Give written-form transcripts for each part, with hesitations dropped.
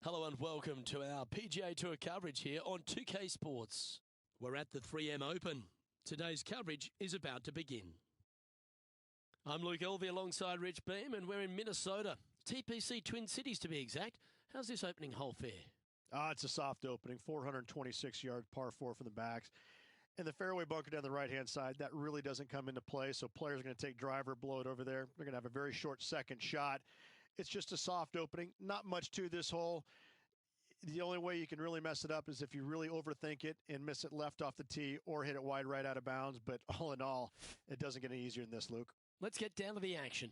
Hello and welcome to our PGA Tour coverage here on 2K Sports. We're at the 3M Open. Today's coverage is about to begin. I'm Luke Elvey alongside Rich Beam, and we're in Minnesota. TPC Twin Cities to be exact. How's this opening hole fare? It's a soft opening, 426-yard par 4 from the backs. And the fairway bunker down the right-hand side, that really doesn't come into play, so players are going to take driver, blow it over there. They're going to have a very short second shot. It's just a soft opening, not much to this hole. The only way you can really mess it up is if you really overthink it and miss it left off the tee or hit it wide right out of bounds. But all in all, it doesn't get any easier than this, Luke. Let's get down to the action.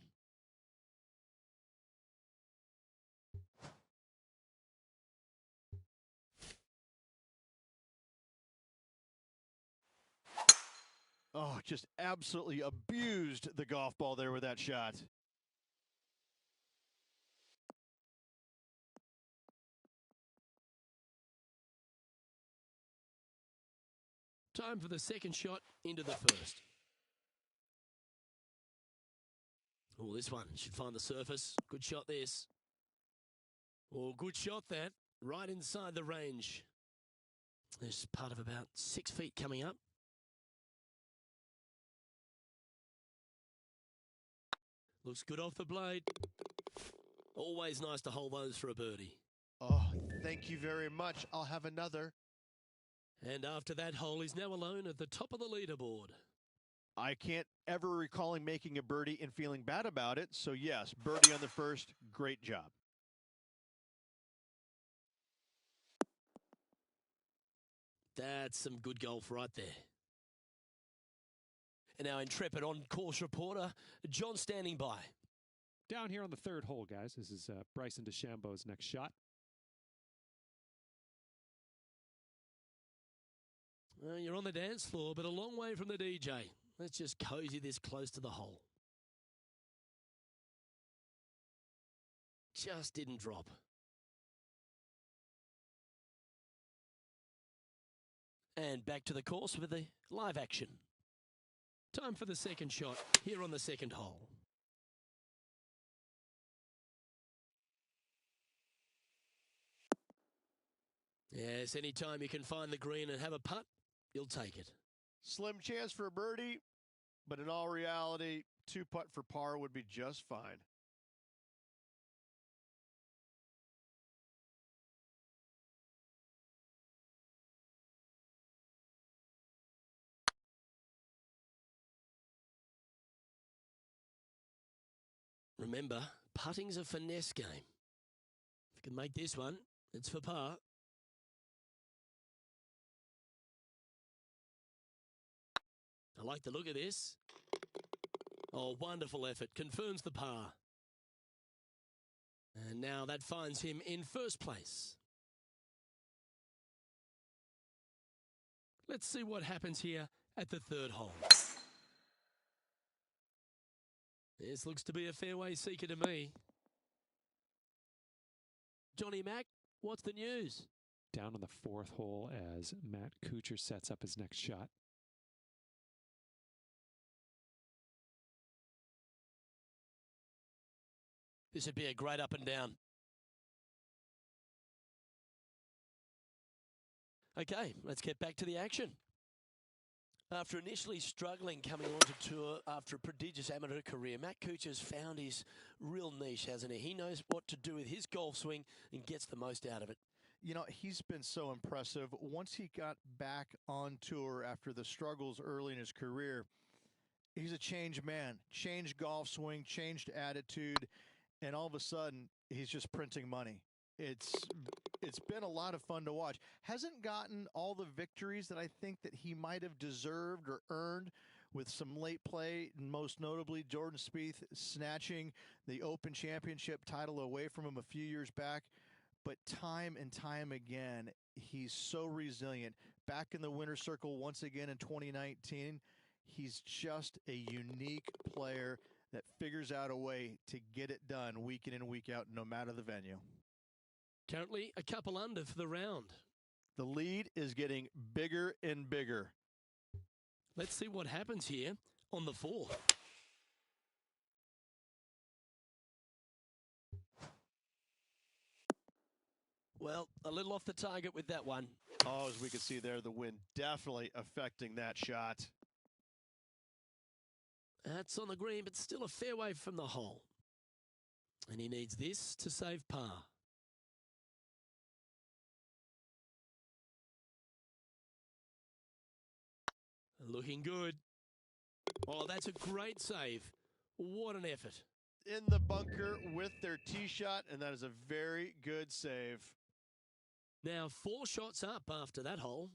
Oh, just absolutely abused the golf ball there with that shot. Time for the second shot into the first. Oh, this one should find the surface. Good shot, this. Oh, good shot, that. Right inside the range. There's part of about 6 feet coming up. Looks good off the blade. Always nice to hold those for a birdie. Oh, thank you very much. I'll have another. And after that hole, he's now alone at the top of the leaderboard. I can't ever recall him making a birdie and feeling bad about it. So, yes, birdie on the first. Great job. That's some good golf right there. And our intrepid on-course reporter, John, standing by. Down here on the third hole, guys. This is Bryson DeChambeau's next shot. You're on the dance floor, but a long way from the DJ. Let's just cozy this close to the hole. Just didn't drop. And back to the course with the live action. Time for the second shot here on the second hole. Yes, anytime you can find the green and have a putt, you'll take it. Slim chance for a birdie, but in all reality, 2-putt for par would be just fine. Remember, putting's a finesse game. If you can make this one, it's for par. I like the look of this. Oh, wonderful effort. Confirms the par. And now that finds him in first place. Let's see what happens here at the third hole. This looks to be a fairway seeker to me. Johnny Mack, what's the news? Down on the fourth hole as Matt Kuchar sets up his next shot. This would be a great up and down. Okay, let's get back to the action. After initially struggling coming onto tour after a prodigious amateur career, Matt Kuchar's found his real niche, hasn't he? He knows what to do with his golf swing and gets the most out of it. You know, he's been so impressive. Once he got back on tour after the struggles early in his career, he's a changed man, changed golf swing, changed attitude, and all of a sudden, he's just printing money. It's been a lot of fun to watch. Hasn't gotten all the victories that I think that he might have deserved or earned with some late play, most notably Jordan Spieth snatching the Open Championship title away from him a few years back. But time and time again, he's so resilient. Back in the winner's circle once again in 2019, he's just a unique player that figures out a way to get it done week in and week out, no matter the venue. Currently a couple under for the round. The lead is getting bigger and bigger. Let's see what happens here on the fourth. Well, a little off the target with that one. Oh, as we can see there, the wind definitely affecting that shot. That's on the green, but still a fair way from the hole. And he needs this to save par. Looking good. Oh, that's a great save. What an effort. In the bunker with their tee shot, and that is a very good save. Now 4 shots up after that hole.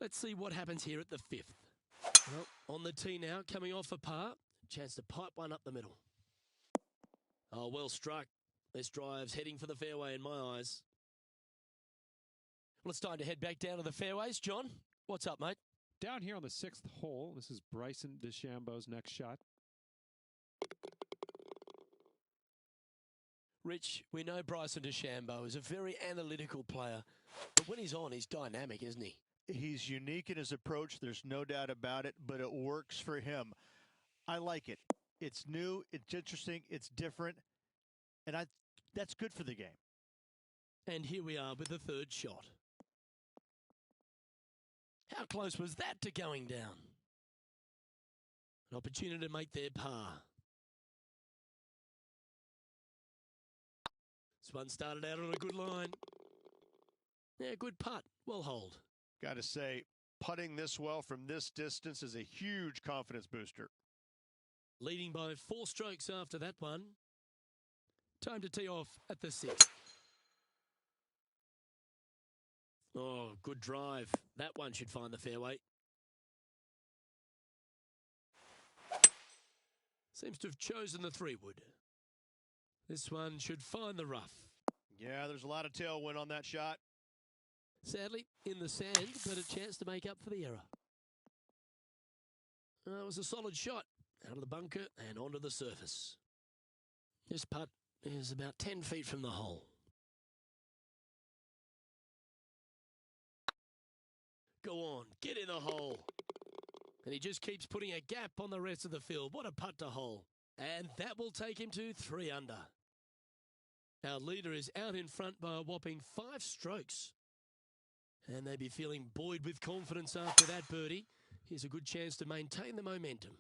Let's see what happens here at the 5th. Well, on the tee now, coming off a par. Chance to pipe one up the middle. Oh, well struck. This drive's heading for the fairway in my eyes. Well, it's time to head back down to the fairways. John, what's up, mate? Down here on the 6th hole, this is Bryson DeChambeau's next shot. Rich, we know Bryson DeChambeau is a very analytical player, but when he's on, he's dynamic, isn't he? He's unique in his approach. There's no doubt about it, but it works for him. I like it. It's new. It's interesting. It's different. And that's good for the game. And here we are with the 3rd shot. How close was that to going down? An opportunity to make their par. This one started out on a good line. Yeah, good putt. Well holed. Got to say, putting this well from this distance is a huge confidence booster. Leading by 4 strokes after that one. Time to tee off at the 6th. Oh, good drive. That one should find the fairway. Seems to have chosen the 3-wood. This one should find the rough. Yeah, there's a lot of tailwind on that shot. Sadly, in the sand, but a chance to make up for the error. It was a solid shot. Out of the bunker and onto the surface. This putt is about 10 feet from the hole. Go on, get in the hole. And he just keeps putting a gap on the rest of the field. What a putt to hole. And that will take him to 3 under. Our leader is out in front by a whopping 5 strokes. And they'd be feeling buoyed with confidence after that birdie. Here's a good chance to maintain the momentum.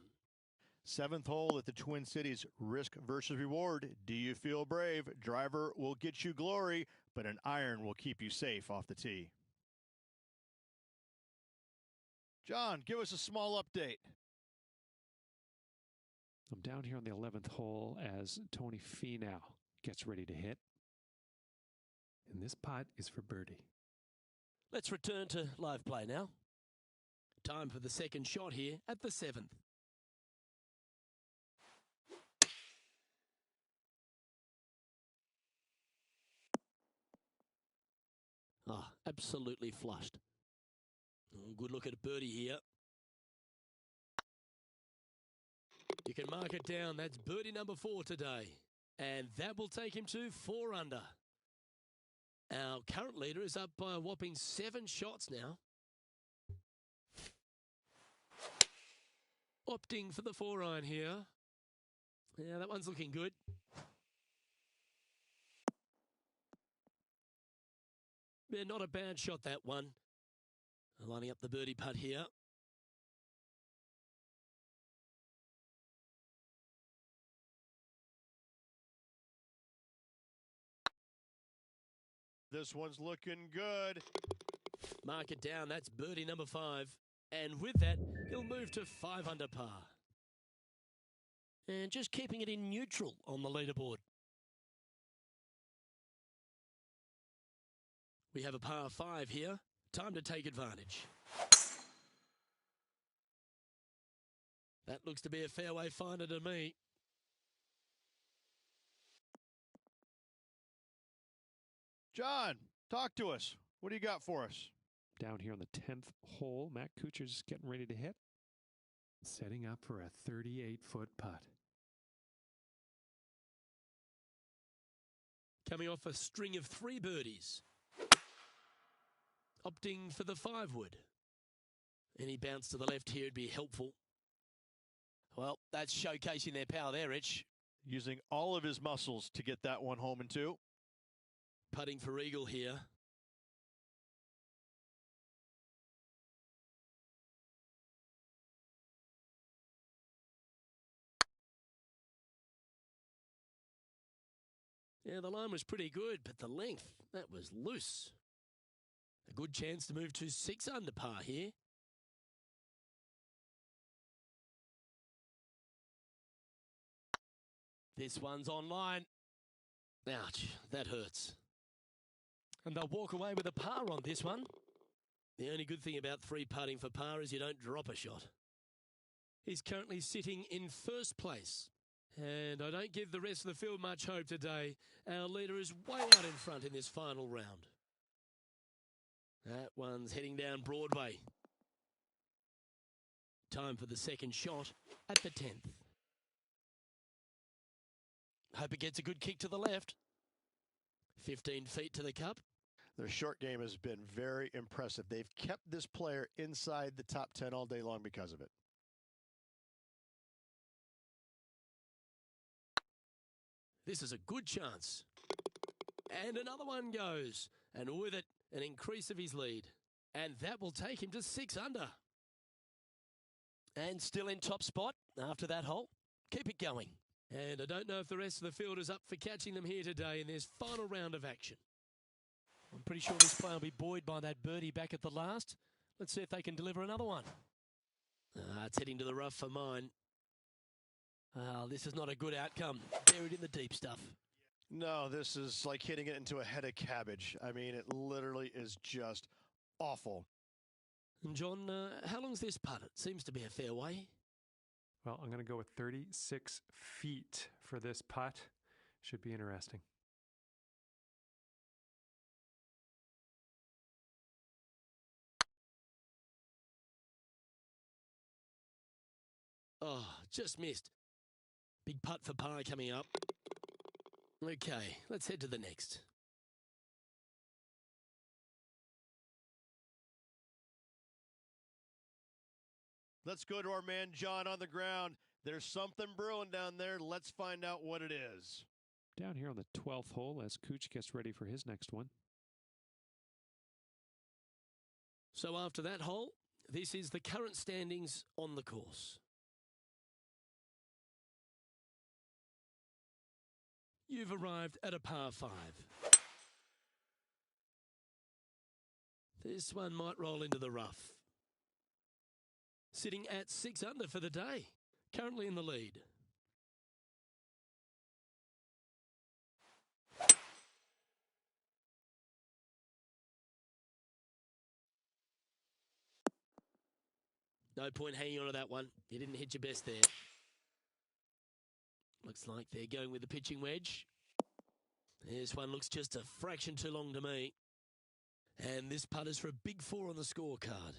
7th hole at the Twin Cities. Risk versus reward. Do you feel brave? Driver will get you glory, but an iron will keep you safe off the tee. John, give us a small update. I'm down here on the 11th hole as Tony Finau gets ready to hit. And this putt is for birdie. Let's return to live play now. Time for the 2nd shot here at the 7th. Ah, absolutely flushed. Oh, good look at a birdie here. You can mark it down. That's birdie number 4 today. And that will take him to 4 under. Our current leader is up by a whopping 7 shots now. Opting for the 4-iron here. Yeah, that one's looking good. Yeah, not a bad shot, that one. Lining up the birdie putt here. This one's looking good. Mark it down. That's birdie number 5. And with that, he'll move to 5 under par. And just keeping it in neutral on the leaderboard. We have a par 5 here. Time to take advantage. That looks to be a fairway finder to me. John, talk to us. What do you got for us? Down here on the 10th hole, Matt Kuchar's getting ready to hit. Setting up for a 38-foot putt. Coming off a string of 3 birdies. Opting for the 5-wood. Any bounce to the left here would be helpful. Well, that's showcasing their power there, Rich. Using all of his muscles to get that one home in 2. Putting for eagle here. Yeah, the line was pretty good, but the length, that was loose. A good chance to move to 6 under par here. This one's online. Ouch, that hurts. And they'll walk away with a par on this one. The only good thing about three putting for par is you don't drop a shot. He's currently sitting in first place. And I don't give the rest of the field much hope today. Our leader is way out in front in this final round. That one's heading down Broadway. Time for the second shot at the 10th. Hope it gets a good kick to the left. 15 feet to the cup. Their short game has been very impressive. They've kept this player inside the top 10 all day long because of it. This is a good chance. And another one goes. And with it, an increase of his lead. And that will take him to 6 under. And still in top spot after that hole. Keep it going. And I don't know if the rest of the field is up for catching them here today in this final round of action. I'm pretty sure this player will be buoyed by that birdie back at the last. Let's see if they can deliver another one. It's heading to the rough for mine. This is not a good outcome. Buried in the deep stuff. No, this is like hitting it into a head of cabbage. I mean, it literally is just awful. And John, how long's this putt? It seems to be a fair way. Well, I'm going to go with 36 feet for this putt. Should be interesting. Oh, just missed. Big putt for par coming up. Okay, let's head to the next. Let's go to our man John on the ground. There's something brewing down there. Let's find out what it is. Down here on the 12th hole as Cooch gets ready for his next one. So after that hole, this is the current standings on the course. You've arrived at a par 5. This one might roll into the rough. Sitting at 6 under for the day. Currently in the lead. No point hanging on to that one. You didn't hit your best there. Looks like they're going with the pitching wedge. This one looks just a fraction too long to me. And this putt is for a big 4 on the scorecard.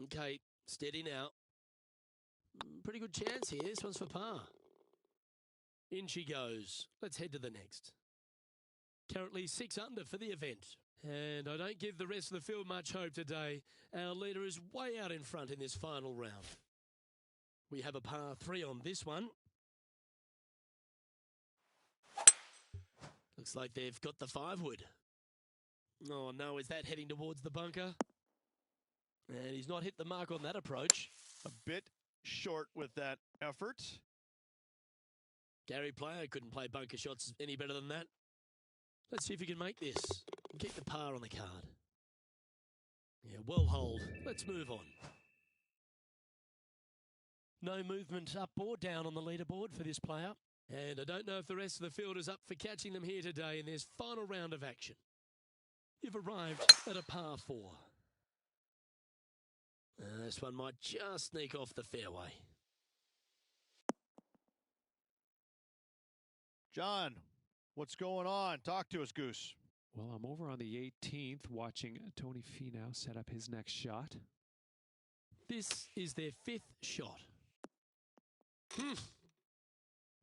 Okay, steady now. Pretty good chance here. This one's for par. In she goes. Let's head to the next. Currently 6 under for the event. And I don't give the rest of the field much hope today. Our leader is way out in front in this final round. We have a par 3 on this one. Looks like they've got the 5-wood. Oh no, is that heading towards the bunker? And he's not hit the mark on that approach. A bit short with that effort. Gary Player couldn't play bunker shots any better than that. Let's see if he can make this. Keep the par on the card. Yeah, well holed. Let's move on. No movement up or down on the leaderboard for this player. And I don't know if the rest of the field is up for catching them here today in this final round of action. You've arrived at a par 4. This one might just sneak off the fairway. John, what's going on? Talk to us, Goose. Well, I'm over on the 18th watching Tony Finau set up his next shot. This is their 5th shot.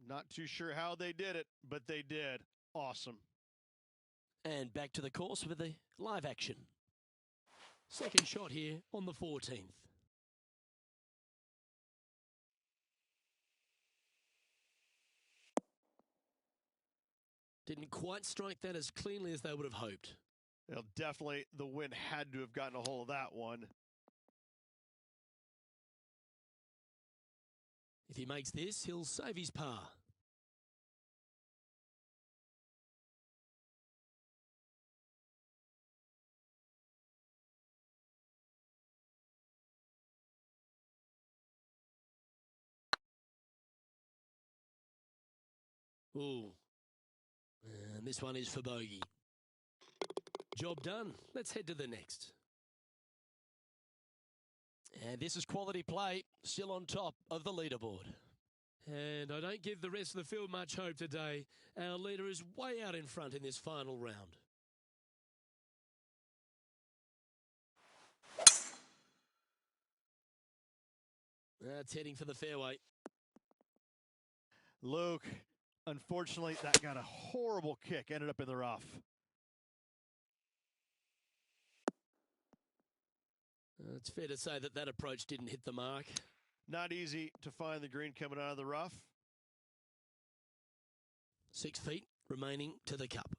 Not too sure how they did it, but they did. Awesome. And back to the course with the live action. Second shot here on the 14th. Didn't quite strike that as cleanly as they would have hoped. Well, definitely the wind had to have gotten a hold of that one. If he makes this, he'll save his par. Ooh. And this one is for bogey. Job done. Let's head to the next. And this is quality play, still on top of the leaderboard. And I don't give the rest of the field much hope today. Our leader is way out in front in this final round. That's heading for the fairway. Luke, unfortunately, that got a horrible kick, ended up in the rough. It's fair to say that that approach didn't hit the mark. Not easy to find the green coming out of the rough. 6 feet remaining to the cup.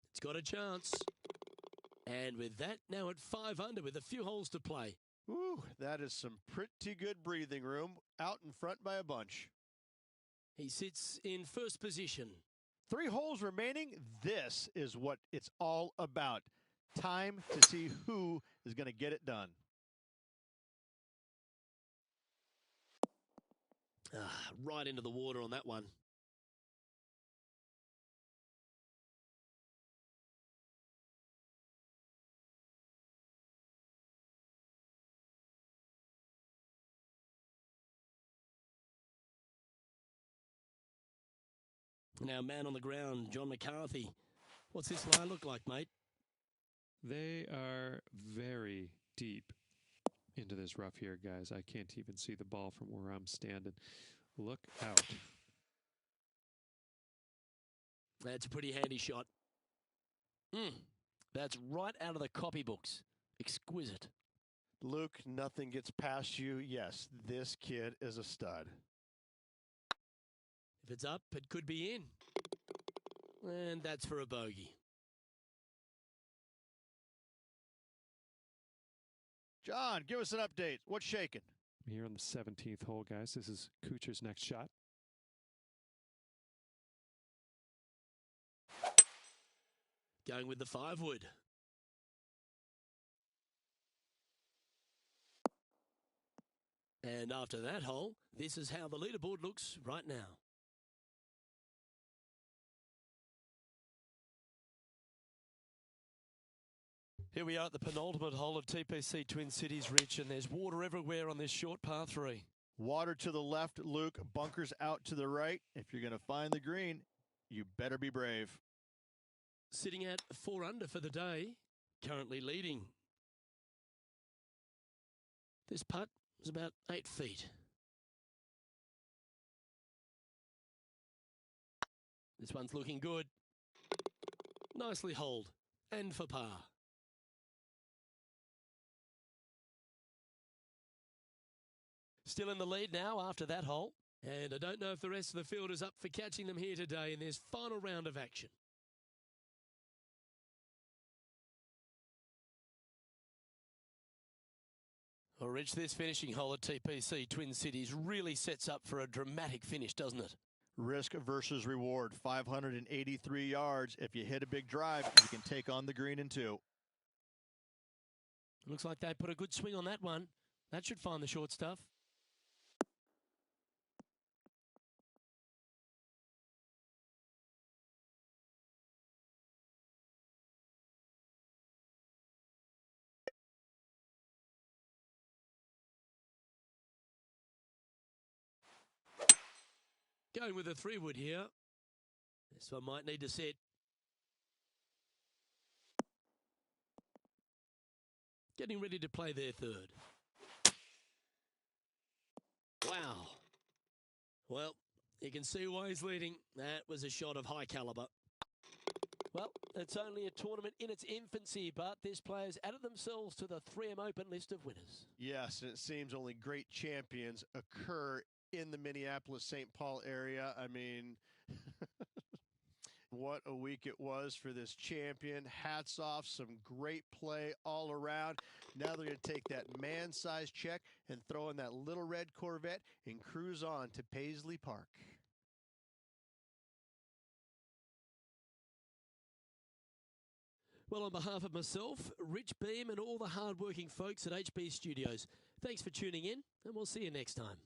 It's got a chance. And with that, now at 5 under with a few holes to play. Ooh, that is some pretty good breathing room, out in front by a bunch. He sits in first position. 3 holes remaining. This is what it's all about. Time to see who is going to get it done. Right into the water on that one. Now, man on the ground, John McCarthy. What's this line look like, mate? They are very deep into this rough here, guys. I can't even see the ball from where I'm standing. Look out. That's a pretty handy shot. That's right out of the copybooks. Exquisite. Luke, nothing gets past you. Yes, this kid is a stud. If it's up, it could be in. And that's for a bogey. John, give us an update. What's shaking? Here on the 17th hole, guys. This is Kuchar's next shot. Going with the 5 wood. And after that hole, this is how the leaderboard looks right now. Here we are at the penultimate hole of TPC Twin Cities, Rich, and there's water everywhere on this short par 3. Water to the left, Luke. Bunkers out to the right. If you're going to find the green, you better be brave. Sitting at 4 under for the day, currently leading. This putt is about 8 feet. This one's looking good. Nicely holed, and for par. Still in the lead now after that hole. And I don't know if the rest of the field is up for catching them here today in this final round of action. Well, Rich, this finishing hole at TPC Twin Cities really sets up for a dramatic finish, doesn't it? Risk versus reward. 583 yards. If you hit a big drive, you can take on the green in 2. Looks like they put a good swing on that one. That should find the short stuff. Going with a 3 wood here. This one might need to set. Getting ready to play their 3rd. Wow. Well, you can see why he's leading. That was a shot of high caliber. Well, it's only a tournament in its infancy, but this player's added themselves to the 3M Open list of winners. Yes, and it seems only great champions occur in the Minneapolis-St. Paul area. I mean, what a week it was for this champion. Hats off, some great play all around. Now they're going to take that man-sized check and throw in that little red Corvette and cruise on to Paisley Park. Well, on behalf of myself, Rich Beam, and all the hard-working folks at HB Studios, thanks for tuning in, and we'll see you next time.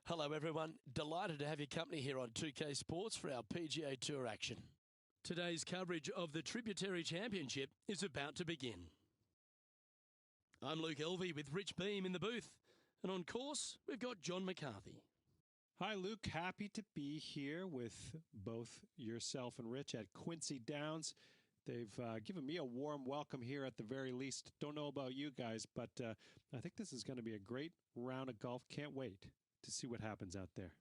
Hello everyone, delighted to have your company here on 2K Sports for our PGA Tour action. Today's coverage of the Tributary Championship is about to begin. I'm Luke Elvey with Rich Beam in the booth, and on course we've got John McCarthy. Hi, Luke. Happy to be here with both yourself and Rich at Quincy Downs. They've given me a warm welcome here at the very least. Don't know about you guys, but I think this is going to be a great round of golf. Can't wait to see what happens out there.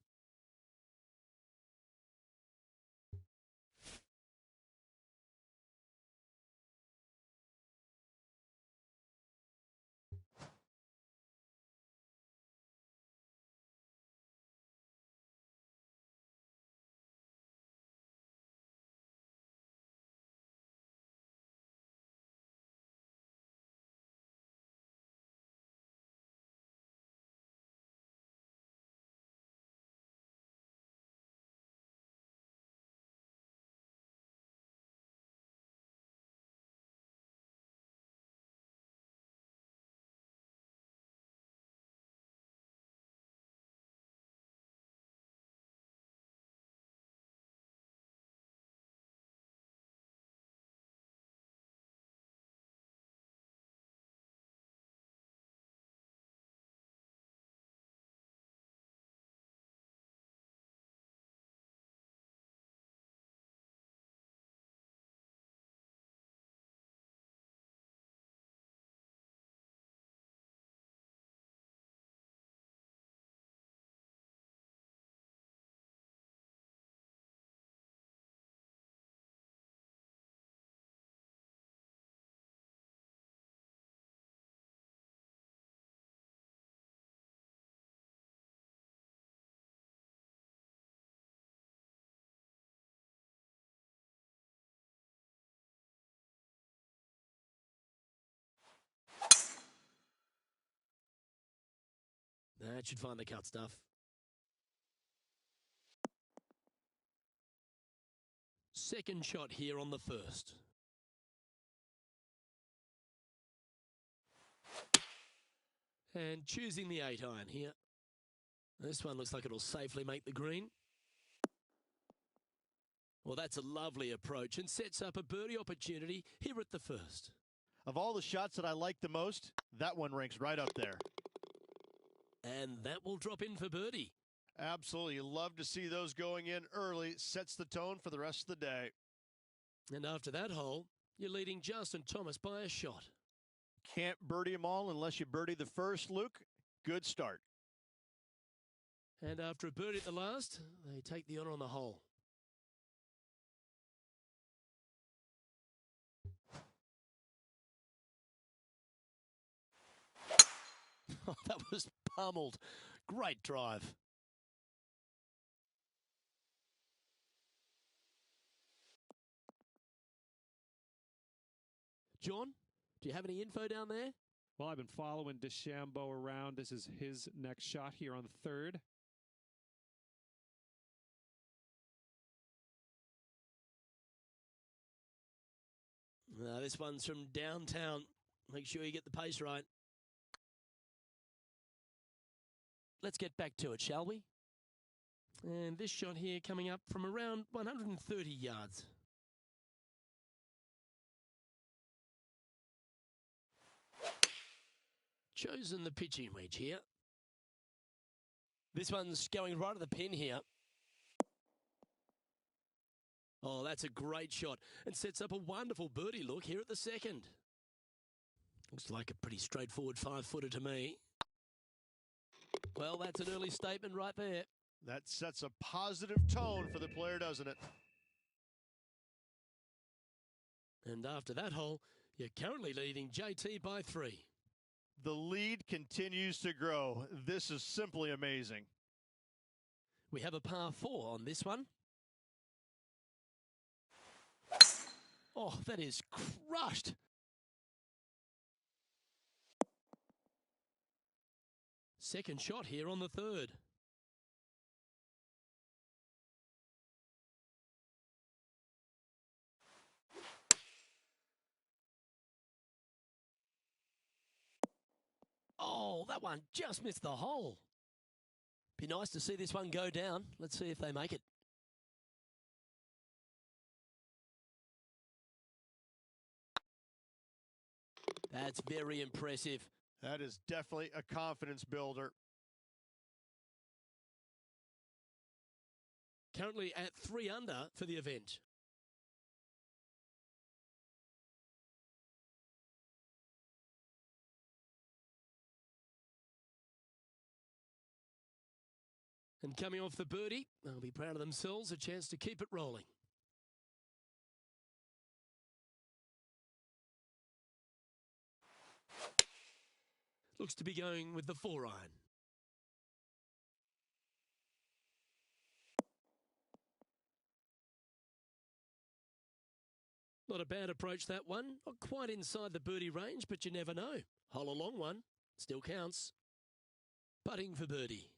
That should find the cut stuff. Second shot here on the first. And choosing the 8-iron here. This one looks like it'll safely make the green. Well, that's a lovely approach and sets up a birdie opportunity here at the first. Of all the shots that I like the most, that one ranks right up there. And that will drop in for birdie. Absolutely. You love to see those going in early. Sets the tone for the rest of the day. And after that hole, you're leading Justin Thomas by a shot. Can't birdie them all unless you birdie the first, Luke. Good start. And after a birdie at the last, they take the honor on the hole. Oh, that was pummeled. Great drive. John, do you have any info down there? Well, I've been following DeChambeau around. This is his next shot here on the third. This one's from downtown. Make sure you get the pace right. Let's get back to it, shall we? And this shot here coming up from around 130 yards. Chosen the pitching wedge here. This one's going right at the pin here. Oh, that's a great shot and sets up a wonderful birdie look here at the second. Looks like a pretty straightforward 5-footer to me. Well, that's an early statement right there. That sets a positive tone for the player, doesn't it? And after that hole, you're currently leading JT by 3. The lead continues to grow. This is simply amazing. We have a par 4 on this one. Oh, that is crushed. Second shot here on the third. Oh, that one just missed the hole. Be nice to see this one go down. Let's see if they make it. That's very impressive. That is definitely a confidence builder. Currently at 3 under for the event. And coming off the birdie, they'll be proud of themselves, a chance to keep it rolling. Looks to be going with the 4-iron. Not a bad approach, that one. Not quite inside the birdie range, but you never know. Hole a long one. Still counts. Putting for birdie.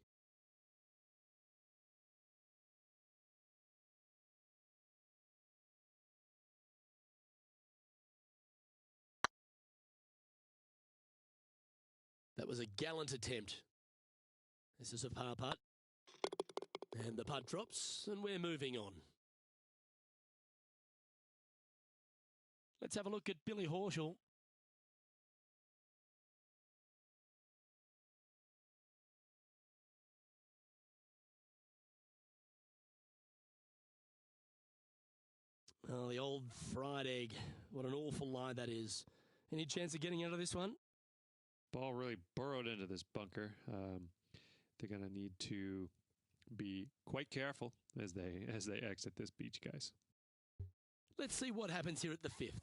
That was a gallant attempt. This is a par putt. And the putt drops, and we're moving on. Let's have a look at Billy Horschel. Oh, the old fried egg. What an awful lie that is. Any chance of getting out of this one? Ball really burrowed into this bunker. They're going to need to be quite careful as they exit this beach, guys. Let's see what happens here at the 5th.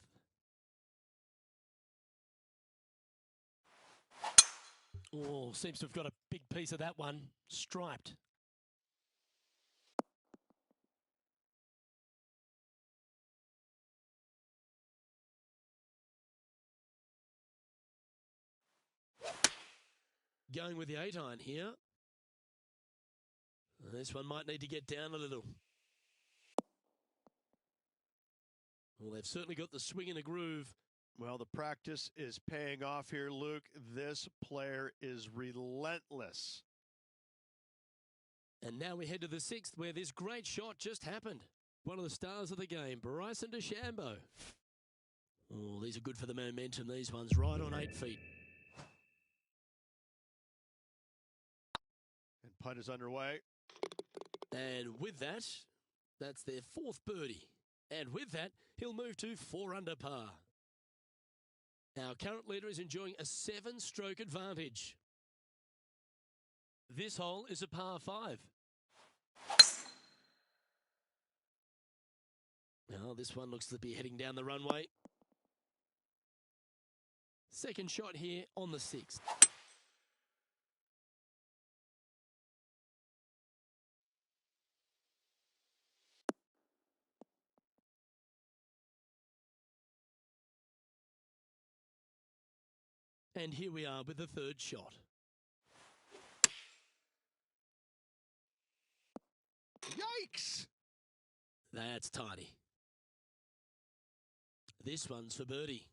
Oh, seems to have got a big piece of that one. Striped. Going with the 8-iron here. This one might need to get down a little. Well, they've certainly got the swing and a groove. Well, the practice is paying off here, Luke. This player is relentless. And now we head to the 6th, where this great shot just happened. One of the stars of the game, Bryson DeChambeau. Oh, these are good for the momentum. These ones right on 8 feet. And putt is underway. And with that, that's their 4th birdie. And with that, he'll move to 4 under par. Our current leader is enjoying a 7-stroke advantage. This hole is a par 5. Now this one looks to be heading down the runway. Second shot here on the 6th. And here we are with the 3rd shot. Yikes! That's tidy. This one's for birdie.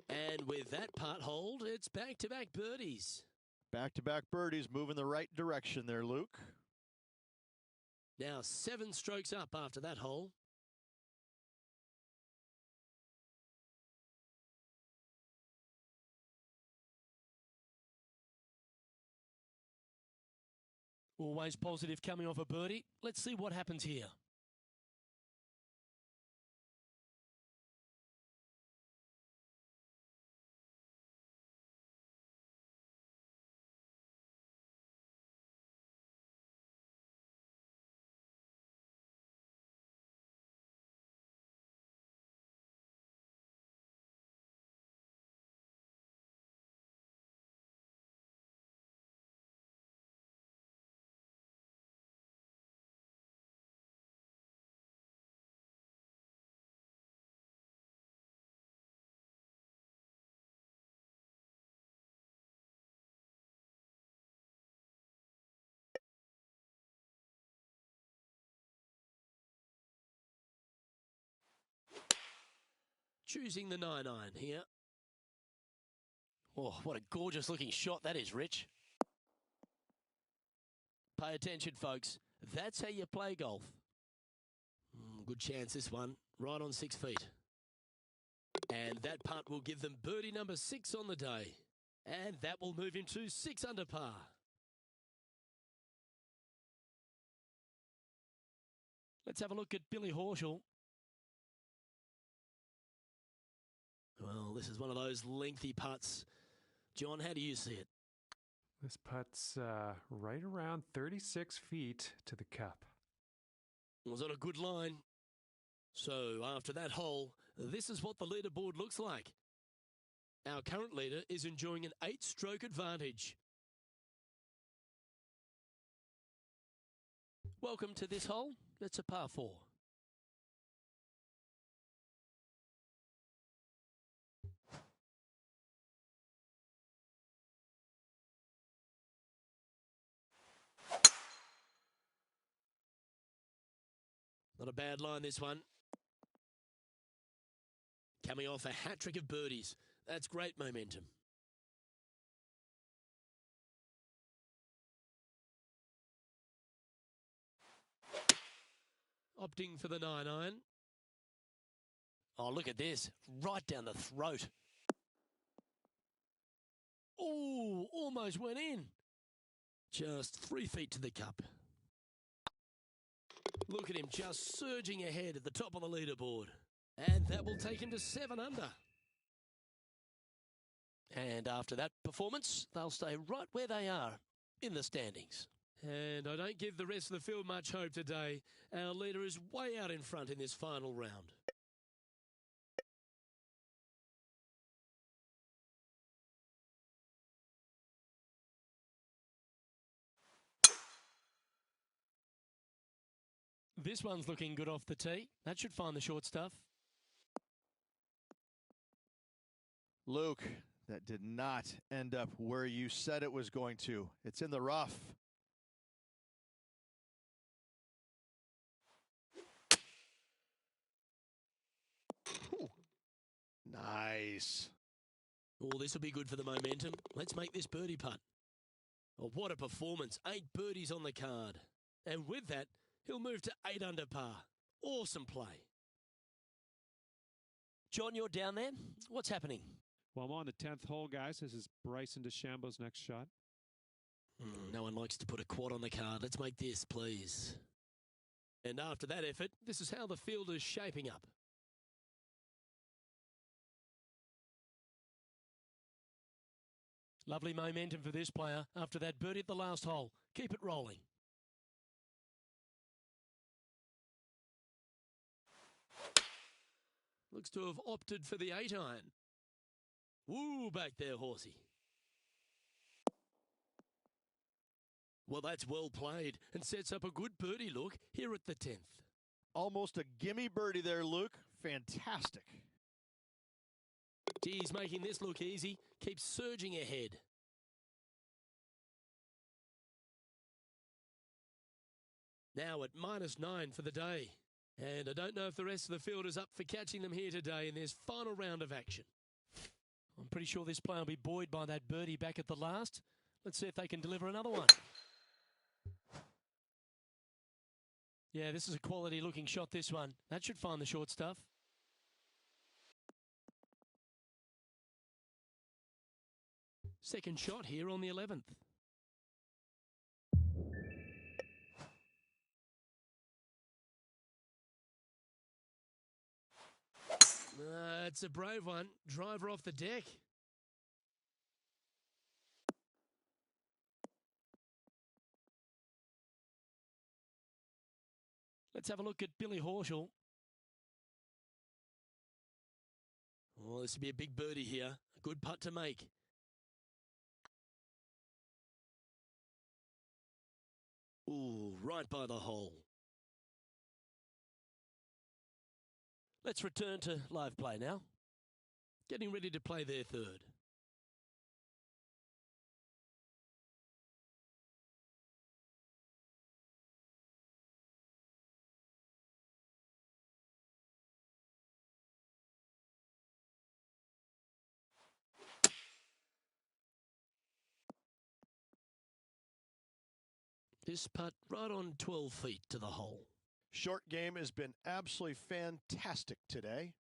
And with that putt hold, it's back-to-back birdies. Back-to-back birdies, moving the right direction there, Luke. Now 7 strokes up after that hole. Always positive coming off a birdie. Let's see what happens here. Choosing the 9-iron here. Oh, what a gorgeous looking shot that is, Rich. Pay attention, folks. That's how you play golf. Good chance this one. Right on 6 feet. And that putt will give them birdie number 6 on the day. And that will move him to 6 under par. Let's have a look at Billy Horschel. Well, this is one of those lengthy putts. John, how do you see it? This putt's right around 36 feet to the cup. Was on a good line. So after that hole, this is what the leaderboard looks like. Our current leader is enjoying an 8-stroke advantage. Welcome to this hole. It's a par 4. Not a bad line, this one. Coming off a hat-trick of birdies. That's great momentum. Opting for the 9-iron. Oh, look at this. Right down the throat. Oh, almost went in. Just 3 feet to the cup. Look at him just surging ahead at the top of the leaderboard. And that will take him to 7 under. And after that performance, they'll stay right where they are in the standings. And I don't give the rest of the field much hope today. Our leader is way out in front in this final round. This one's looking good off the tee. That should find the short stuff. Luke, that did not end up where you said it was going to. It's in the rough. Ooh. Nice. Oh, this will be good for the momentum. Let's make this birdie putt. Oh, what a performance. 8 birdies on the card. And with that, he'll move to 8 under par. Awesome play. John, you're down there. What's happening? Well, I'm on the 10th hole, guys. This is Bryson DeChambeau's next shot. No one likes to put a quad on the card. Let's make this, please. And after that effort, this is how the field is shaping up. Lovely momentum for this player after that birdie at the last hole. Keep it rolling. Looks to have opted for the 8-iron. Woo, back there, horsey. Well, that's well played and sets up a good birdie look here at the 10th. Almost a gimme birdie there, Luke. Fantastic. He's making this look easy. Keeps surging ahead. Now at -9 for the day. And I don't know if the rest of the field is up for catching them here today in this final round of action. I'm pretty sure this player will be buoyed by that birdie back at the last. Let's see if they can deliver another one. Yeah, this is a quality looking shot, this one. That should find the short stuff. Second shot here on the 11th. It's a brave one. Driver off the deck. Let's have a look at Billy Horschel. Oh, this will be a big birdie here. A good putt to make. Ooh, right by the hole. Let's return to live play now. Getting ready to play their third. This putt right on 12 feet to the hole. Short game has been absolutely fantastic today.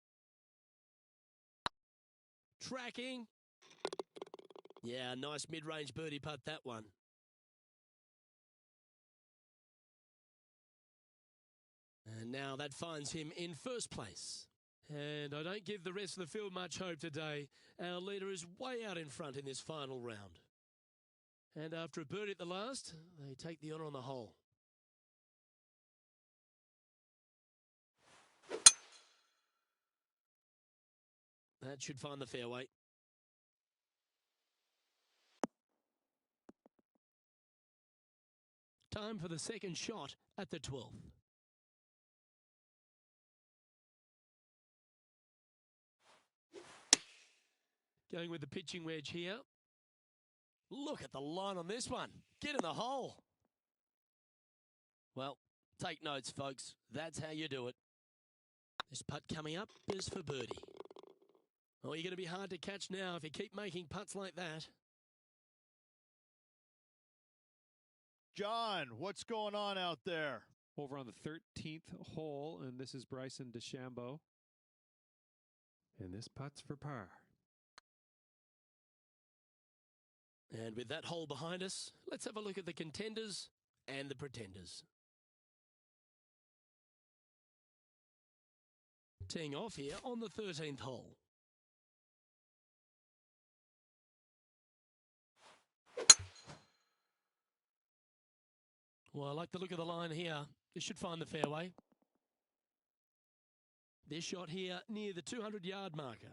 Tracking. Yeah, nice mid-range birdie putt, that one. And now that finds him in first place. And I don't give the rest of the field much hope today. Our leader is way out in front in this final round. And after a birdie at the last, they take the honour on the hole. That should find the fairway. Time for the second shot at the 12th. Going with the pitching wedge here. Look at the line on this one. Get in the hole. Well, take notes, folks. That's how you do it. This putt coming up is for birdie. Oh, you're going to be hard to catch now if you keep making putts like that. John, what's going on out there? Over on the 13th hole, and this is Bryson DeChambeau. And this putt's for par. And with that hole behind us, let's have a look at the contenders and the pretenders. Teeing off here on the 13th hole. Well, I like the look of the line here. This should find the fairway. This shot here near the 200-yard marker.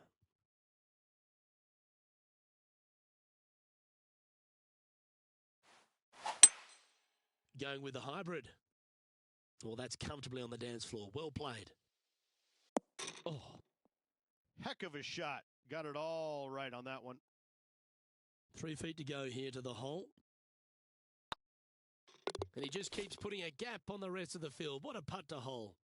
Going with the hybrid. Well, that's comfortably on the dance floor. Well played. Oh. Heck of a shot. Got it all right on that one. 3 feet to go here to the hole. And he just keeps putting a gap on the rest of the field. What a putt to hole.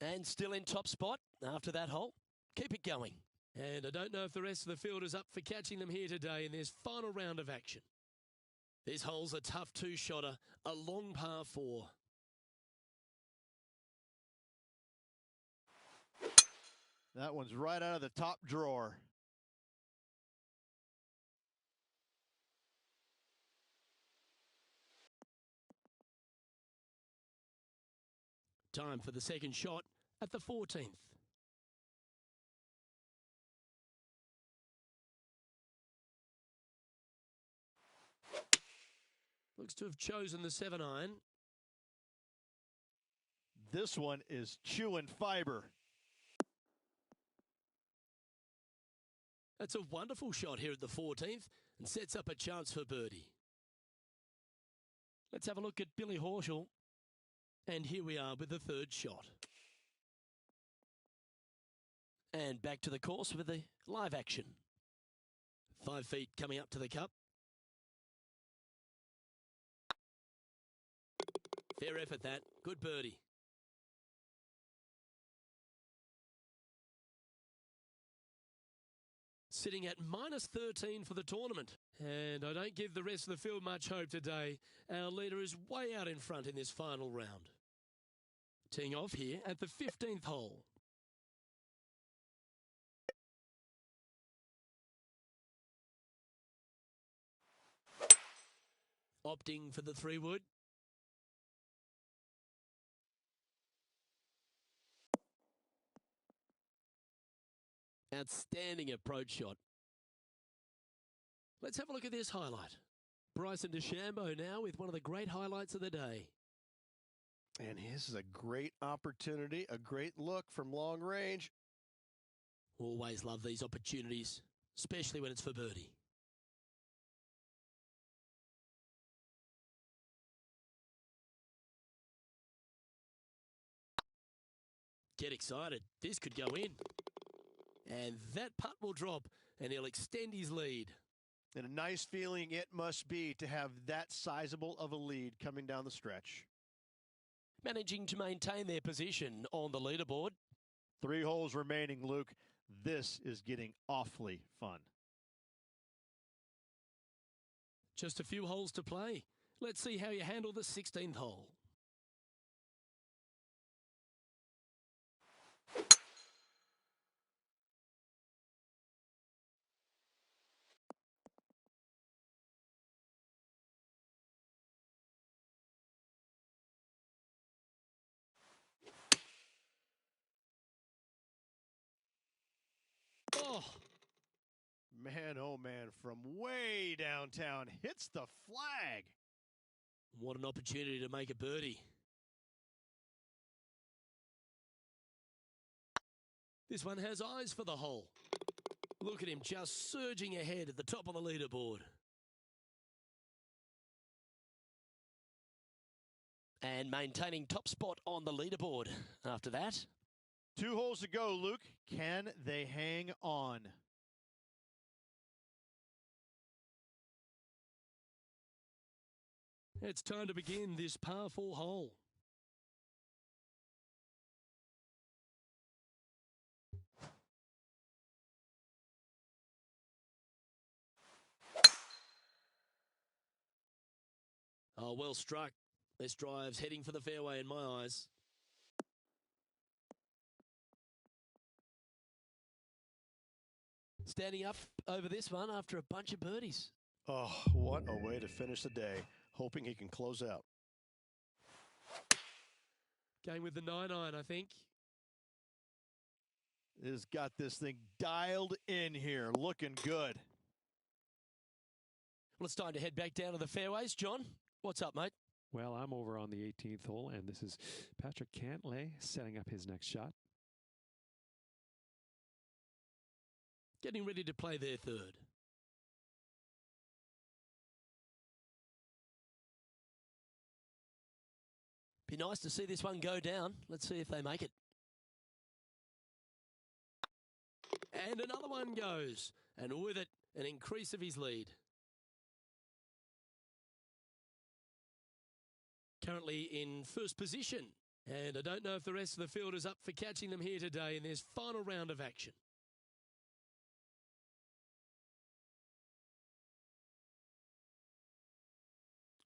And still in top spot after that hole. Keep it going. And I don't know if the rest of the field is up for catching them here today in this final round of action. This hole's a tough two-shotter, a long par 4. That one's right out of the top drawer. Time for the second shot at the 14th. Looks to have chosen the 7-iron. This one is chewing fiber. That's a wonderful shot here at the 14th and sets up a chance for birdie. Let's have a look at Billy Horschel. And here we are with the third shot. And back to the course with the live action. 5 feet coming up to the cup. Fair effort that. Good birdie. Sitting at -13 for the tournament. And I don't give the rest of the field much hope today. Our leader is way out in front in this final round. Teeing off here at the 15th hole. Opting for the 3-wood. Outstanding approach shot. Let's have a look at this highlight. Bryson DeChambeau now with one of the great highlights of the day. And this is a great opportunity, a great look from long range. Always love these opportunities, especially when it's for birdie. Get excited. This could go in. And that putt will drop, and he'll extend his lead. And a nice feeling it must be to have that sizable of a lead coming down the stretch. Managing to maintain their position on the leaderboard. 3 holes remaining, Luke. This is getting awfully fun. Just a few holes to play. Let's see how you handle the 16th hole. Oh, Man, oh man, from way downtown, hits the flag. what an opportunity to make a birdie. This one has eyes for the hole. Look at him just surging ahead at the top of the leaderboard. And maintaining top spot on the leaderboard after that. 2 holes to go, Luke. Can they hang on? It's time to begin this par 4 hole. Oh, well struck. This drive's heading for the fairway in my eyes. Standing up over this one after a bunch of birdies. Oh, what a way to finish the day. Hoping he can close out. Going with the 9-iron, I think. Has got this thing dialed in here. Looking good. Well, it's time to head back down to the fairways. John, what's up, mate? Well, I'm over on the 18th hole, and this is Patrick Cantlay setting up his next shot. Getting ready to play their third. Be nice to see this one go down. Let's see if they make it. And another one goes. And with it, an increase of his lead. Currently in first position. And I don't know if the rest of the field is up for catching them here today in this final round of action.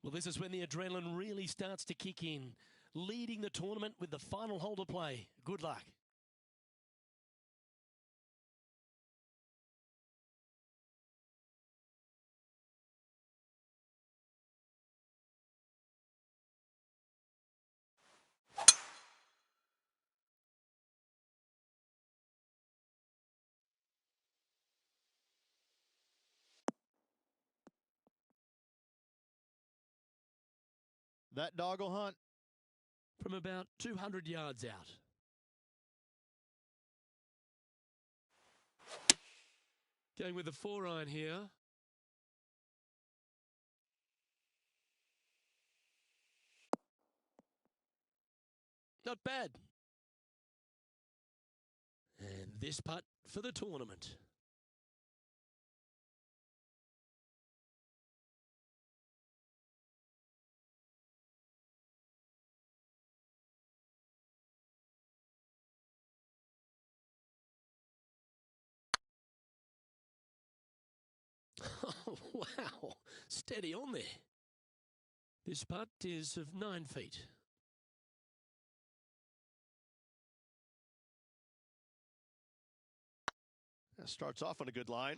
Well, this is when the adrenaline really starts to kick in. Leading the tournament with the final hole to play. Good luck. That dog will hunt. From about 200 yards out. Going with the 4-iron here. Not bad. And this putt for the tournament. Oh, wow. Steady on there. This putt is of 9 feet. That starts off on a good line.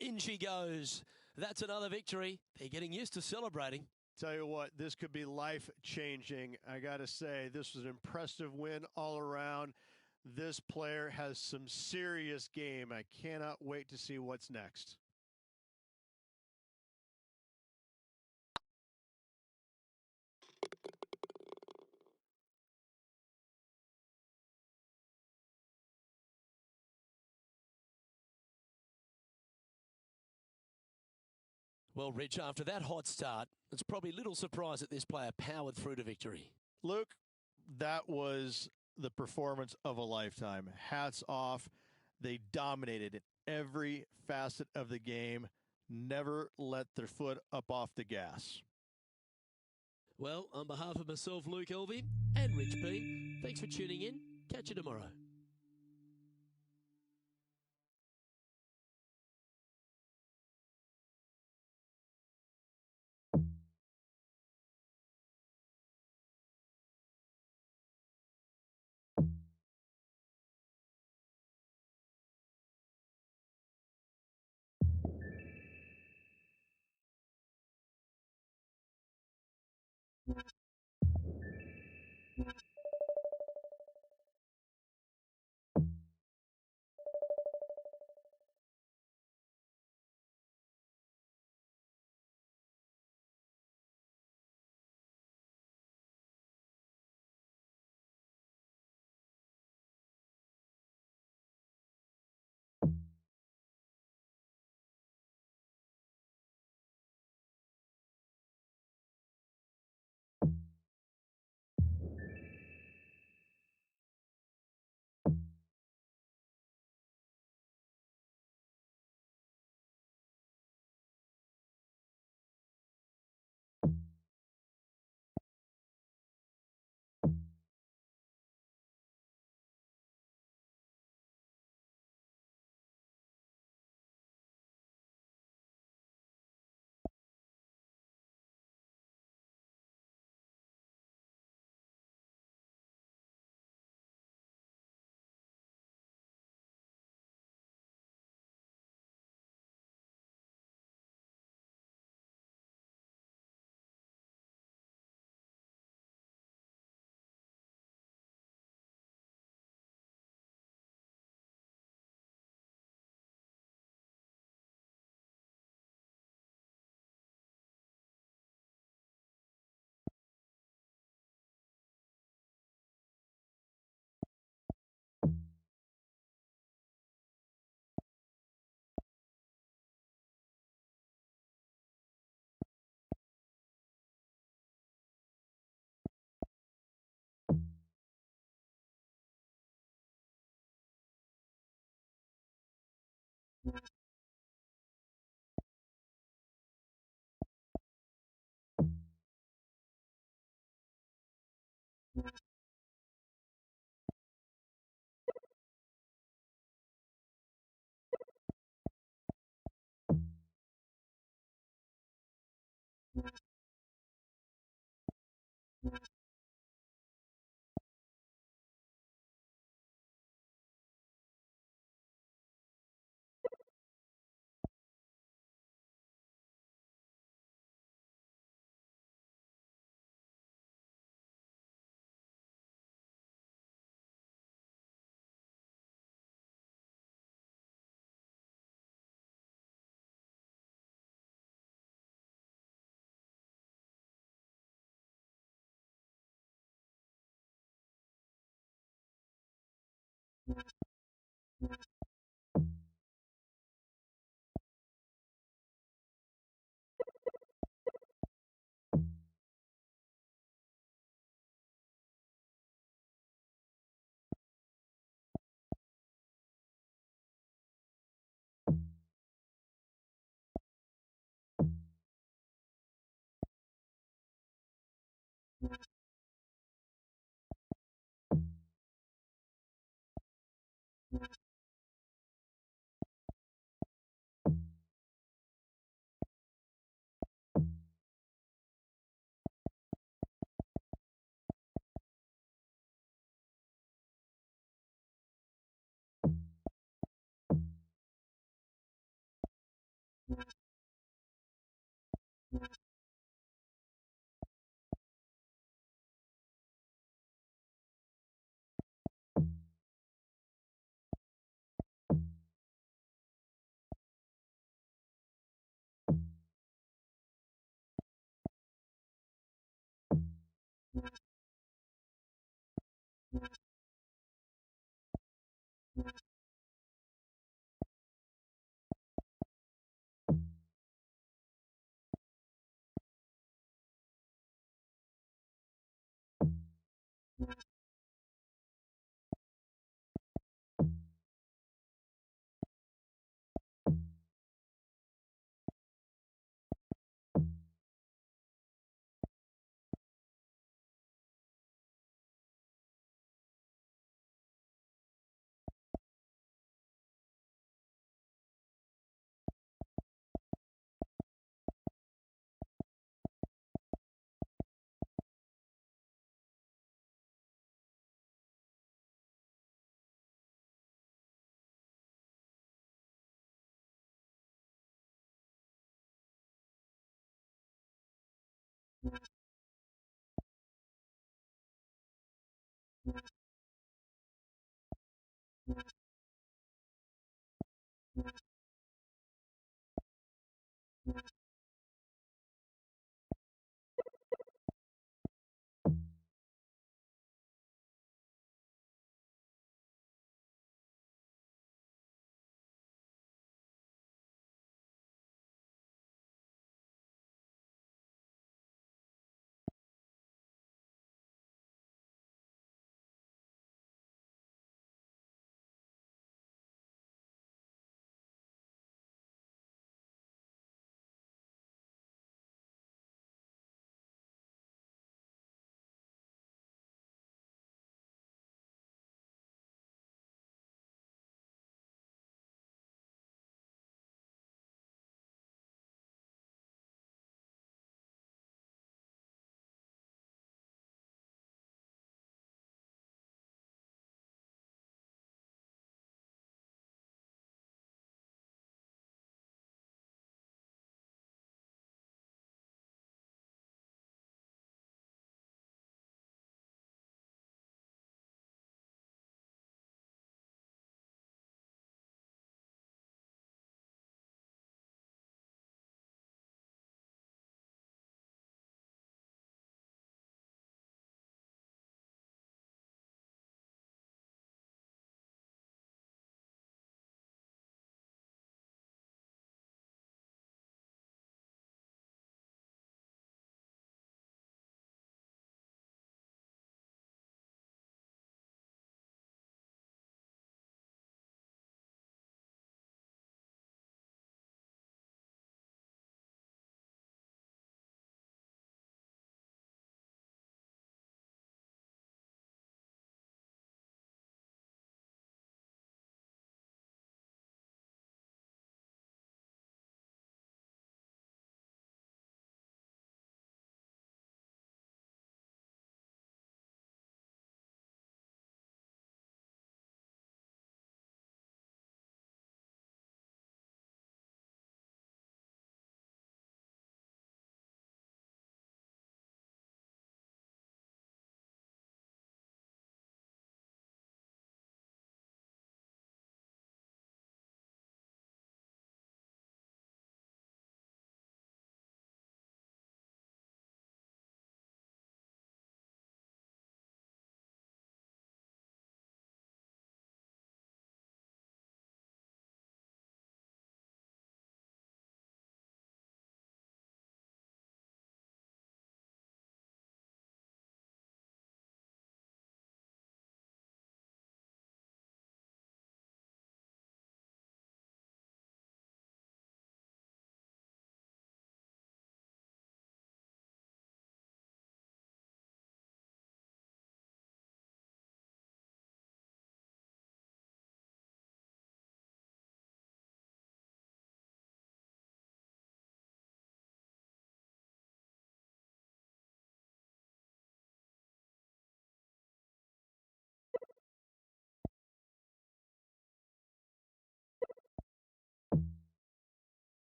In she goes. That's another victory. They're getting used to celebrating. Tell you what, this could be life-changing. I got to say, this was an impressive win all around. This player has some serious game. I cannot wait to see what's next. Well, Rich, after that hot start, it's probably little surprise that this player powered through to victory. Luke, that was the performance of a lifetime. Hats off. They dominated in every facet of the game. Never let their foot up off the gas. Well, on behalf of myself, Luke Elvey, and Rich B, thanks for tuning in. Catch you tomorrow.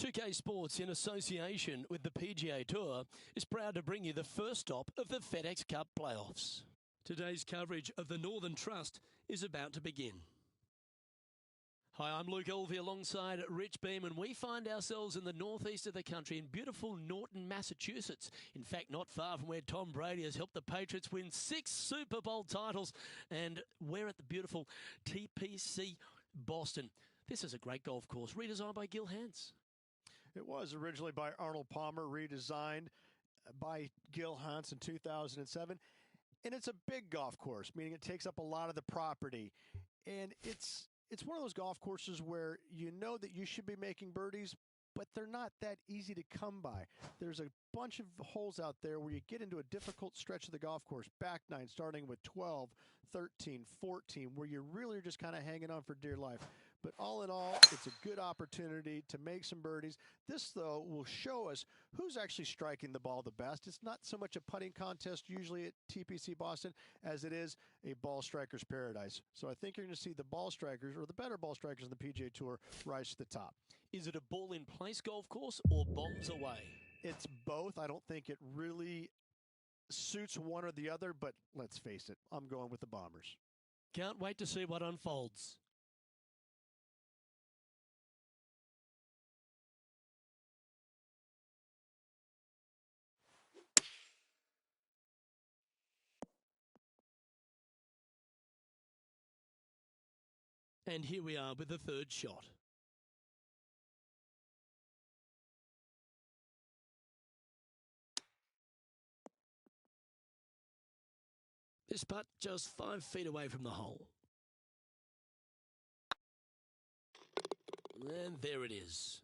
2K Sports, in association with the PGA Tour, is proud to bring you the first stop of the FedEx Cup playoffs. Today's coverage of the Northern Trust is about to begin. Hi, I'm Luke Elvey alongside Rich Beam, and we find ourselves in the northeast of the country in beautiful Norton, Massachusetts. In fact, not far from where Tom Brady has helped the Patriots win 6 Super Bowl titles, and we're at the beautiful TPC Boston. This is a great golf course, redesigned by Gil Hans. It was originally by Arnold Palmer, redesigned by Gil Hans in 2007. And it's a big golf course, meaning it takes up a lot of the property. And it's one of those golf courses where you know that you should be making birdies, but they're not that easy to come by. There's a bunch of holes out there where you get into a difficult stretch of the golf course, back nine, starting with 12, 13, 14, where you really are just kind of hanging on for dear life. But all in all, it's a good opportunity to make some birdies. This, though, will show us who's actually striking the ball the best. It's not so much a putting contest usually at TPC Boston as it is a ball striker's paradise. So I think you're going to see the ball strikers, or the better ball strikers in the PGA Tour, rise to the top. Is it a ball-in-place golf course or bombs away? It's both. I don't think it really suits one or the other, but let's face it, I'm going with the Bombers. Can't wait to see what unfolds. And here we are with the third shot. This putt just 5 feet away from the hole. And there it is.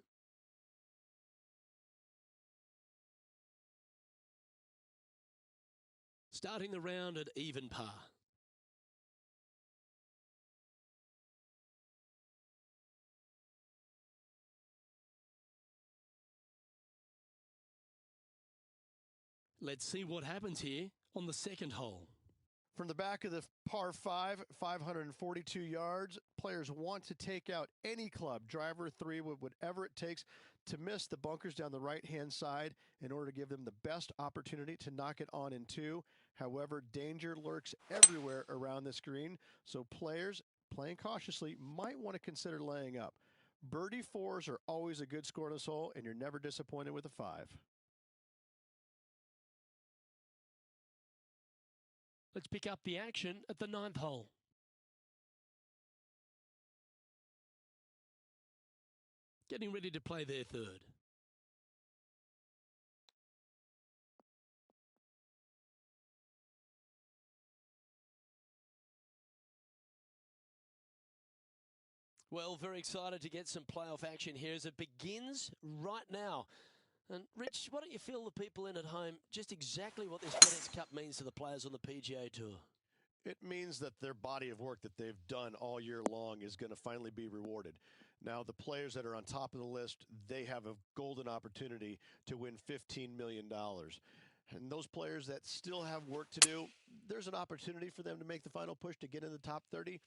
Starting the round at even par. Let's see what happens here on the second hole. From the back of the par 5, 542 yards, players want to take out any club, driver, 3, whatever it takes to miss the bunkers down the right-hand side in order to give them the best opportunity to knock it on in 2. However, danger lurks everywhere around this green, so players playing cautiously might want to consider laying up. Birdie 4s are always a good score in this hole, and you're never disappointed with a 5. Let's pick up the action at the 9th hole. Getting ready to play their third. Well, very excited to get some playoff action here as it begins right now. And Rich, why don't you fill the people in at home just exactly what this FedEx Cup means to the players on the PGA Tour? It means that their body of work that they've done all year long is going to finally be rewarded. Now, the players that are on top of the list, they have a golden opportunity to win $15 million. And those players that still have work to do, there's an opportunity for them to make the final push to get in the top 30.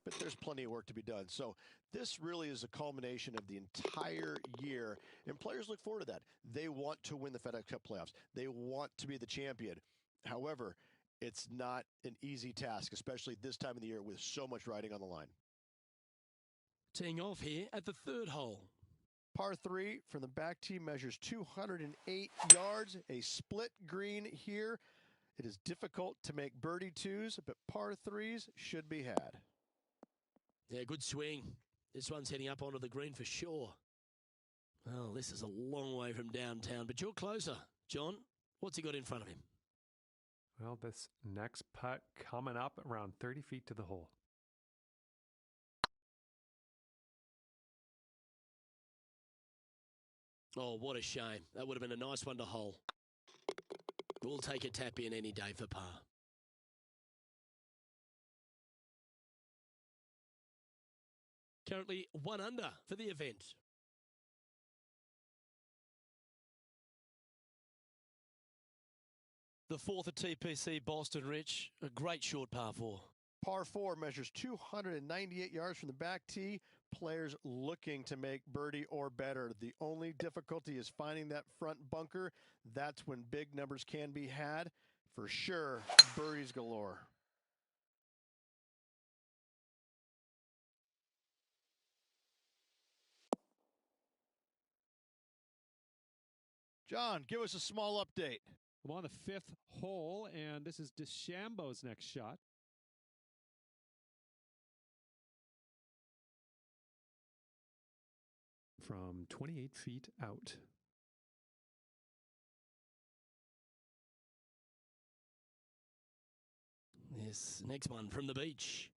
But there's plenty of work to be done. So this really is a culmination of the entire year, and players look forward to that. They want to win the FedEx Cup playoffs. They want to be the champion. However, it's not an easy task, especially this time of the year with so much riding on the line. Teeing off here at the 3rd hole. Par 3 from the back tee measures 208 yards, a split green here. It is difficult to make birdie 2s, but par 3s should be had. Yeah, good swing. This one's heading up onto the green for sure. Well, this is a long way from downtown, but you're closer. John, what's he got in front of him? Well, this next putt coming up around 30 feet to the hole. Oh, what a shame. That would have been a nice one to hole. We'll take a tap in any day for par. Currently 1 under for the event. The 4th at TPC Boston, Rich. A great short par 4. Par 4 measures 298 yards from the back tee. Players looking to make birdie or better. The only difficulty is finding that front bunker. That's when big numbers can be had. For sure, birdies galore. John, give us a small update. I'm on the 5th hole, and this is DeChambeau's next shot. from 28 feet out. This next one from the beach.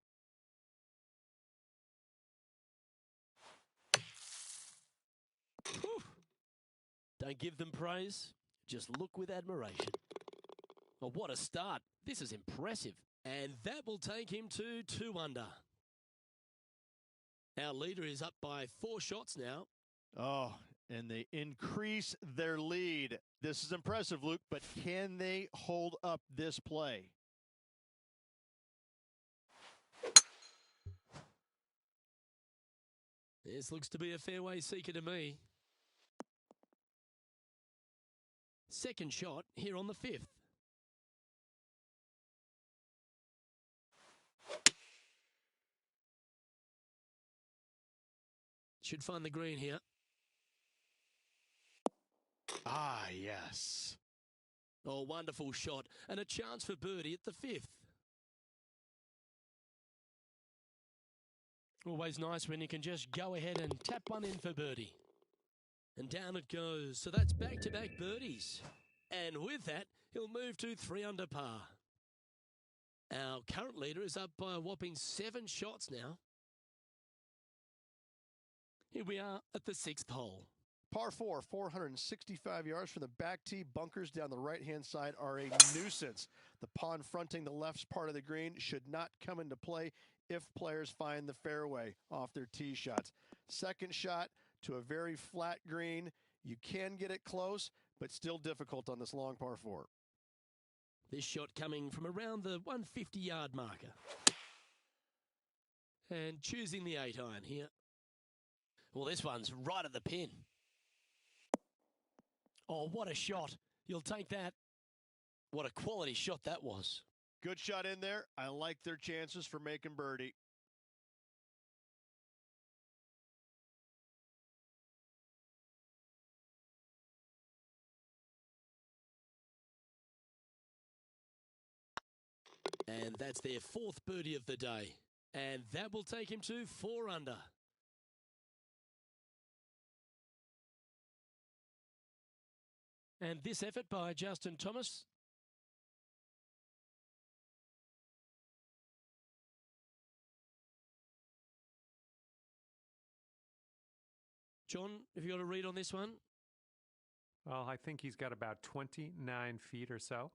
Whew. Don't give them praise, just look with admiration. Oh, what a start. This is impressive. And that will take him to 2 under. Our leader is up by 4 shots now. Oh, and they increase their lead. This is impressive, Luke, but can they hold up this play? This looks to be a fairway seeker to me. Second shot here on the 5th. Should find the green here. Ah, yes. Oh, wonderful shot. And a chance for birdie at the 5th. Always nice when you can just go ahead and tap one in for birdie. And down it goes. So that's back-to-back birdies. And with that, he'll move to 3 under par. Our current leader is up by a whopping 7 shots now. Here we are at the 6th hole. Par 4, 465 yards from the back tee. Bunkers down the right-hand side are a nuisance. The pond fronting the left part of the green should not come into play if players find the fairway off their tee shots. Second shot to a very flat green. You can get it close, but still difficult on this long par 4. This shot coming from around the 150-yard marker. And choosing the 8-iron here. Well, this one's right at the pin. Oh, what a shot. You'll take that. What a quality shot that was. Good shot in there. I like their chances for making birdie. And that's their 4th birdie of the day. And that will take him to 4 under. And this effort by Justin Thomas. John, have you got a read on this one? Well, I think he's got about 29 feet or so.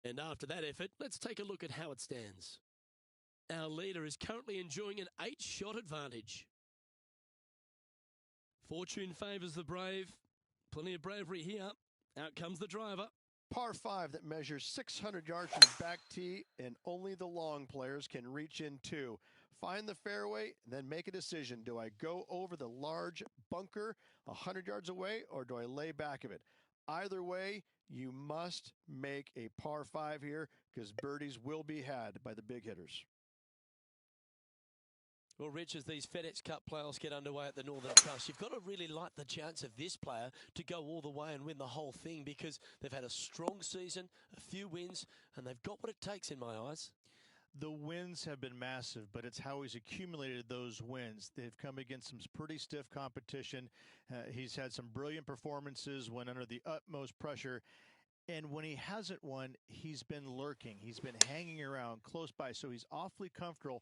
And after that effort, let's take a look at how it stands. Our leader is currently enjoying an 8-shot advantage. Fortune favours the brave. Plenty of bravery here. Out comes the driver. Par 5 that measures 600 yards from the back tee, and only the long players can reach in two. Find the fairway, and then make a decision. Do I go over the large bunker 100 yards away, or do I lay back of it? Either way, you must make a par 5 here, because birdies will be had by the big hitters. Well, Rich, as these FedEx Cup playoffs get underway at the Northern Trust, you've got to really like the chance of this player to go all the way and win the whole thing, because they've had a strong season, a few wins, and they've got what it takes in my eyes. The wins have been massive, but it's how he's accumulated those wins. They've come against some pretty stiff competition. He's had some brilliant performances when under the utmost pressure. And when he hasn't won, he's been lurking. He's been hanging around close by. So he's awfully comfortable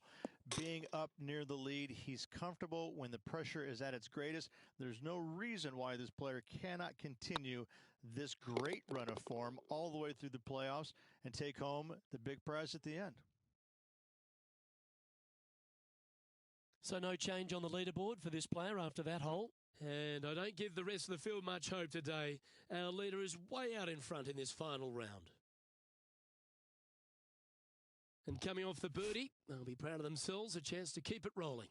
being up near the lead. He's comfortable when the pressure is at its greatest. There's no reason why this player cannot continue this great run of form all the way through the playoffs and take home the big prize at the end. So no change on the leaderboard for this player after that hole. And I don't give the rest of the field much hope today. Our leader is way out in front in this final round. And coming off the birdie, they'll be proud of themselves, a chance to keep it rolling.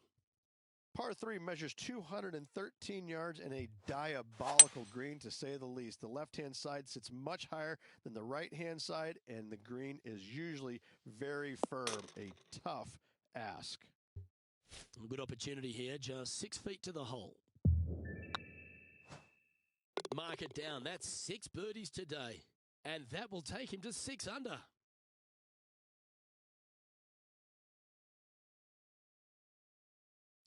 Par 3 measures 213 yards and a diabolical green, to say the least. The left-hand side sits much higher than the right-hand side, and the green is usually very firm. A tough ask. Good opportunity here, just 6 feet to the hole. Mark it down. That's 6 birdies today. And that will take him to 6 under.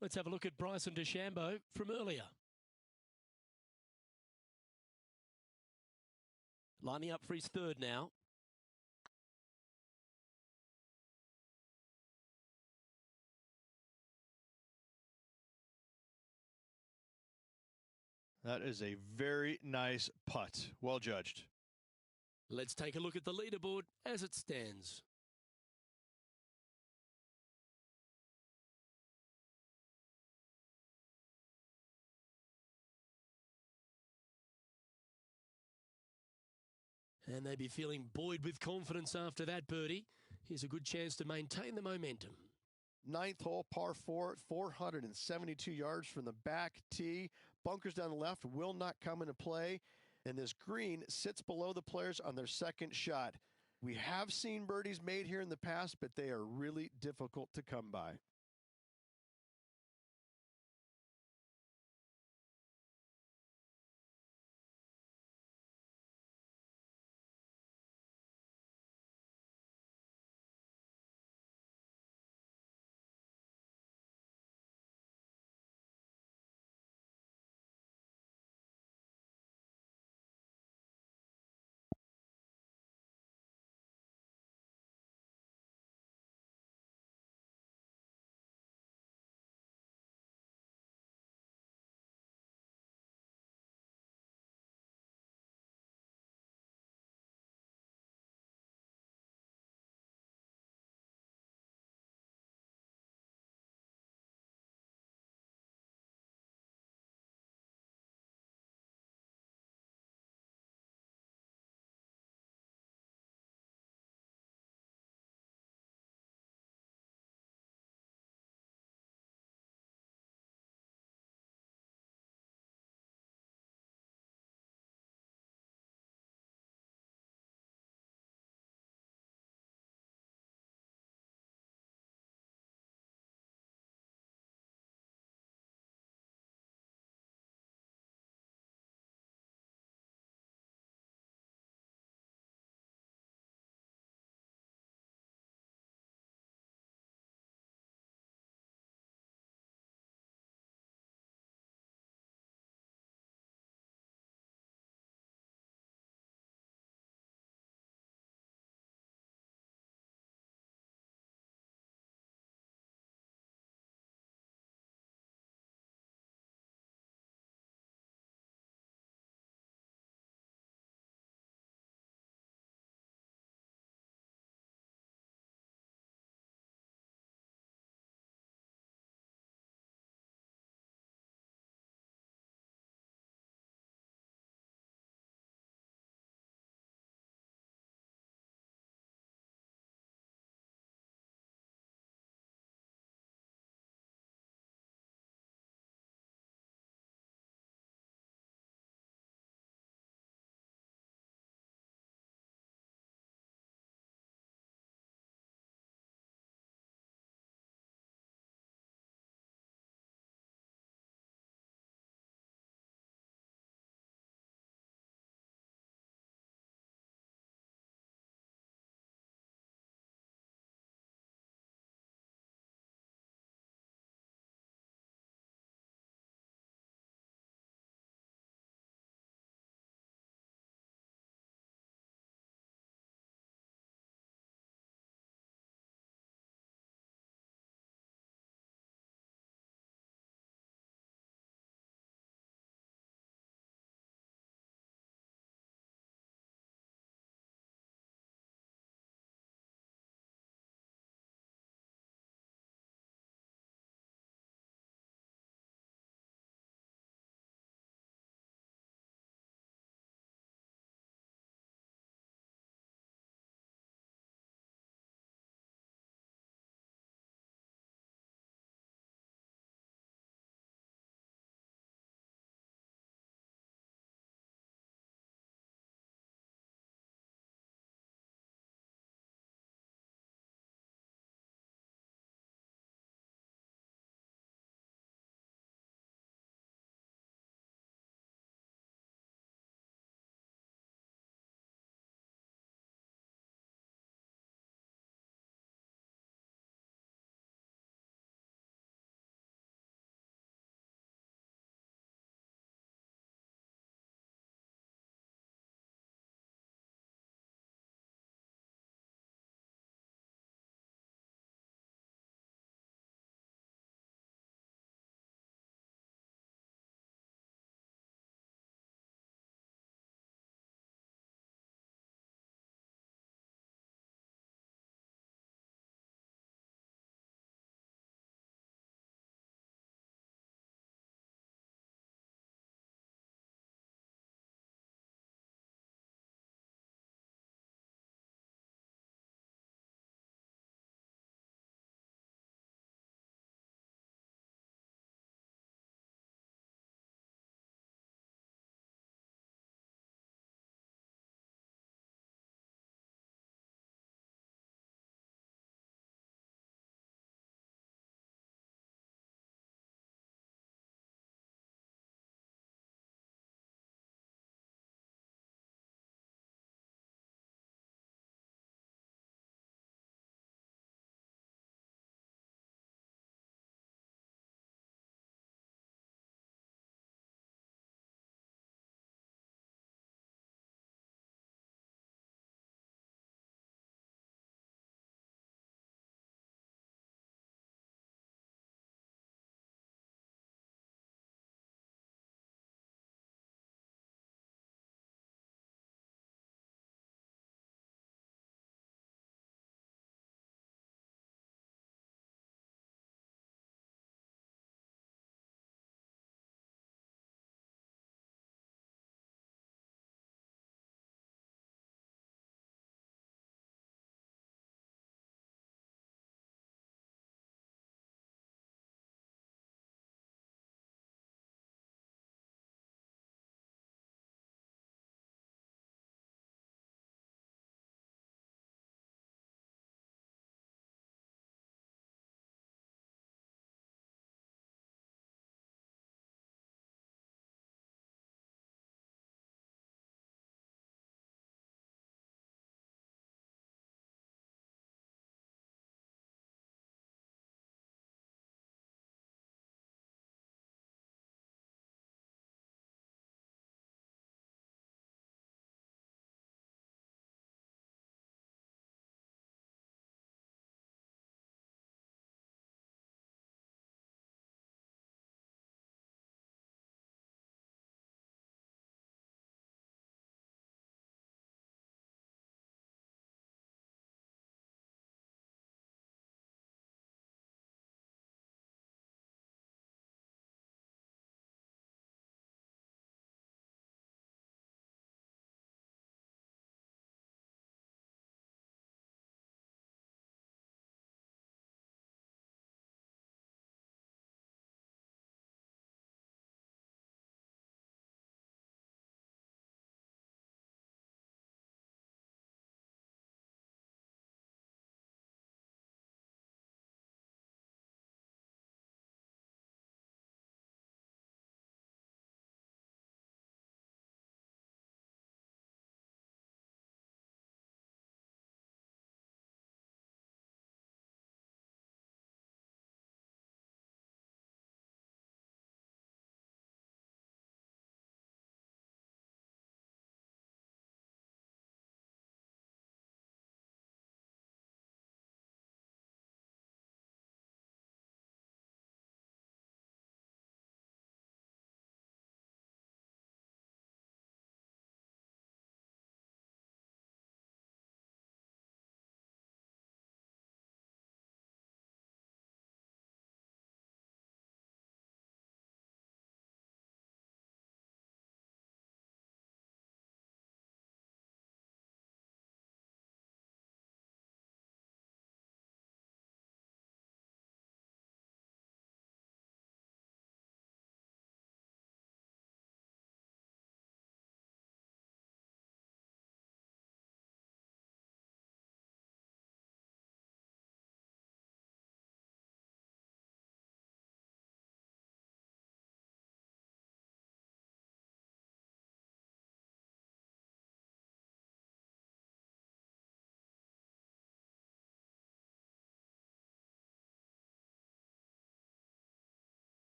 Let's have a look at Bryson DeChambeau from earlier. Lining up for his third now. That is a very nice putt. Well judged. Let's take a look at the leaderboard as it stands. And they'd be feeling buoyed with confidence after that birdie. Here's a good chance to maintain the momentum. Ninth hole, par 4, 472 yards from the back tee. Bunkers down the left will not come into play. And this green sits below the players on their second shot. We have seen birdies made here in the past, but they are really difficult to come by.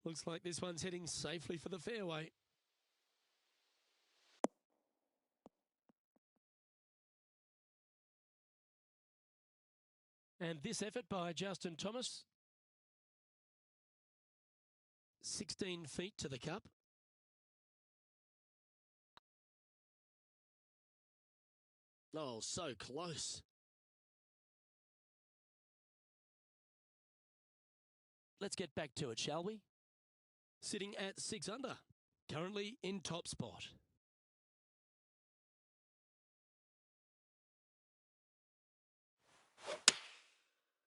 Looks like this one's heading safely for the fairway. And this effort by Justin Thomas, 16 feet to the cup. Oh, so close. Let's get back to it, shall we? Sitting at 6 under, currently in top spot.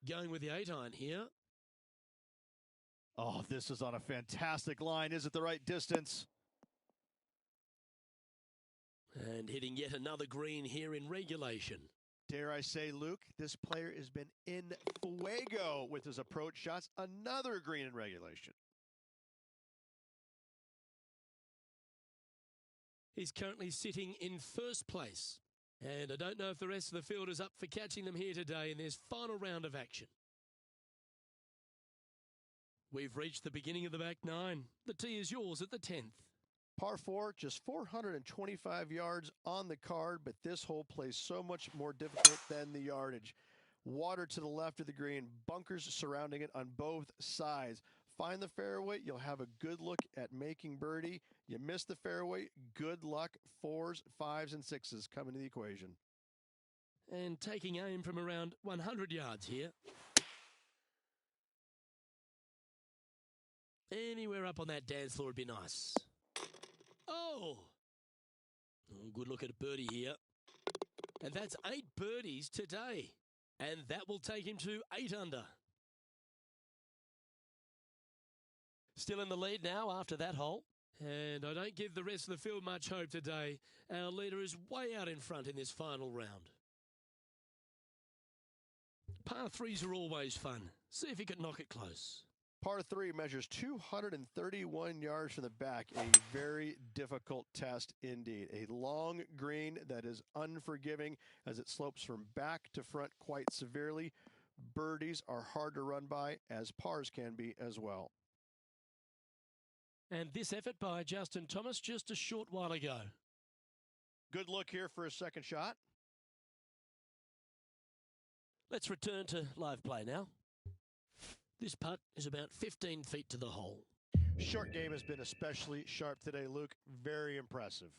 Going with the 8-iron here. Oh, this is on a fantastic line. Is it the right distance? And hitting yet another green here in regulation. Dare I say, Luke, this player has been in fuego with his approach shots. Another green in regulation. He's currently sitting in first place. And I don't know if the rest of the field is up for catching them here today in this final round of action. We've reached the beginning of the back nine. The tee is yours at the 10th. Par 4, just 425 yards on the card, but this hole plays so much more difficult than the yardage. Water to the left of the green, bunkers surrounding it on both sides. Find the fairway, you'll have a good look at making birdie. You miss the fairway, good luck. 4s, 5s, and 6s come into the equation. And taking aim from around 100 yards here. Anywhere up on that dance floor would be nice. Oh, good look at a birdie here. And that's 8 birdies today. And that will take him to 8 under. Still in the lead now after that hole. And I don't give the rest of the field much hope today. Our leader is way out in front in this final round. Par 3s are always fun. See if he can knock it close. Par 3 measures 231 yards from the back. A very difficult test indeed. A long green that is unforgiving as it slopes from back to front quite severely. Birdies are hard to run by, as pars can be as well. And this effort by Justin Thomas just a short while ago. Good look here for a second shot. Let's return to live play now. This putt is about 15 feet to the hole. Short game has been especially sharp today, Luke. Very impressive.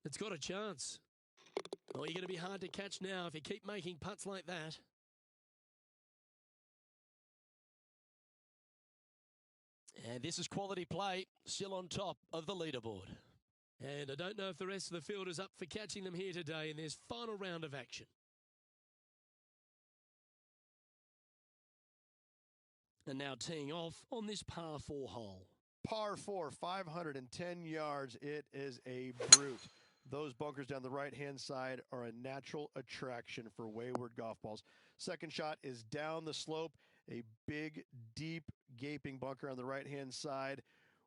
It's got a chance. Oh, you're going to be hard to catch now if you keep making putts like that. And this is quality play, still on top of the leaderboard. And I don't know if the rest of the field is up for catching them here today in this final round of action. And now teeing off on this par 4 hole. Par 4, 510 yards. It is a brute. Those bunkers down the right-hand side are a natural attraction for wayward golf balls. Second shot is down the slope. A big, deep, gaping bunker on the right-hand side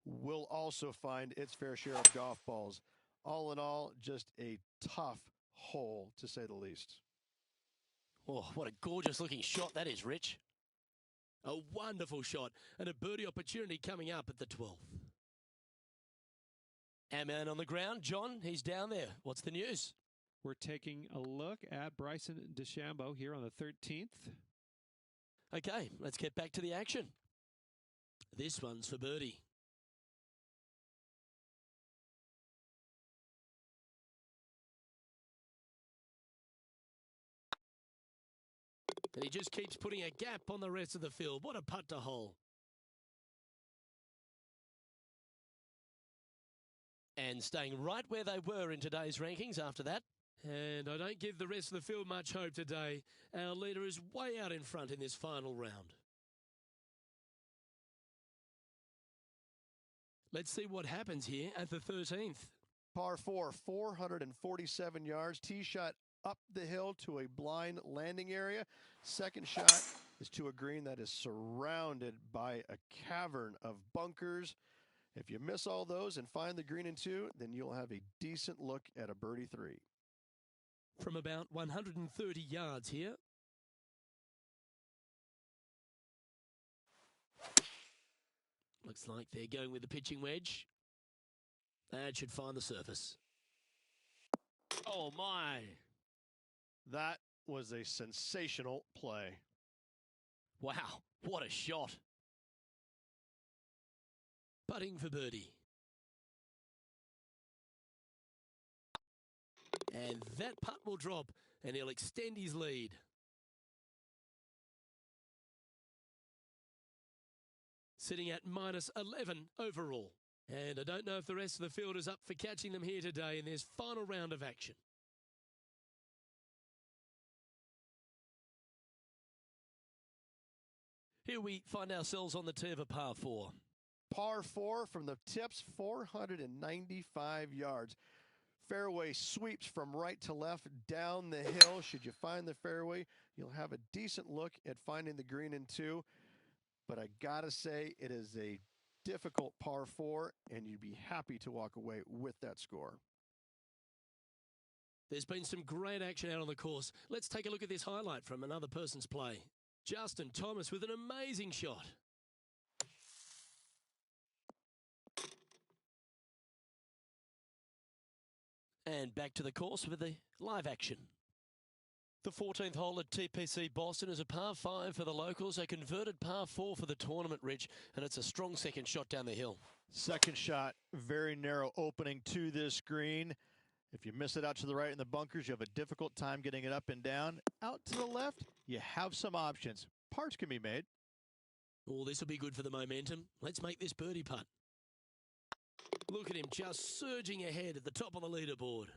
will also find its fair share of golf balls. All in all, just a tough hole, to say the least. Oh, what a gorgeous-looking shot that is, Rich. A wonderful shot and a birdie opportunity coming up at the 12th. Our man on the ground, John, he's down there. What's the news? We're taking a look at Bryson DeChambeau here on the 13th. Okay, let's get back to the action. This one's for birdie. And he just keeps putting a gap on the rest of the field. What a putt to hole. And staying right where they were in today's rankings after that. And I don't give the rest of the field much hope today. Our leader is way out in front in this final round. Let's see what happens here at the 13th. Par 4, 447 yards. Tee shot up the hill to a blind landing area. Second shot is to a green that is surrounded by a cavern of bunkers. If you miss all those and find the green in 2, then you'll have a decent look at a birdie 3. From about 130 yards here. Looks like they're going with the pitching wedge. That should find the surface. Oh, my. That was a sensational play. Wow, what a shot. Putting for birdie. And that putt will drop, and he'll extend his lead. Sitting at minus 11 overall. And I don't know if the rest of the field is up for catching them here today in this final round of action. Here we find ourselves on the tee of a par 4. Par 4 from the tips, 495 yards. Fairway sweeps from right to left down the hill. Should you find the fairway, you'll have a decent look at finding the green in 2. But I gotta say, it is a difficult par 4, and you'd be happy to walk away with that score. There's been some great action out on the course. Let's take a look at this highlight from another person's play. Justin Thomas with an amazing shot. And back to the course with the live action. The 14th hole at TPC Boston is a par 5 for the locals, a converted par 4 for the tournament, Rich, and it's a strong second shot down the hill. Second shot, very narrow opening to this green. If you miss it out to the right in the bunkers, you have a difficult time getting it up and down. Out to the left, you have some options. Parts can be made. Oh, this will be good for the momentum. Let's make this birdie putt. Look at him just surging ahead at the top of the leaderboard.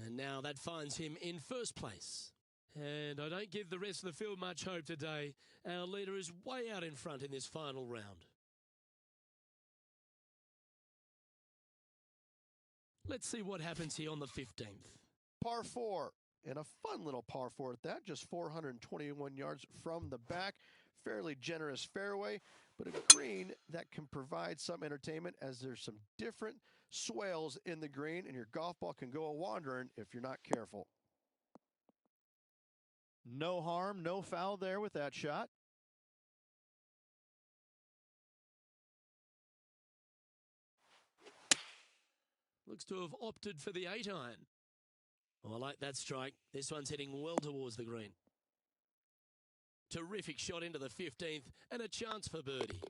And now that finds him in first place. And I don't give the rest of the field much hope today. Our leader is way out in front in this final round. Let's see what happens here on the 15th. Par 4, and a fun little par 4 at that, just 421 yards from the back. Fairly generous fairway, but a green that can provide some entertainment as there's some different swales in the green, and your golf ball can go a-wandering if you're not careful. No harm, no foul there with that shot. Looks to have opted for the 8-iron. Oh, I like that strike. This one's heading well towards the green. Terrific shot into the 15th and a chance for birdie.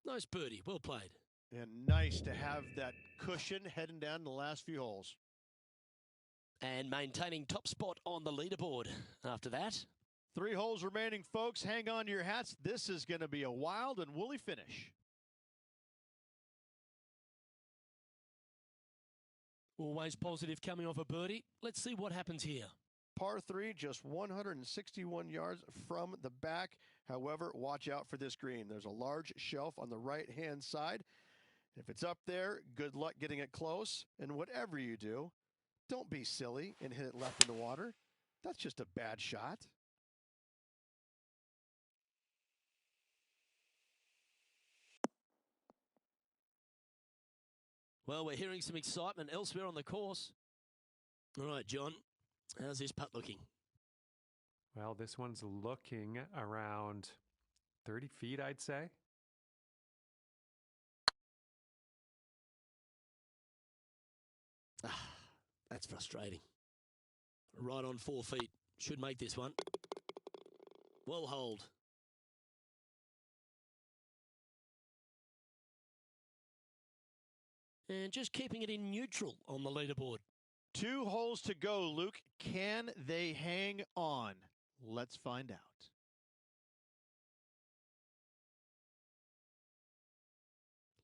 Nice birdie, well played. And nice to have that cushion heading down the last few holes. And maintaining top spot on the leaderboard after that. 3 holes remaining, folks. Hang on to your hats. This is going to be a wild and woolly finish. Always positive coming off a birdie. Let's see what happens here. Par 3, just 161 yards from the back. However, watch out for this green. There's a large shelf on the right-hand side. If it's up there, good luck getting it close. And whatever you do, don't be silly and hit it left in the water. That's just a bad shot. Well, we're hearing some excitement elsewhere on the course. All right, John, how's this putt looking? Well, this one's looking around 30 feet, I'd say. That's frustrating. Right on 4 feet. Should make this one. Well hold. And just keeping it in neutral on the leaderboard. 2 holes to go, Luke. Can they hang on? Let's find out.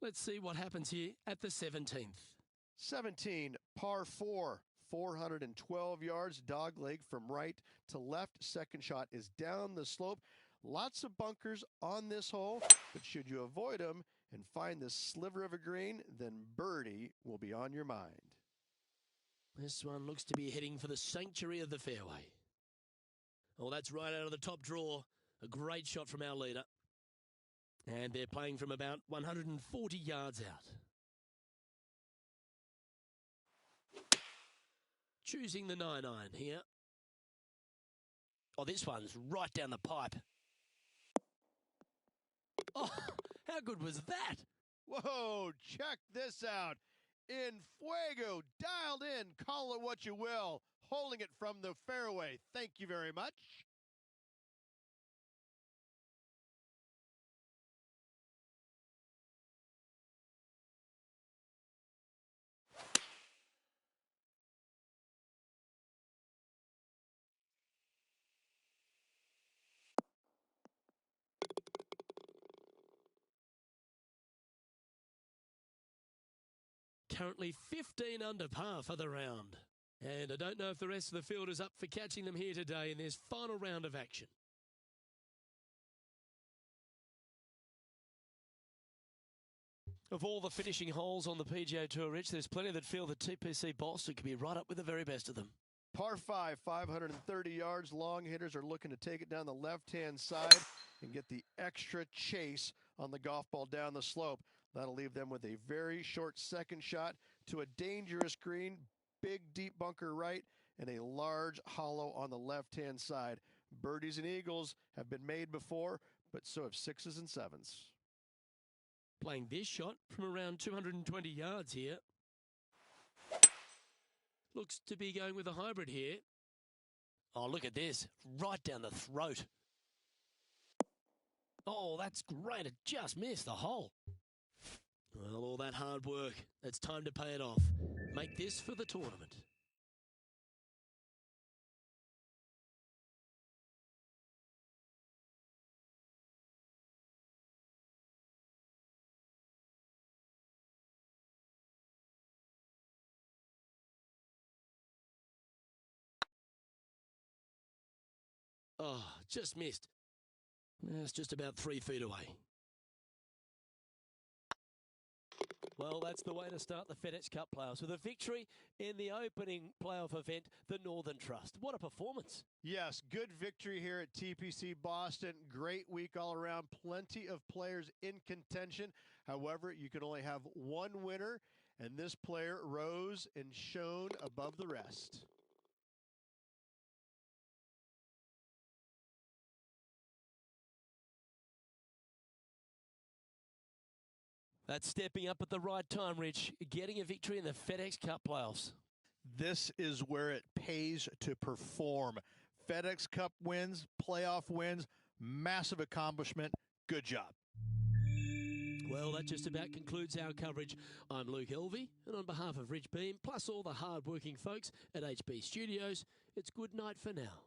Let's see what happens here at the 17th. 17, par 4, 412 yards, dog leg from right to left. Second shot is down the slope. Lots of bunkers on this hole, but should you avoid them and find this sliver of a green, then birdie will be on your mind. This one looks to be heading for the sanctuary of the fairway. Oh, that's right out of the top draw. A great shot from our leader. And they're playing from about 140 yards out. Choosing the 9-iron here. Oh, this one's right down the pipe. Oh, how good was that? Whoa, check this out. In fuego, dialed in, call it what you will. Holding it from the fairway. Thank you very much. Currently 15 under par for the round. And I don't know if the rest of the field is up for catching them here today in this final round of action. Of all the finishing holes on the PGA Tour, Rich, there's plenty that feel that TPC Boston could be right up with the very best of them. Par 5, 530 yards. Long hitters are looking to take it down the left-hand side and get the extra chase on the golf ball down the slope. That'll leave them with a very short second shot to a dangerous green, big deep bunker right, and a large hollow on the left-hand side. Birdies and eagles have been made before, but so have sixes and sevens. Playing this shot from around 220 yards here. Looks to be going with a hybrid here. Oh, look at this. Right down the throat. Oh, that's great. It just missed the hole. Well, all that hard work. It's time to pay it off. Make this for the tournament. Oh, just missed. It's just about 3 feet away. Well, that's the way to start the FedEx Cup playoffs with a victory in the opening playoff event, the Northern Trust. What a performance. Yes, good victory here at TPC Boston. Great week all around. Plenty of players in contention. However, you can only have one winner, and this player rose and shone above the rest. That's stepping up at the right time, Rich. Getting a victory in the FedEx Cup playoffs. This is where it pays to perform. FedEx Cup wins, playoff wins, massive accomplishment. Good job. Well, that just about concludes our coverage. I'm Luke Elvey, and on behalf of Rich Beam, plus all the hard-working folks at HB Studios, it's good night for now.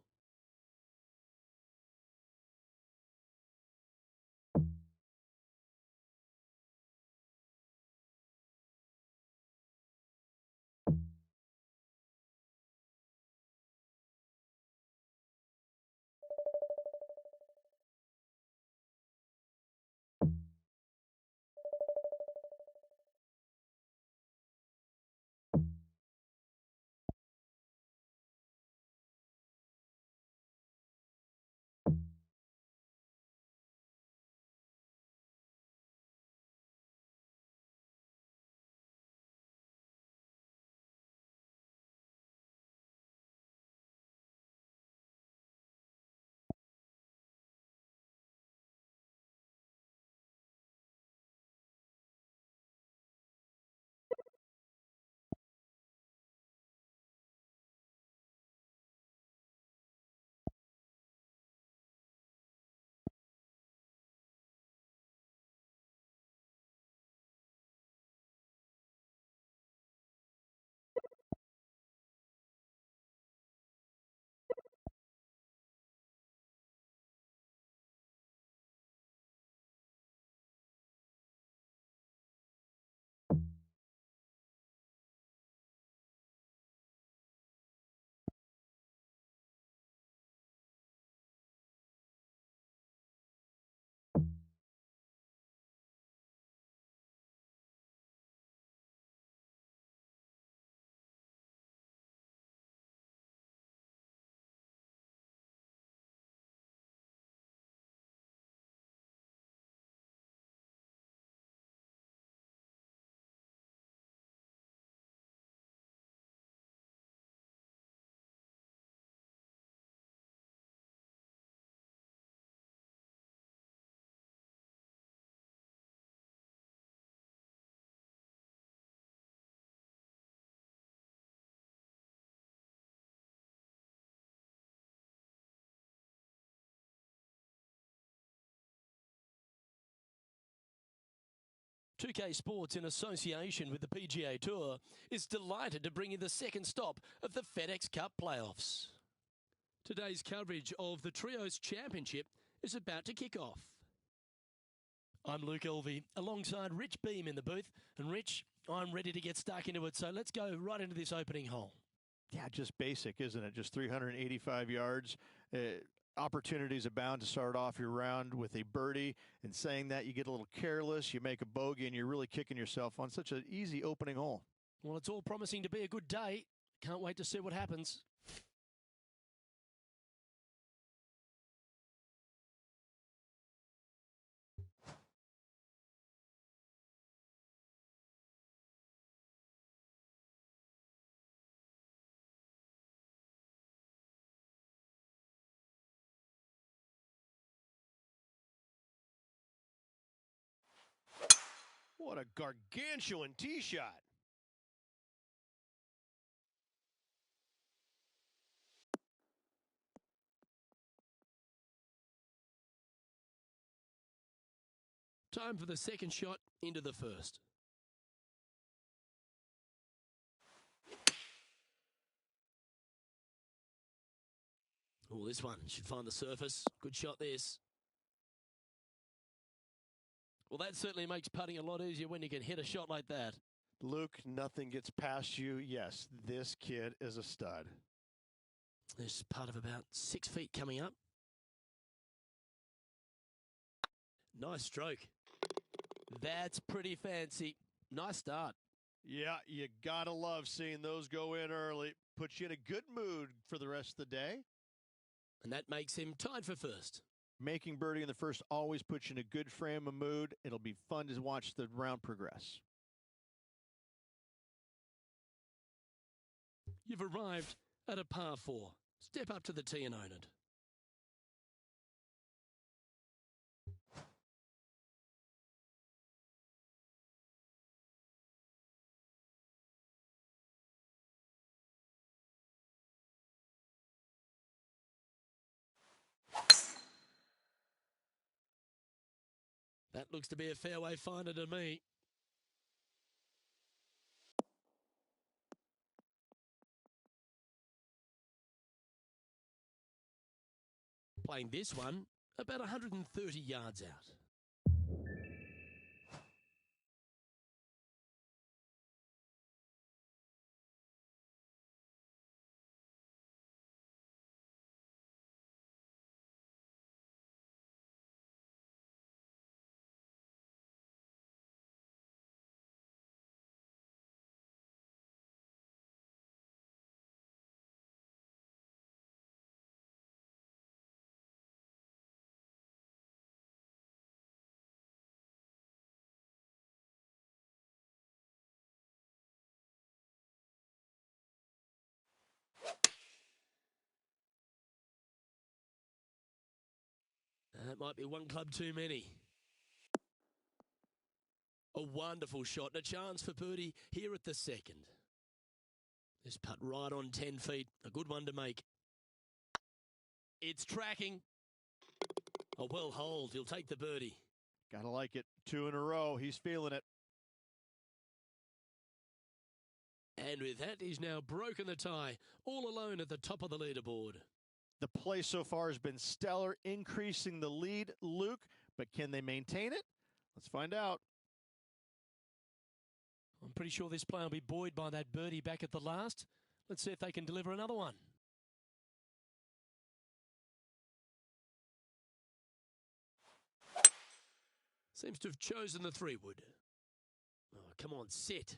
2K Sports, in association with the PGA Tour, is delighted to bring you the second stop of the FedEx Cup playoffs. Today's coverage of the Trios Championship is about to kick off. I'm Luke Elvey, alongside Rich Beam in the booth. And Rich, I'm ready to get stuck into it, so let's go right into this opening hole. Yeah, just basic, isn't it? Just 385 yards. Opportunities abound to start off your round with a birdie, and saying that, you get a little careless, you make a bogey, and you're really kicking yourself on such an easy opening hole. Well, it's all promising to be a good day. Can't wait to see what happens. What a gargantuan tee shot. Time for the second shot into the first. Oh, this one should find the surface. Good shot, this. Well, that certainly makes putting a lot easier when you can hit a shot like that. Luke, nothing gets past you. Yes, this kid is a stud. There's part of about 6 feet coming up. Nice stroke. That's pretty fancy. Nice start. Yeah, you gotta love seeing those go in early. Puts you in a good mood for the rest of the day. And that makes him tied for first. Making birdie in the first always puts you in a good frame of mood. It'll be fun to watch the round progress. You've arrived at a par 4. Step up to the tee and own it. That looks to be a fairway finder to me. Playing this one about 130 yards out. That might be one club too many. A wonderful shot and a chance for birdie here at the second. This putt right on 10 feet. A good one to make. It's tracking. A well holed. He'll take the birdie. Gotta like it. 2 in a row. He's feeling it. And with that, he's now broken the tie, all alone at the top of the leaderboard. The play so far has been stellar, increasing the lead, Luke, but can they maintain it? Let's find out. I'm pretty sure this play will be buoyed by that birdie back at the last. Let's see if they can deliver another one. Seems to have chosen the 3-wood. Oh, come on, sit.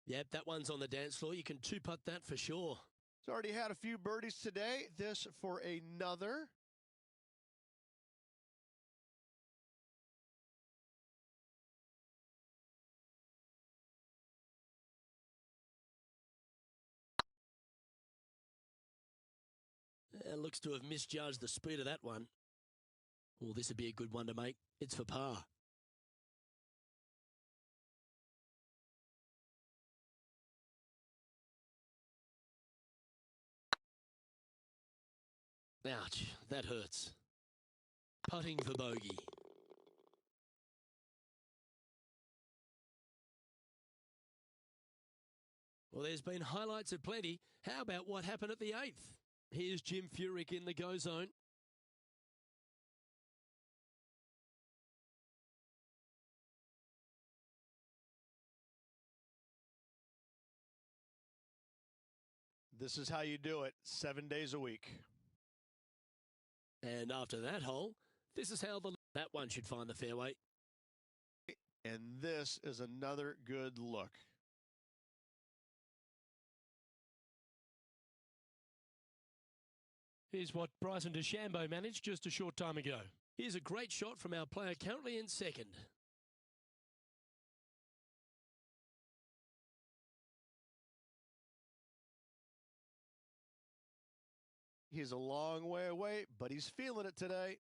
Yep, that one's on the dance floor. You can 2-putt that for sure. He's already had a few birdies today. This for another. Looks to have misjudged the speed of that one. Oh, this would be a good one to make. It's for par. Ouch, that hurts. Putting for bogey. Well, there's been highlights aplenty. How about what happened at the 8th? Here's Jim Furyk in the go zone. This is how you do it 7 days a week. And after that hole, this is how that one should find the fairway. And this is another good look. Here's what Bryson DeChambeau managed just a short time ago. Here's a great shot from our player currently in second. He's a long way away, but he's feeling it today.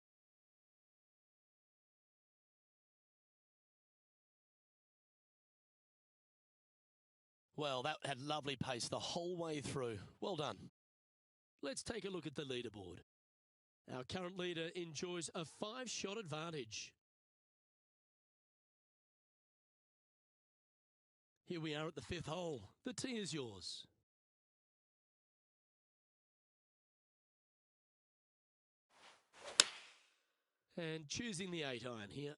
Well, that had lovely pace the whole way through. Well done. Let's take a look at the leaderboard. Our current leader enjoys a 5-shot advantage. Here we are at the 5th hole. The tee is yours. And choosing the 8-iron here.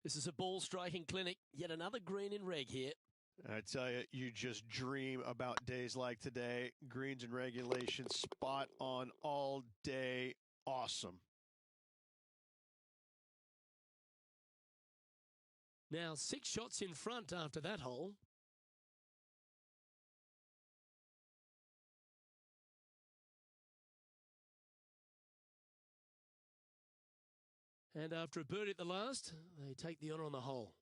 This is a ball striking clinic. Yet another green in reg here. I tell you, you just dream about days like today. Greens and regulation, spot on all day. Awesome. Now 6 shots in front after that hole. And after a birdie at the last, they take the honour on the hole.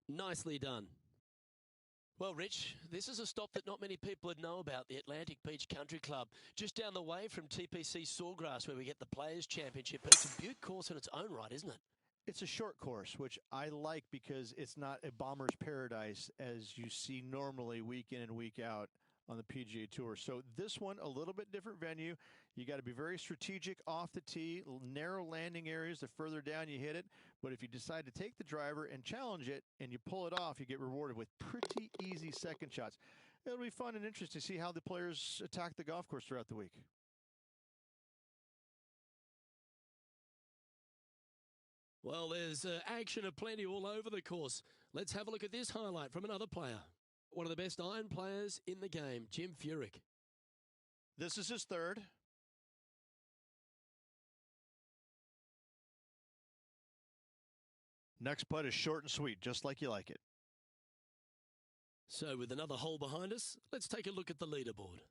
Nicely done. Well, Rich, this is a stop that not many people would know about, the Atlantic Beach Country Club, just down the way from TPC Sawgrass, where we get the Players' Championship. But it's a beaut course in its own right, isn't it? It's a short course, which I like because it's not a bomber's paradise as you see normally week in and week out on the PGA Tour. So this one, a little bit different venue. You got to be very strategic off the tee, narrow landing areas. The further down you hit it. But if you decide to take the driver and challenge it and you pull it off, you get rewarded with pretty easy second shots. It'll be fun and interesting to see how the players attack the golf course throughout the week. Well, there's action aplenty all over the course. Let's have a look at this highlight from another player. One of the best iron players in the game, Jim Furyk. This is his third. Next putt is short and sweet, just like you like it. So with another hole behind us, let's take a look at the leaderboard.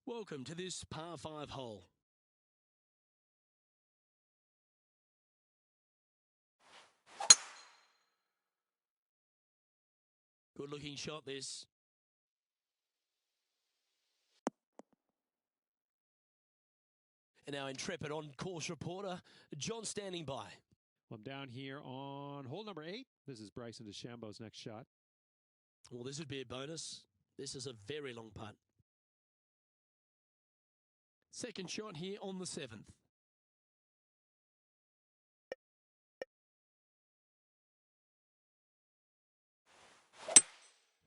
Welcome to this par 5 hole. Good looking shot this. And our intrepid on-course reporter, John, standing by. Well, I'm down here on hole number 8. This is Bryson DeChambeau's next shot. Well, this would be a bonus. This is a very long putt. Second shot here on the 7th.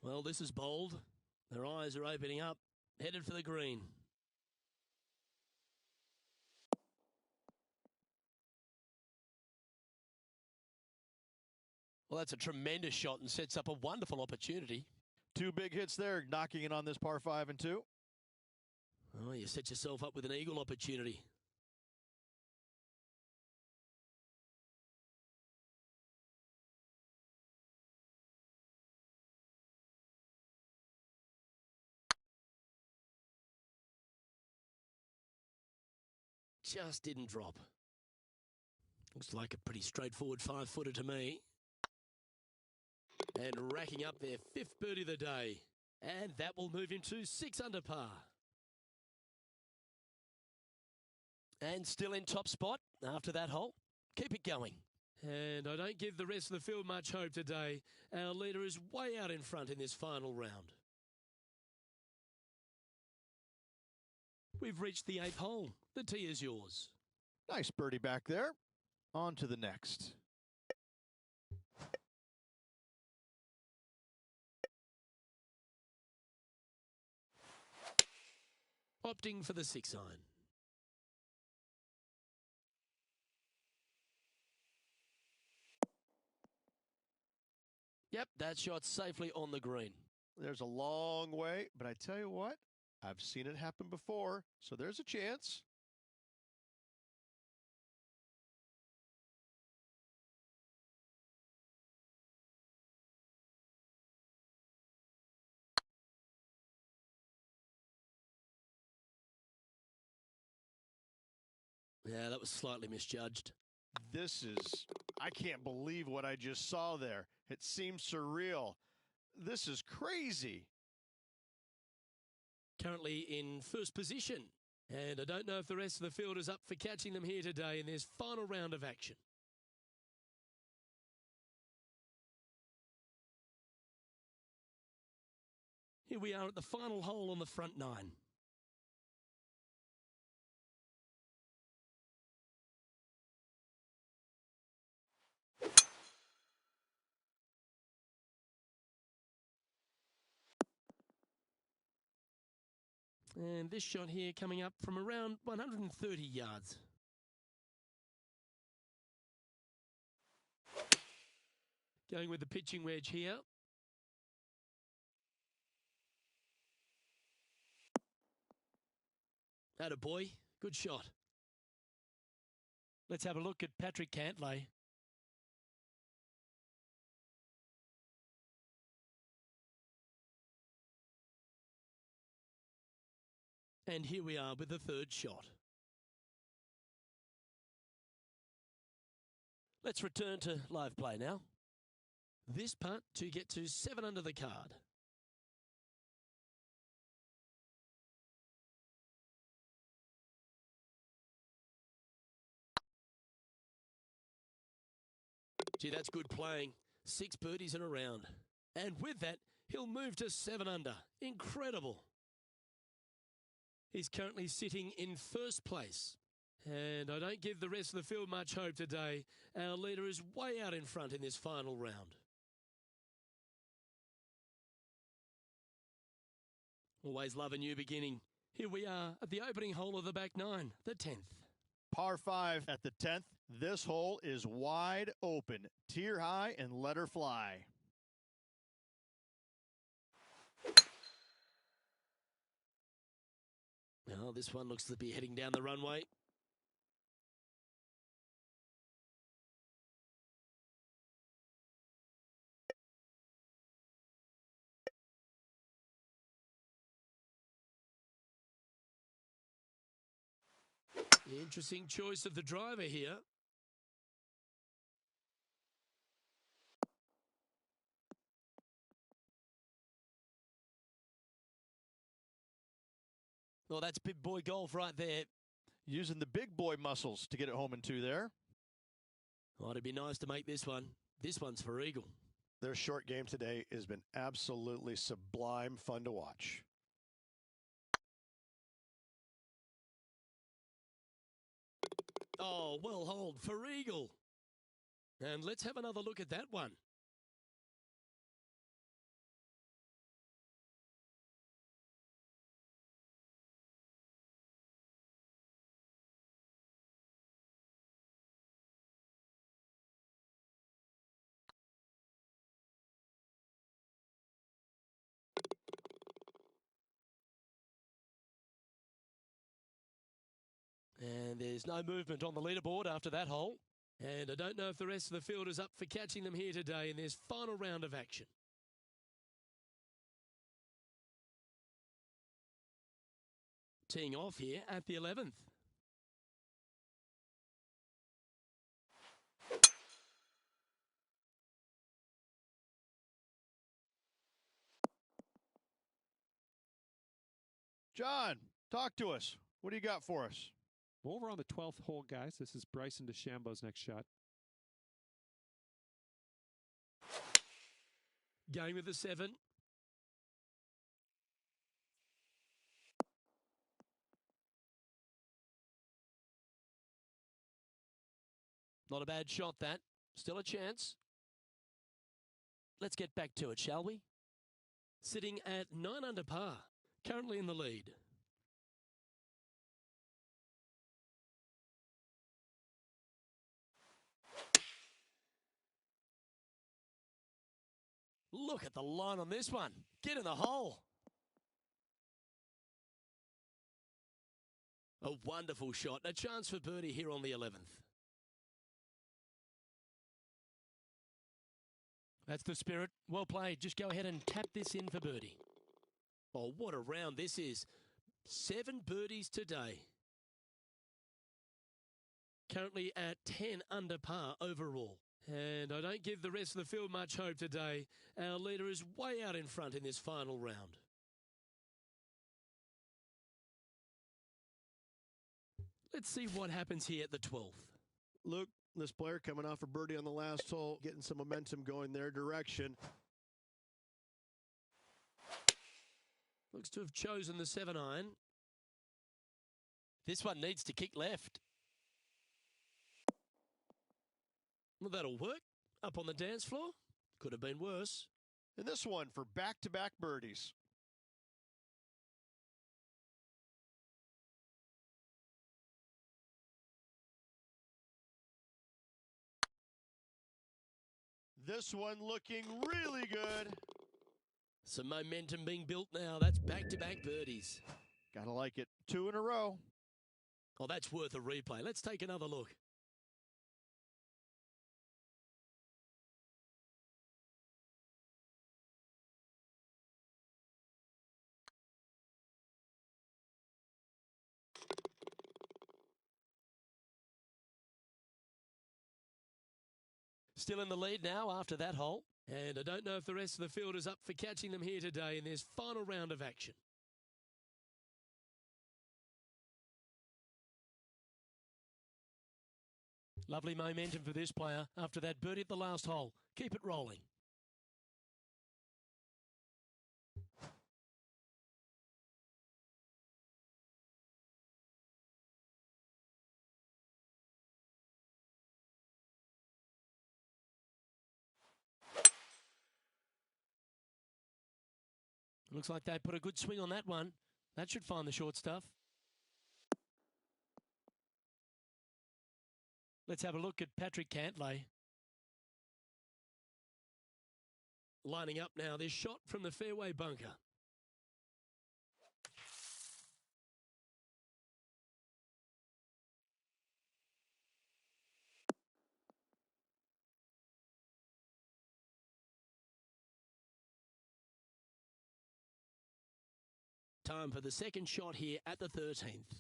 Well, this is bold. Their eyes are opening up, headed for the green. Well, that's a tremendous shot and sets up a wonderful opportunity. 2 big hits there, knocking it on this par 5 and 2. Oh, you set yourself up with an eagle opportunity. Just didn't drop. Looks like a pretty straightforward 5-footer to me. And racking up their 5th birdie of the day. And that will move him to 6 under par. And still in top spot after that hole. Keep it going. And I don't give the rest of the field much hope today. Our leader is way out in front in this final round. We've reached the 8th hole. The tee is yours. Nice birdie back there. On to the next. Opting for the 6 iron. Yep, that shot's safely on the green. There's a long way, but I tell you what, I've seen it happen before, so there's a chance. Yeah, that was slightly misjudged. I can't believe what I just saw there. It seems surreal. This is crazy. Currently in first position. And I don't know if the rest of the field is up for catching them here today in this final round of action. Here we are at the final hole on the front 9. And this shot here coming up from around 130 yards. Going with the pitching wedge here. Attaboy, good shot. Let's have a look at Patrick Cantlay. And here we are with the 3rd shot. Let's return to live play now. This putt to get to 7 under the card. Gee, that's good playing. 6 birdies in a round. And with that, he'll move to 7 under. Incredible. He's currently sitting in first place. And I don't give the rest of the field much hope today. Our leader is way out in front in this final round. Always love a new beginning. Here we are at the opening hole of the back 9, the 10th. Par 5 at the 10th. This hole is wide open. Tier high and let her fly. Well, this one looks to be heading down the runway. Interesting choice of the driver here. Well, that's big boy golf right there. Using the big boy muscles to get it home in 2 there. Oh, it'd be nice to make this one. This one's for eagle. Their short game today has been absolutely sublime fun to watch. Oh, well hold for eagle. And let's have another look at that one. And there's no movement on the leaderboard after that hole. And I don't know if the rest of the field is up for catching them here today in this final round of action. Teeing off here at the 11th. John, talk to us. What do you got for us? Over on the 12th hole, guys. This is Bryson DeChambeau's next shot. Going with the 7. Not a bad shot, that. Still a chance. Let's get back to it, shall we? Sitting at 9 under par, currently in the lead. Look at the line on this one. Get in the hole. A wonderful shot. A chance for birdie here on the 11th. That's the spirit. Well played. Just go ahead and tap this in for birdie. Oh, what a round this is. 7 birdies today. Currently at 10 under par overall. And I don't give the rest of the field much hope today. Our leader is way out in front in this final round. Let's see what happens here at the 12th. Luke, this player coming off a birdie on the last hole, getting some momentum going their direction. Looks to have chosen the 7-iron. This one needs to kick left. Well, that'll work. Up on the dance floor. Could have been worse. And this one for back-to-back birdies. This one looking really good. Some momentum being built now. That's back-to-back birdies. Gotta like it. 2 in a row. Oh, that's worth a replay. Let's take another look. Still in the lead now after that hole. And I don't know if the rest of the field is up for catching them here today in this final round of action. Lovely momentum for this player after that birdie at the last hole. Keep it rolling. Looks like they put a good swing on that one. That should find the short stuff. Let's have a look at Patrick Cantlay. Lining up now, this shot from the fairway bunker. Time for the second shot here at the 13th.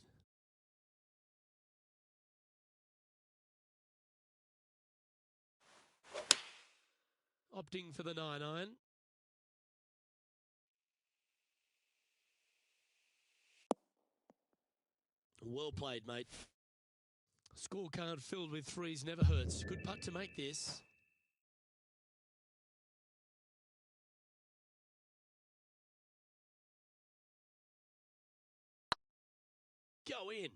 Opting for the 9-iron. Well played, mate. Scorecard filled with threes never hurts. Good putt to make this. Go in.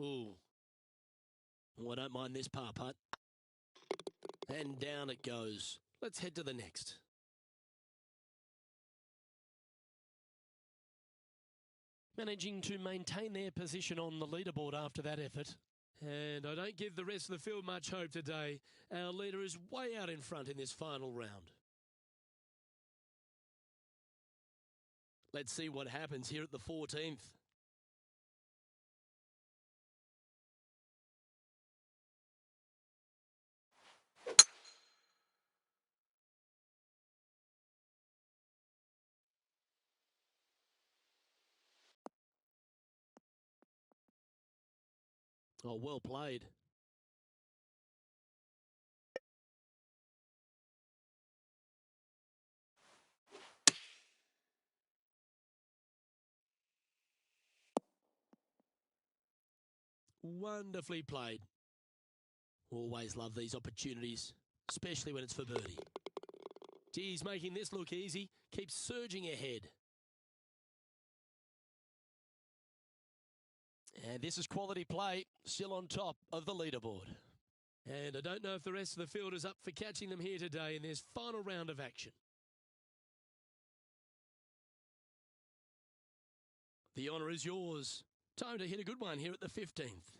Ooh. Oh, I don't mind this par putt. And down it goes. Let's head to the next. Managing to maintain their position on the leaderboard after that effort. And I don't give the rest of the field much hope today. Our leader is way out in front in this final round. Let's see what happens here at the 14th. Oh, well played. Wonderfully played. Always love these opportunities, especially when it's for birdie. He's making this look easy. Keeps surging ahead. And this is quality play, still on top of the leaderboard. And I don't know if the rest of the field is up for catching them here today in this final round of action. The honour is yours. Time to hit a good one here at the 15th.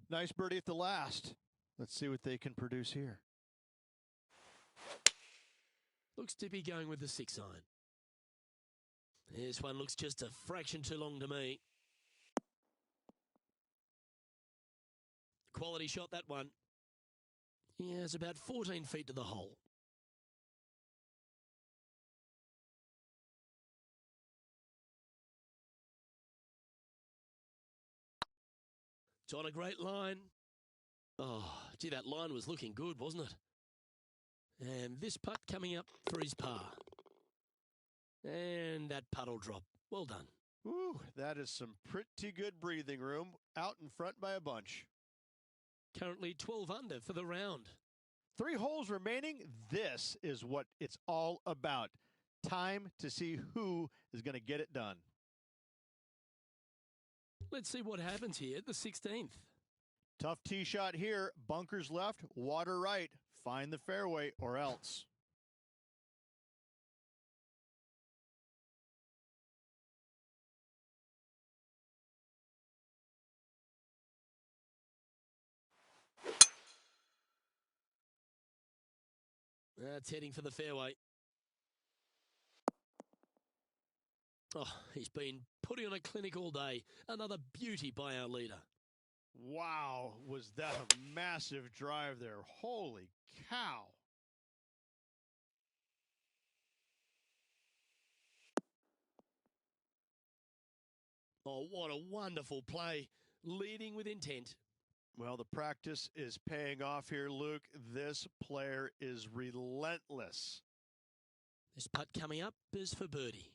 Nice birdie at the last. Let's see what they can produce here. Looks to be going with the 6-iron. This one looks just a fraction too long to me. Quality shot, that one. Yeah, it's about 14 feet to the hole. It's on a great line. Oh, gee, that line was looking good, wasn't it? And this putt coming up for his par. And that putt'll drop. Well done. Ooh, that is some pretty good breathing room. Out in front by a bunch. Currently 12 under for the round. 3 holes remaining. This is what it's all about. Time to see who is going to get it done. Let's see what happens here at the 16th. Tough tee shot here. Bunkers left, water right. Find the fairway or else. That's heading for the fairway. Oh, he's been putting on a clinic all day. Another beauty by our leader. Wow, was that a massive drive there. Holy cow. Oh, what a wonderful play. Leading with intent. Well, the practice is paying off here, Luke. This player is relentless. This putt coming up is for birdie.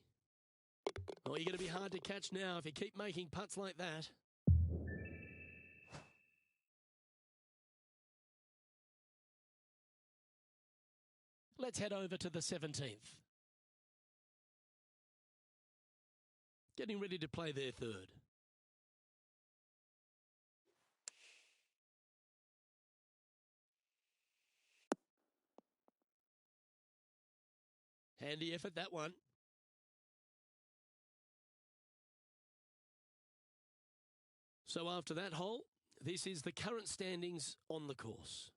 Oh, you're going to be hard to catch now if you keep making putts like that. Let's head over to the 17th. Getting ready to play their third. Handy effort, that one. So after that hole, this is the current standings on the course.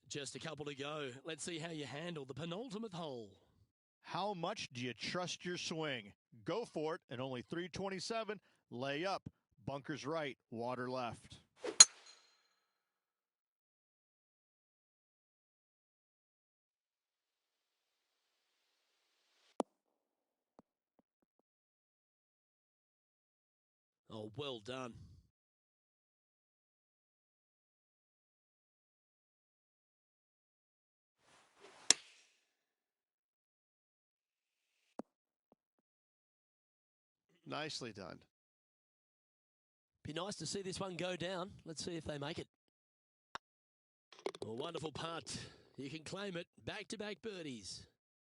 Just a couple to go. Let's see how you handle the penultimate hole. How much do you trust your swing? Go for it at only 327. Lay up. Bunkers right. Water left. Oh, well done. Nicely done. Be nice to see this one go down. Let's see if they make it. A wonderful putt. You can claim it. Back-to-back birdies.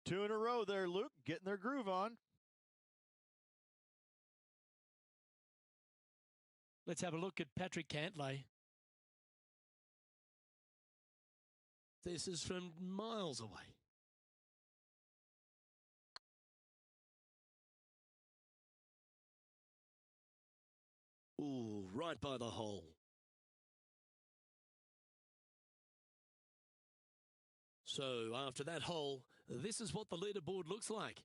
2 in a row there, Luke. Getting their groove on. Let's have a look at Patrick Cantlay. This is from miles away. Ooh, right by the hole. So after that hole, this is what the leaderboard looks like.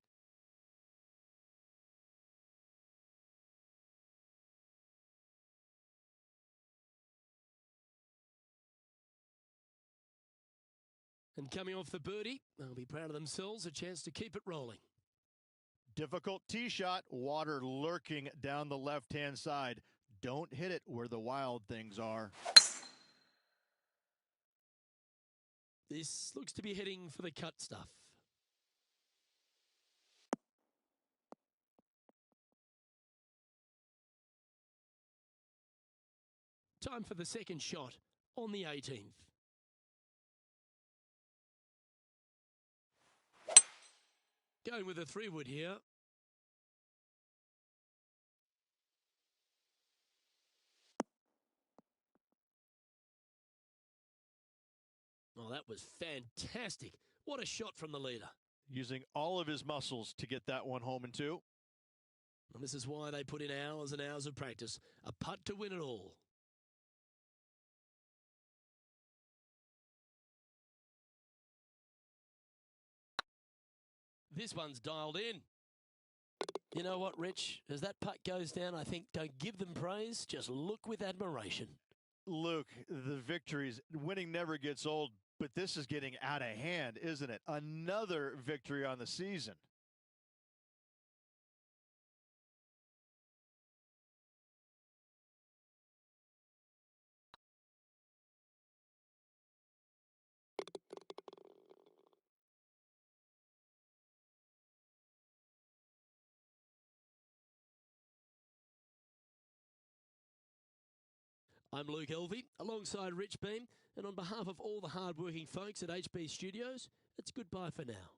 And coming off the birdie, they'll be proud of themselves, a chance to keep it rolling. Difficult tee shot, water lurking down the left-hand side. Don't hit it where the wild things are. This looks to be heading for the cut stuff. Time for the second shot on the 18th. Going with a 3-wood here. Oh, that was fantastic. What a shot from the leader. Using all of his muscles to get that one home in 2. And this is why they put in hours and hours of practice. A putt to win it all. This one's dialed in. You know what, Rich? As that putt goes down, I think don't give them praise, just look with admiration. Luke, the victories, winning never gets old, but this is getting out of hand, isn't it? Another victory on the season. I'm Luke Elvey, alongside Rich Beam, and on behalf of all the hard-working folks at HB Studios, it's goodbye for now.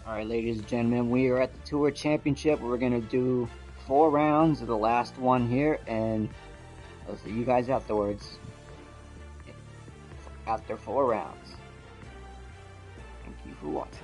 All right, ladies and gentlemen, we are at the Tour Championship. We're going to do 4 rounds of the last one here, and I'll see you guys afterwards. After 4 rounds. Thank you for watching.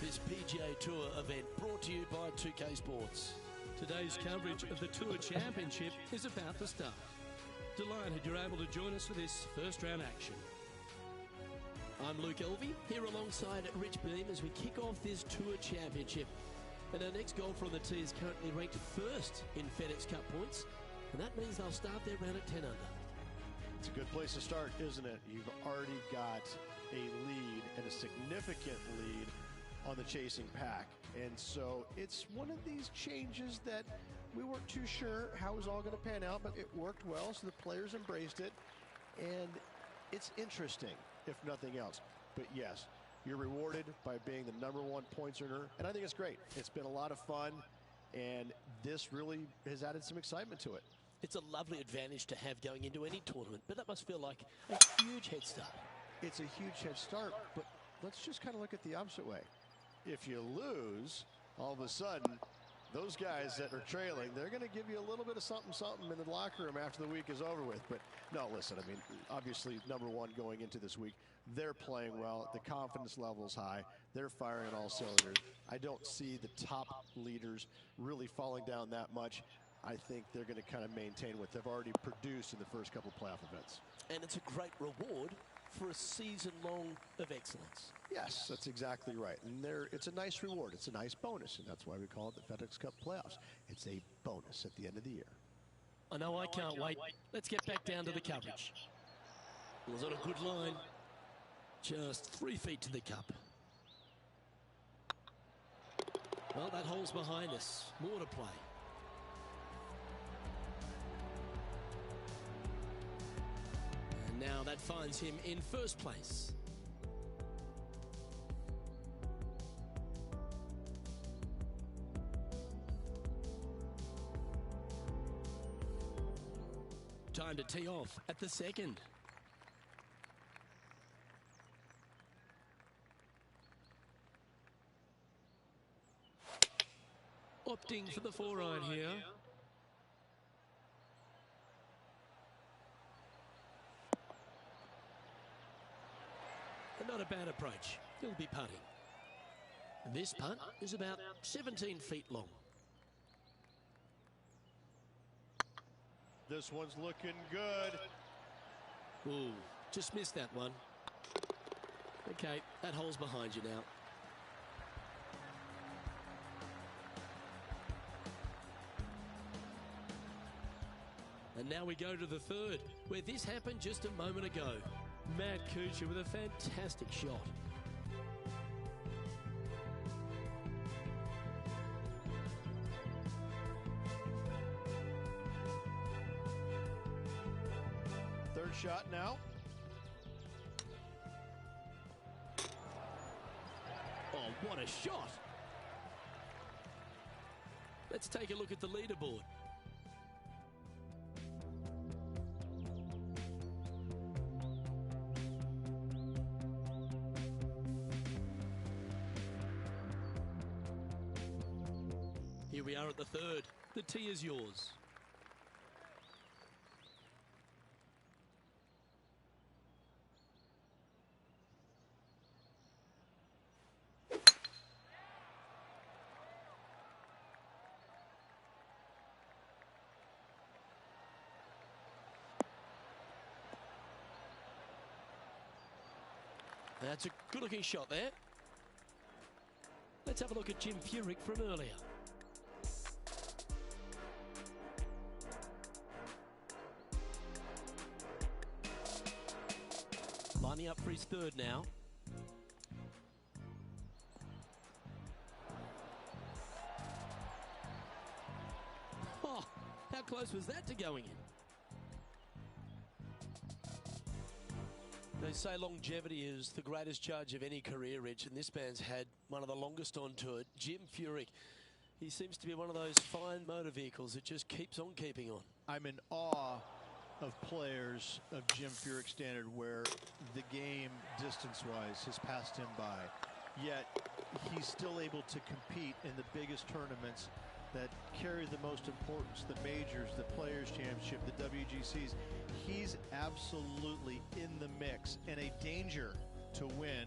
This PGA Tour event brought to you by 2K Sports. Today's coverage of the Tour Championship is about to start. Delighted you're able to join us for this first round action. I'm Luke Elvey, here alongside Rich Beam as we kick off this Tour Championship. And our next golfer on the tee is currently ranked first in FedEx Cup points, and that means they'll start their round at 10 under. It's a good place to start, isn't it? You've already got a lead, and a significant lead, on the chasing pack. And so it's one of these changes that we weren't too sure how it was all going to pan out, but it worked well, so the players embraced it. And it's interesting, if nothing else. But yes, you're rewarded by being the #1 points earner, and I think it's great. It's been a lot of fun, and this really has added some excitement to it. It's a lovely advantage to have going into any tournament, but that must feel like a huge head start. It's a huge head start, but let's just kind of look at the opposite way. If you lose, all of a sudden, those guys that are trailing, they're going to give you a little bit of something in the locker room after the week is over with. But no, listen, I mean, obviously, #1 going into this week, they're playing well. The confidence level is high. They're firing on all cylinders. I don't see the top leaders really falling down that much. I think they're going to kind of maintain what they've already produced in the first couple playoff events. And it's a great reward for a season long of excellence. Yes, that's exactly right. And it's a nice reward. It's a nice bonus, and that's why we call it the FedEx Cup playoffs. It's a bonus at the end of the year. I know I can't wait. Let's get back down to the coverage. It was on a good line. Just 3 feet to the cup. Well, that hole's behind us. More to play. And now that finds him in first place. Time to tee off at the second. Opting for the 4-iron here. And not a bad approach. He'll be putting. This putt is about 17 feet long. This one's looking good. Ooh, just missed that one. Okay, that hole's behind you now. And now we go to the third, where this happened just a moment ago. Matt Kuchar with a fantastic shot. Third shot now. Oh, what a shot! Let's take a look at the leaderboard. Here we are at the third. The tee is yours. That's a good-looking shot there. Let's have a look at Jim Furyk from earlier. Lining up for his third now. Oh, how close was that to going in? They say longevity is the greatest charge of any career, Rich, and this man's had one of the longest on tour. Jim Furyk, he seems to be one of those fine motor vehicles that just keeps on keeping on. I'm in awe of players of Jim Furyk's standard where the game, distance-wise, has passed him by. Yet, he's still able to compete in the biggest tournaments that carry the most importance, the majors, the Players' Championship, the WGCs. He's absolutely in the mix and a danger to win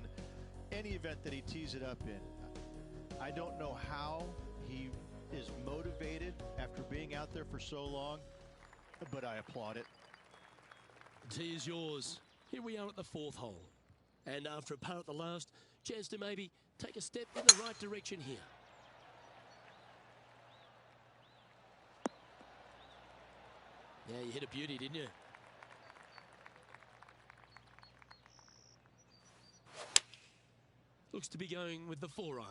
any event that he tees it up in. I don't know how he is motivated after being out there for so long, but I applaud it. The tee is yours. Here we are at the fourth hole. And after a par at the last, chance to maybe take a step in the right direction here. Yeah, you hit a beauty, didn't you? Looks to be going with the 4-iron.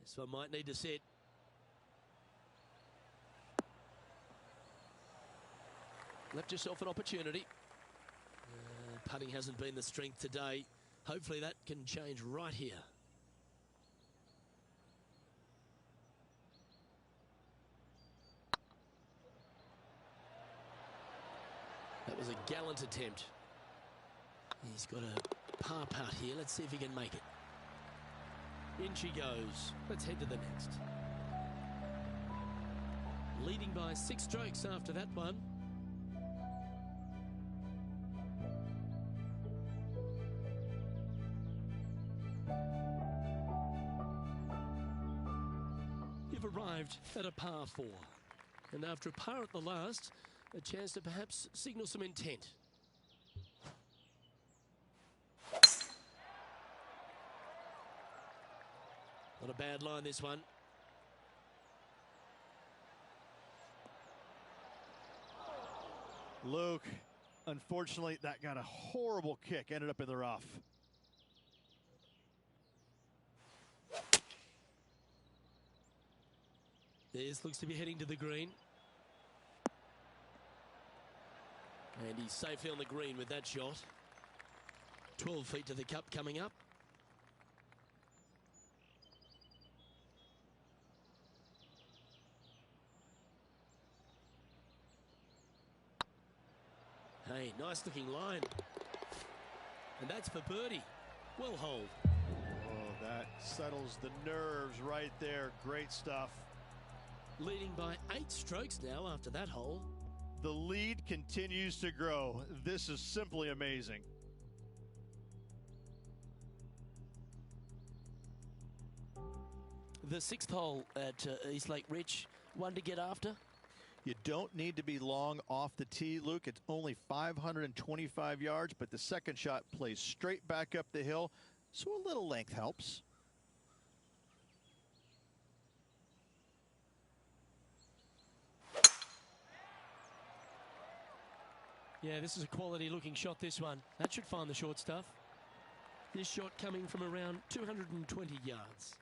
This one might need to set. Left yourself an opportunity. Putting hasn't been the strength today. Hopefully that can change right here. That was a gallant attempt. He's got a par putt here. Let's see if he can make it. In she goes. Let's head to the next. Leading by 6 strokes after that one. You've arrived at a par 4. And after a par at the last, a chance to perhaps signal some intent. Not a bad line, this one. Luke, unfortunately, that got a horrible kick, ended up in the rough. This looks to be heading to the green. And he's safely on the green with that shot. 12 feet to the cup coming up. Hey, nice looking line. And that's for birdie. Well holed. Oh, that settles the nerves right there. Great stuff. Leading by 8 strokes now after that hole. The lead continues to grow. This is simply amazing. The 6th hole at East Lake Rich, one to get after. You don't need to be long off the tee, Luke. It's only 525 yards, but the second shot plays straight back up the hill, so a little length helps. Yeah, this is a quality looking shot, this one. That should find the short stuff. This shot coming from around 220 yards.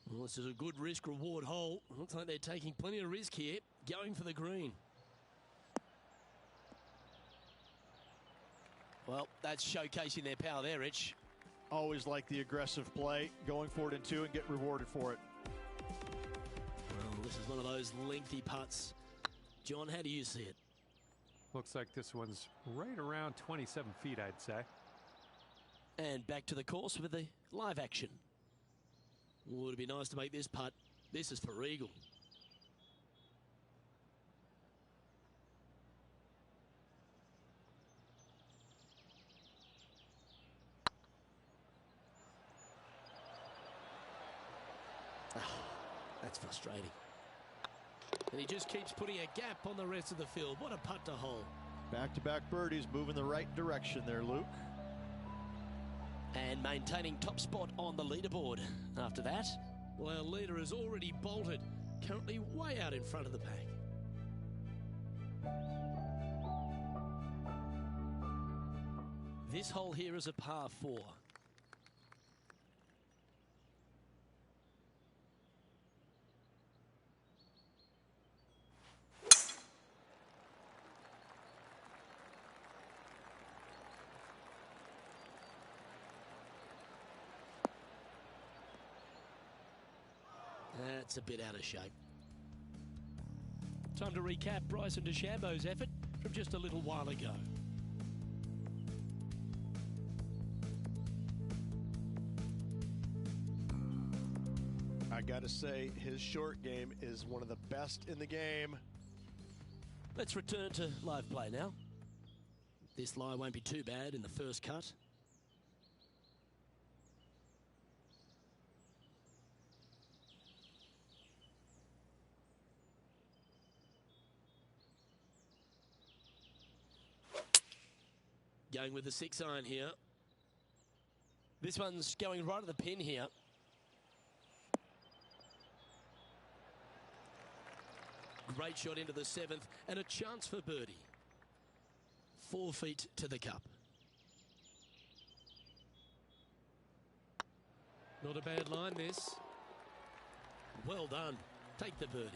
Well, this is a good risk-reward hole. Looks like they're taking plenty of risk here, going for the green. Well, that's showcasing their power there, Rich. Always like the aggressive play, going for it in 2 and get rewarded for it. Well, this is one of those lengthy putts. John, how do you see it? Looks like this one's right around 27 feet, I'd say. And back to the course with the live action. Would it be nice to make this putt? This is for eagle. That's frustrating. And he just keeps putting a gap on the rest of the field. What a putt to hole. Back-to-back birdies, moving the right direction there, Luke. And maintaining top spot on the leaderboard. After that, well, our leader has already bolted, currently way out in front of the pack. This hole here is a par 4. That's a bit out of shape. Time to recap Bryson DeChambeau's effort from just a little while ago. I gotta say, his short game is one of the best in the game. Let's return to live play now. This lie won't be too bad in the first cut. Going with the 6-iron here. This one's going right at the pin here. Great shot into the 7th and a chance for birdie. 4 feet to the cup. Not a bad line, this. Well done. Take the birdie.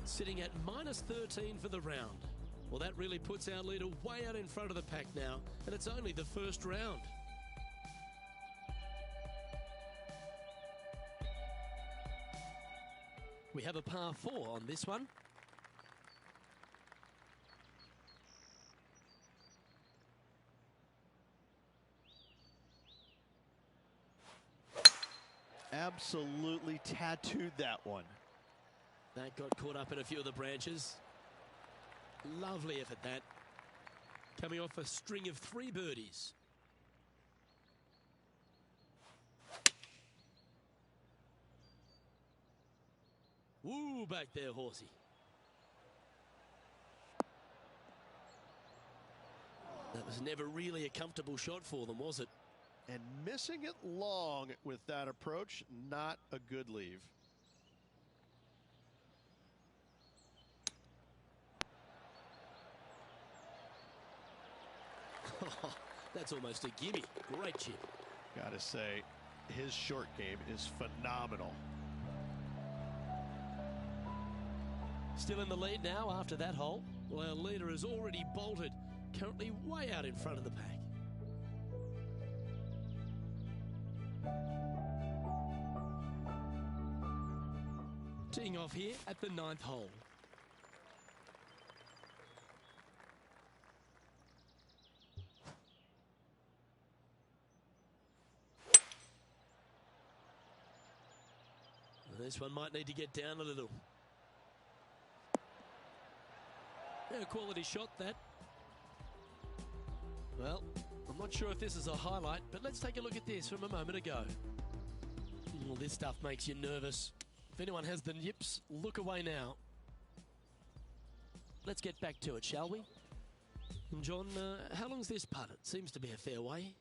Sitting at -13 for the round. Well, that really puts our leader way out in front of the pack now, and it's only the first round. We have a par 4 on this one. Absolutely tattooed that one. That got caught up in a few of the branches. Lovely effort, that. Coming off a string of 3 birdies. Woo, back there, horsey. That was never really a comfortable shot for them, was it? And missing it long with that approach, not a good leave. That's almost a gimme. Great chip. Gotta say, his short game is phenomenal. Still in the lead now after that hole. Well, our leader has already bolted, currently way out in front of the pack. Teeing off here at the 9th hole. This one might need to get down a little. Yeah, quality shot that. Well, I'm not sure if this is a highlight, but let's take a look at this from a moment ago. Well, this stuff makes you nervous. If anyone has the yips, look away now. Let's get back to it, shall we? And John, how long's this putt? It seems to be a fair way.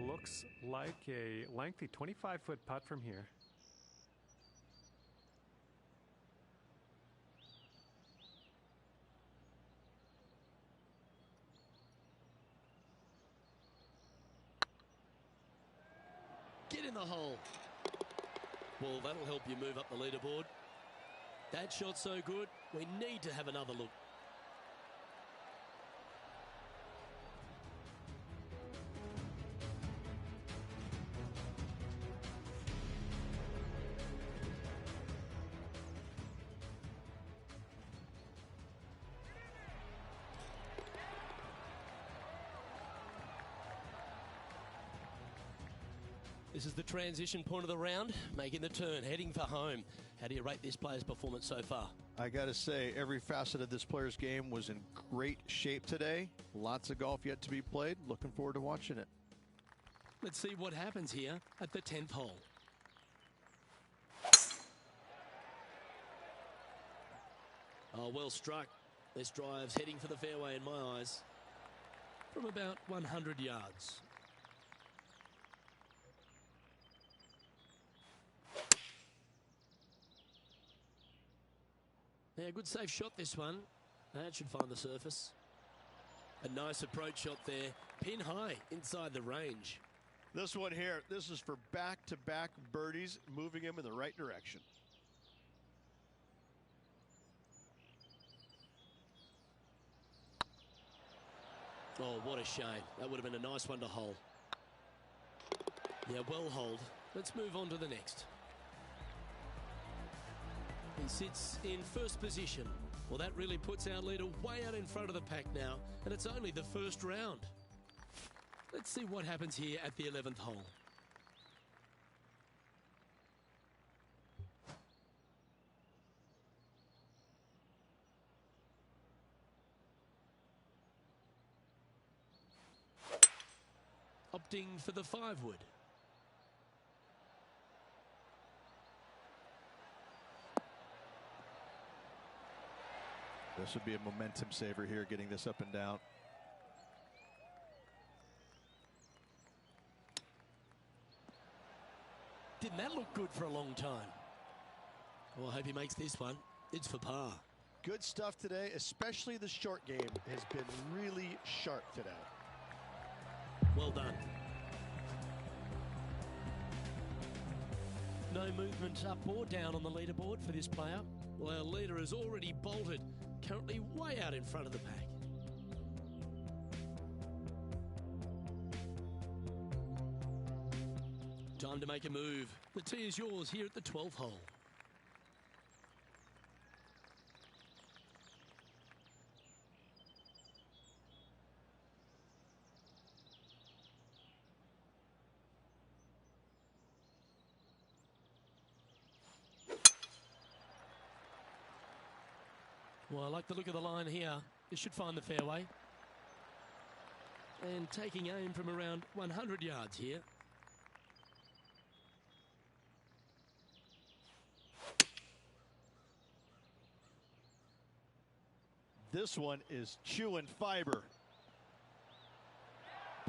Looks like a lengthy 25-foot putt from here. Get in the hole. Well, that'll help you move up the leaderboard. That shot's so good, we need to have another look. This is the transition point of the round, making the turn, heading for home. How do you rate this player's performance so far? I got to say, every facet of this player's game was in great shape today. Lots of golf yet to be played. Looking forward to watching it. Let's see what happens here at the 10th hole. Oh, well struck. This drive's heading for the fairway in my eyes. From about 100 yards. Yeah, good safe shot this one. That should find the surface. A nice approach shot there. Pin high inside the range. This one here, this is for back-to-back birdies, moving him in the right direction. Oh, what a shame. That would have been a nice one to hole. Yeah, well holed. Let's move on to the next. He sits in first position. Well, that really puts our leader way out in front of the pack now, and it's only the first round. Let's see what happens here at the 11th hole. Opting for the 5-wood. This would be a momentum saver here, getting this up and down. Didn't that look good for a long time? Well, I hope he makes this one. It's for par. Good stuff today, especially the short game has been really sharp today. Well done. No movement up or down on the leaderboard for this player. Well, our leader has already bolted, currently way out in front of the pack. Time to make a move. The tee is yours here at the 12th hole. Well, I like the look of the line here. This should find the fairway. And taking aim from around 100 yards here. This one is chewing fiber.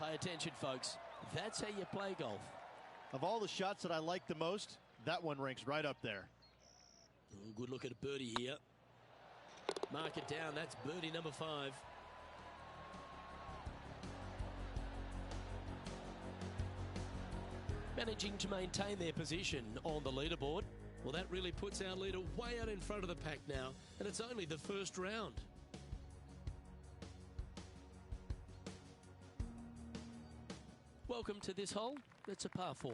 Pay attention, folks. That's how you play golf. Of all the shots that I like the most, that one ranks right up there. Oh, good look at a birdie here. Mark it down. That's birdie number 5. managing to maintain their position on the leaderboard. Well, that really puts our leader way out in front of the pack now, and it's only the first round. Welcome to this hole. It's a par 4.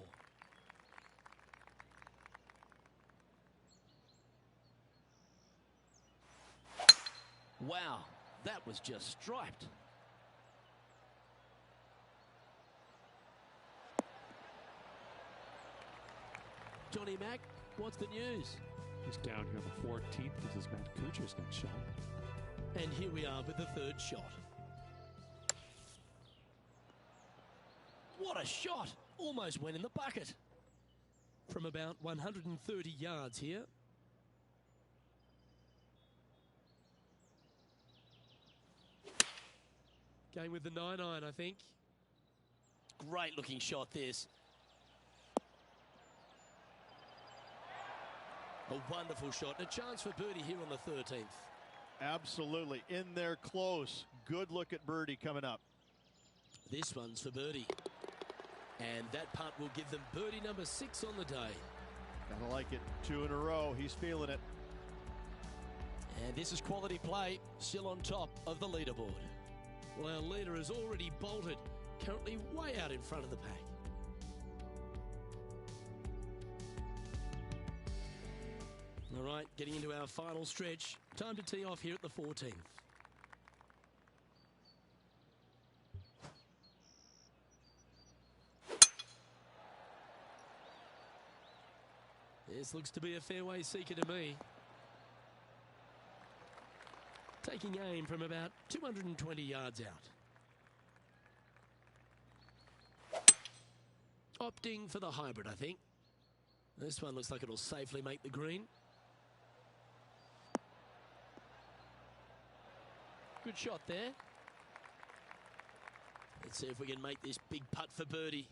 Wow, that was just striped. Johnny Mack, what's the news? He's down here on the 14th. This is Matt Kuchar's next shot. And here we are with the third shot. What a shot! Almost went in the bucket. From about 130 yards here. Going with the 9-iron, I think. Great looking shot, this. A wonderful shot. A chance for birdie here on the 13th. Absolutely. In there close. Good look at birdie coming up. This one's for birdie. And that putt will give them birdie number 6 on the day. Gotta like it. 2 in a row. He's feeling it. And this is quality play. Still on top of the leaderboard. Well, our leader has already bolted. Currently way out in front of the pack. All right, getting into our final stretch. Time to tee off here at the 14th. This looks to be a fairway seeker to me. Taking aim from about 220 yards out. Opting for the hybrid, I think. This one looks like it'll safely make the green. Good shot there. Let's see if we can make this big putt for birdie.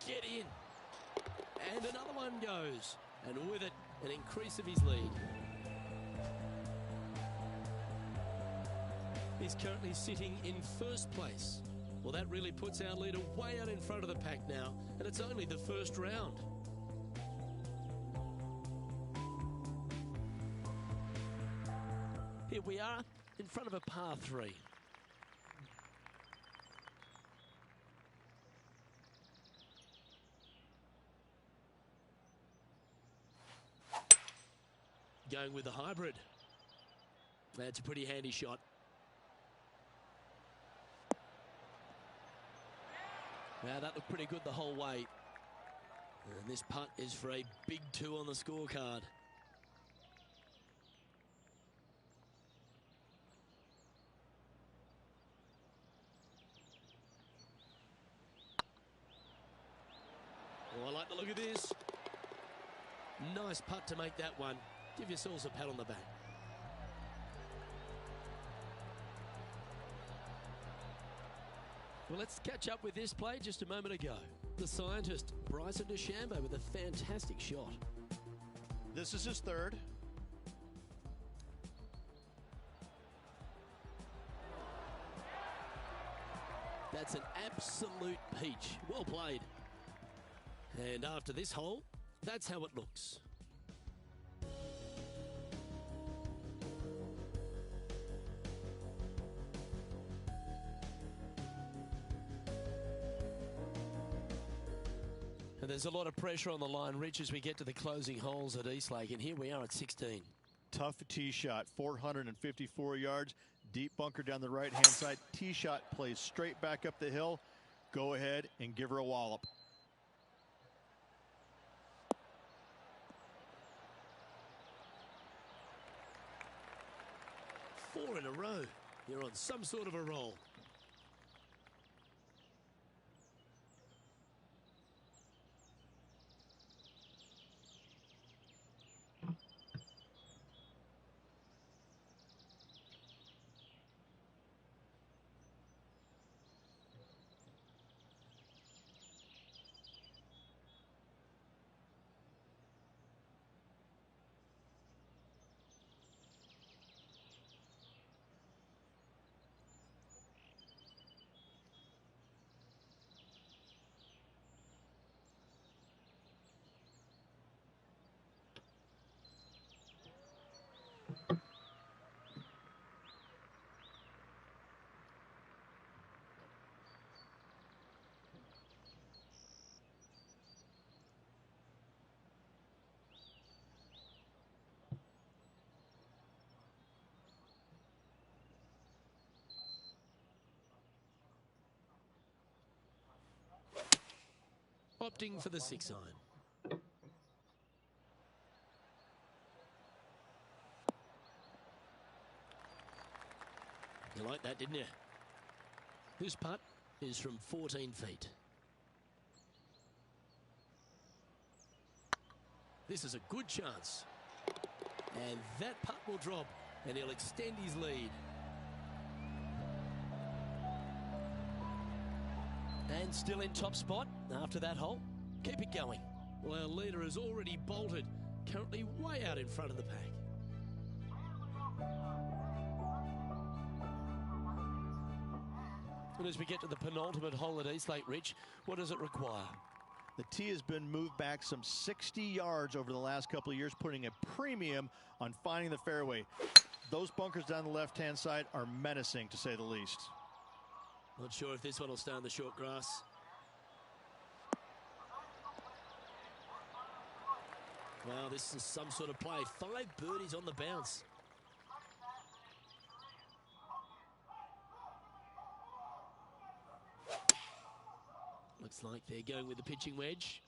Get in. And another one goes. And with it, an increase of his lead. He's currently sitting in first place. Well, that really puts our leader way out in front of the pack now, and it's only the first round. Here we are in front of a par 3. Going with the hybrid. That's a pretty handy shot. Now that looked pretty good the whole way. And this putt is for a big 2 on the scorecard. Oh, I like the look of this. Nice putt to make that one. Give yourselves a pat on the back. Well, let's catch up with this play just a moment ago. The scientist, Bryson DeChambeau, with a fantastic shot. This is his third. That's an absolute peach. Well played. And after this hole, that's how it looks. And there's a lot of pressure on the line, Rich, as we get to the closing holes at Eastlake. And here we are at 16. Tough tee shot, 454 yards. Deep bunker down the right-hand side. Tee shot plays straight back up the hill. Go ahead and give her a wallop. Four in a row. You're on some sort of a roll. opting for the 6 iron. You like that, didn't you? This putt is from 14 feet. This is a good chance. And that putt will drop, and he'll extend his lead. And still in top spot after that hole. Keep it going. Well, our leader has already bolted, currently way out in front of the pack. And as we get to the penultimate hole at Eastlake, Rich, what does it require? The tee has been moved back some 60 yards over the last couple of years, putting a premium on finding the fairway. Those bunkers down the left-hand side are menacing, to say the least. Not sure if this one will stay on the short grass. Wow, this is some sort of play. 5 birdies on the bounce. Looks like they're going with the pitching wedge.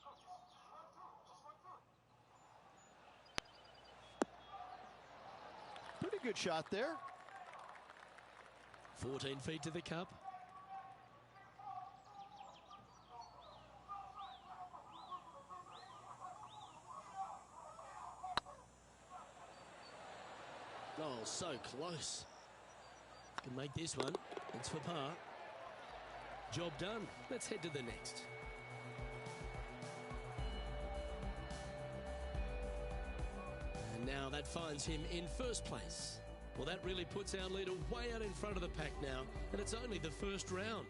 Pretty good shot there. 14 feet to the cup. Oh, so close. Can make this one. It's for par. Job done. Let's head to the next. And now that finds him in first place. Well, that really puts our leader way out in front of the pack now, and it's only the first round.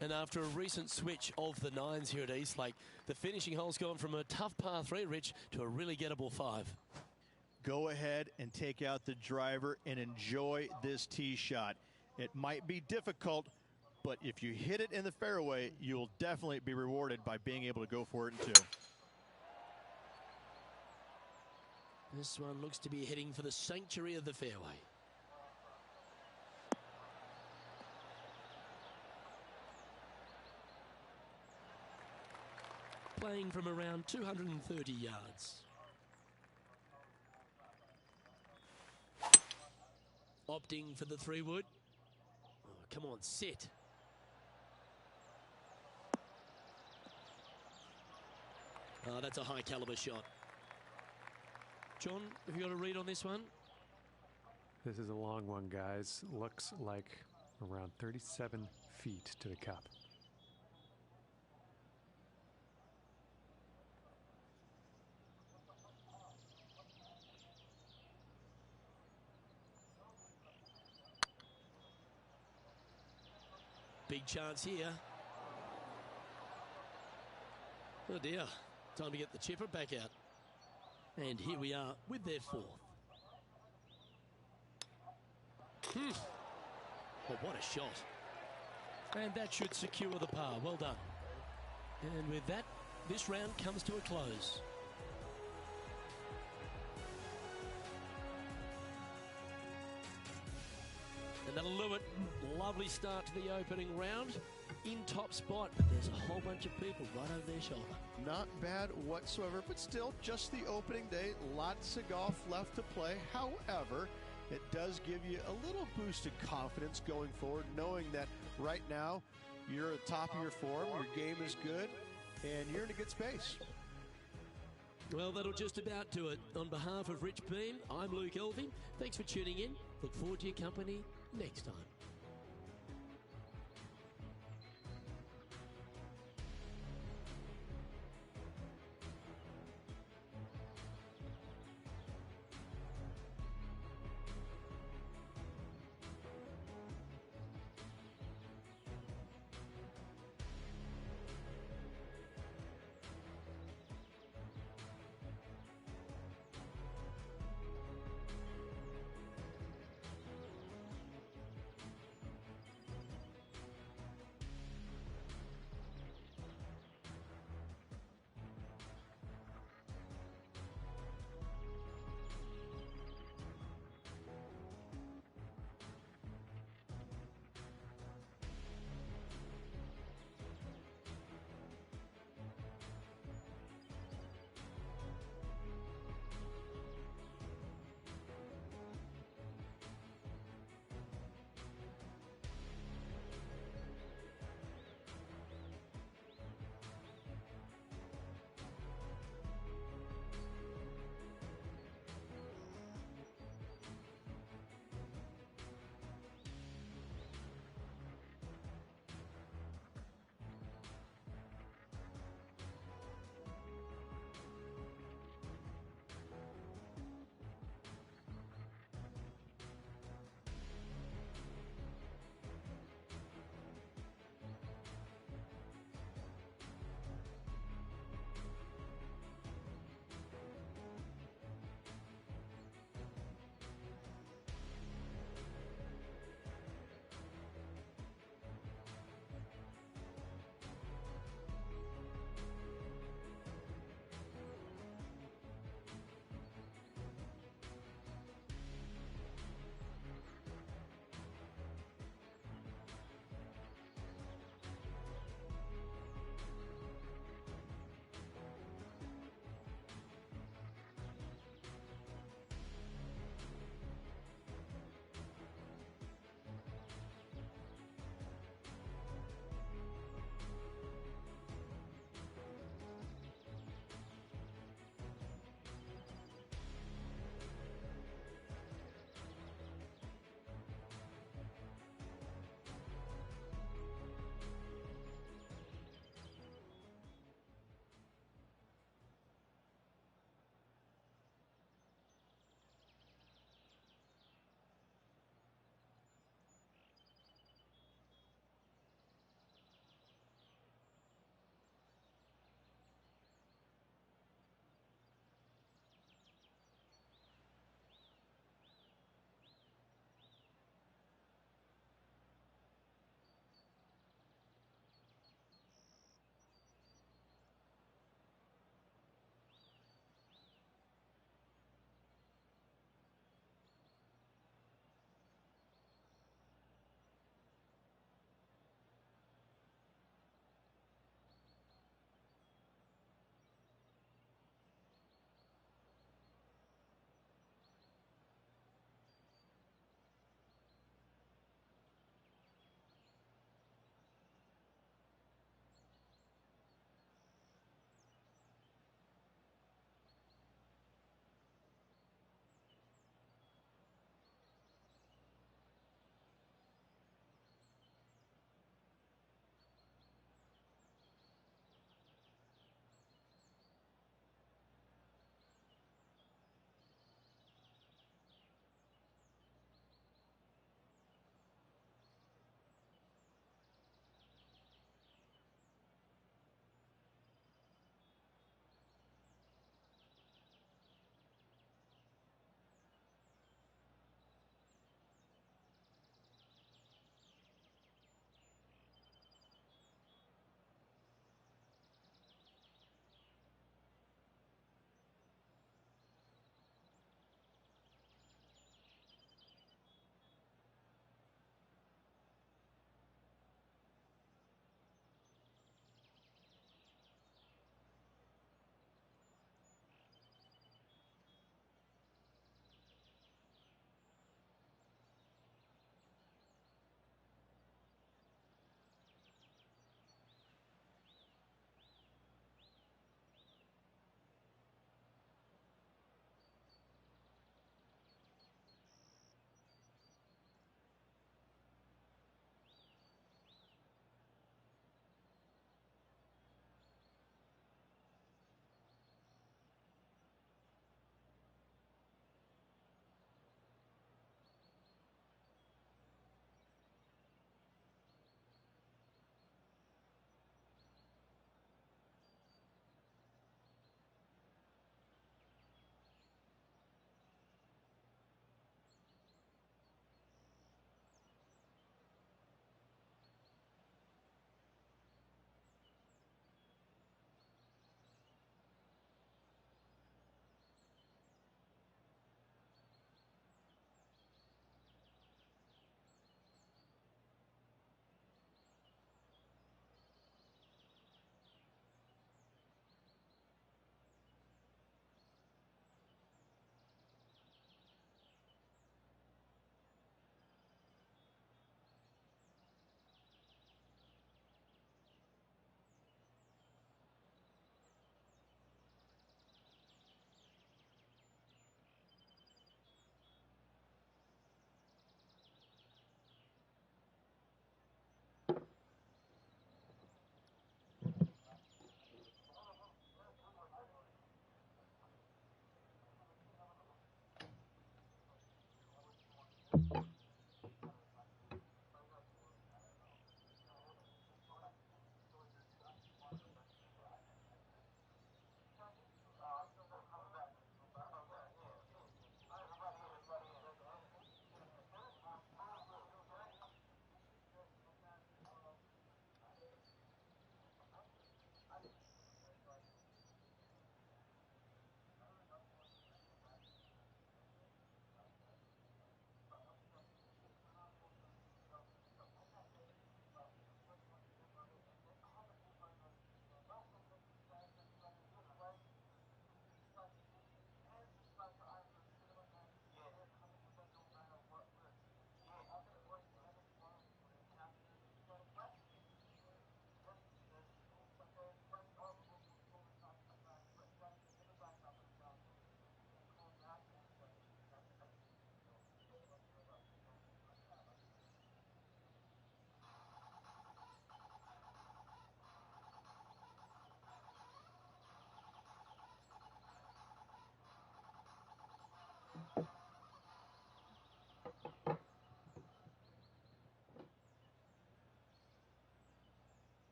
And after a recent switch of the 9s here at Eastlake, the finishing hole's gone from a tough par 3, Rich, to a really gettable 5. Go ahead and take out the driver and enjoy this tee shot. It might be difficult, but if you hit it in the fairway, you'll definitely be rewarded by being able to go for it in 2. This one looks to be heading for the sanctuary of the fairway. Playing from around 230 yards. Opting for the 3-wood. Oh, come on, sit. Oh, that's a high caliber shot. John, have you got a read on this one? This is a long one, guys. Looks like around 37 feet to the cup. Big chance here. Oh dear, time to get the chipper back out. And here we are with their 4th. Oh, what a shot. And that should secure the par. Well done. And with that, this round comes to a close. And that'll do it. Lovely start to the opening round. In top spot, but there's a whole bunch of people right over their shoulder. Not bad whatsoever, but still just the opening day. Lots of golf left to play. However, it does give you a little boost of confidence going forward, knowing that right now you're at the top of your form, your game is good, and you're in a good space. Well, that'll just about do it. On behalf of Rich Beam, I'm Luke Elving. Thanks for tuning in. Look forward to your company next time.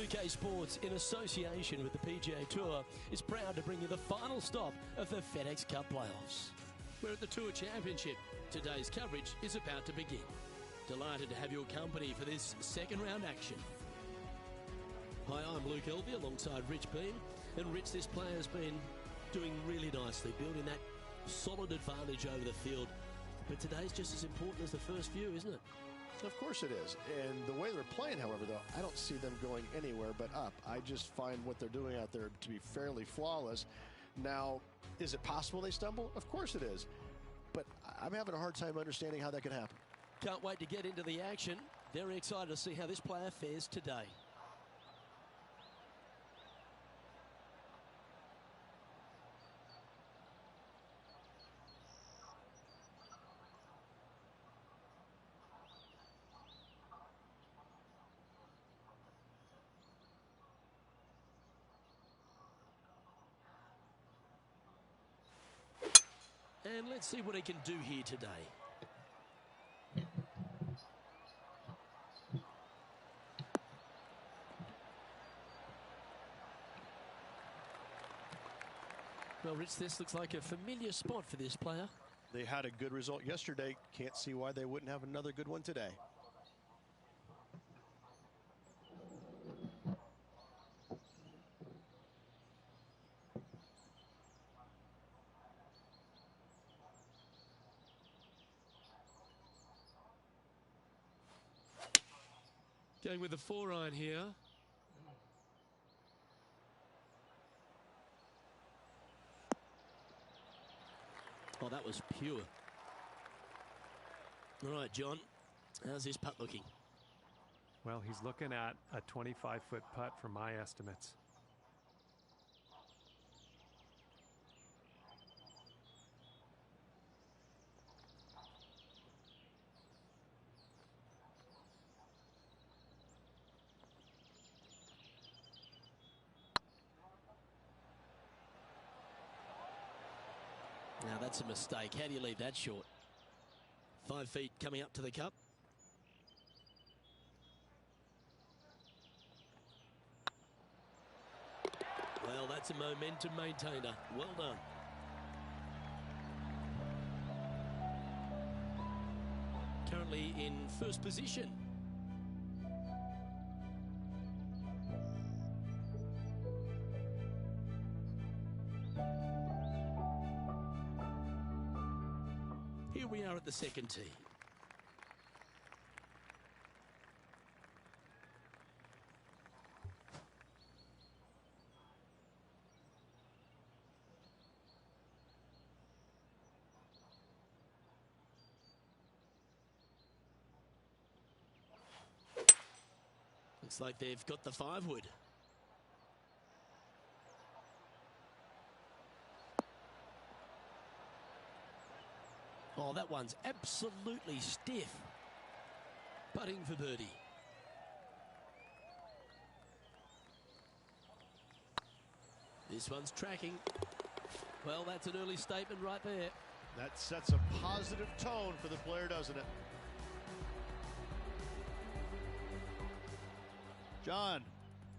2K Sports, in association with the PGA Tour, is proud to bring you the final stop of the FedEx Cup playoffs. We're at the Tour Championship. Today's coverage is about to begin. Delighted to have your company for this second round action. Hi, I'm Luke Elvey alongside Rich Beam. And Rich, this player's been doing really nicely, building that solid advantage over the field. But today's just as important as the first few, isn't it? Of course it is. And the way they're playing, however, though, I don't see them going anywhere but up. I just find what they're doing out there to be fairly flawless. Now, is it possible they stumble? Of course it is. But I'm having a hard time understanding how that can happen. Can't wait to get into the action. Very excited to see how this player fares today. And let's see what he can do here today. Well, Rich, this looks like a familiar spot for this player. They had a good result yesterday. Can't see why they wouldn't have another good one today. Going with the 4-iron here. Oh, that was pure. All right, John, how's this putt looking? Well, he's looking at a 25-foot putt from my estimates. Now that's a mistake. How do you leave that short? 5 feet coming up to the cup. Well, that's a momentum maintainer. Well done. Currently in first position. Here we are at the second tee. Looks like they've got the 5-wood. Oh, that one's absolutely stiff. Putting for birdie. This one's tracking. Well, that's an early statement right there. That sets a positive tone for the player, doesn't it? John,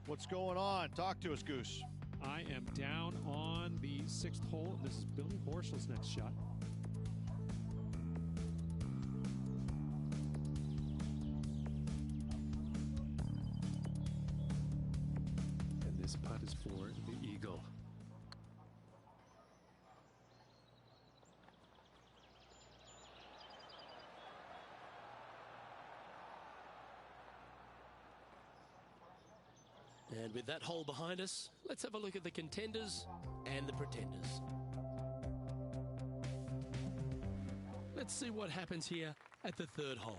what's going on? Talk to us, Goose. I am down on the 6th hole. This is Billy Horschel's next shot. And this putt is for the eagle. And with that hole behind us, let's have a look at the contenders and the pretenders. Let's see what happens here at the 3rd hole.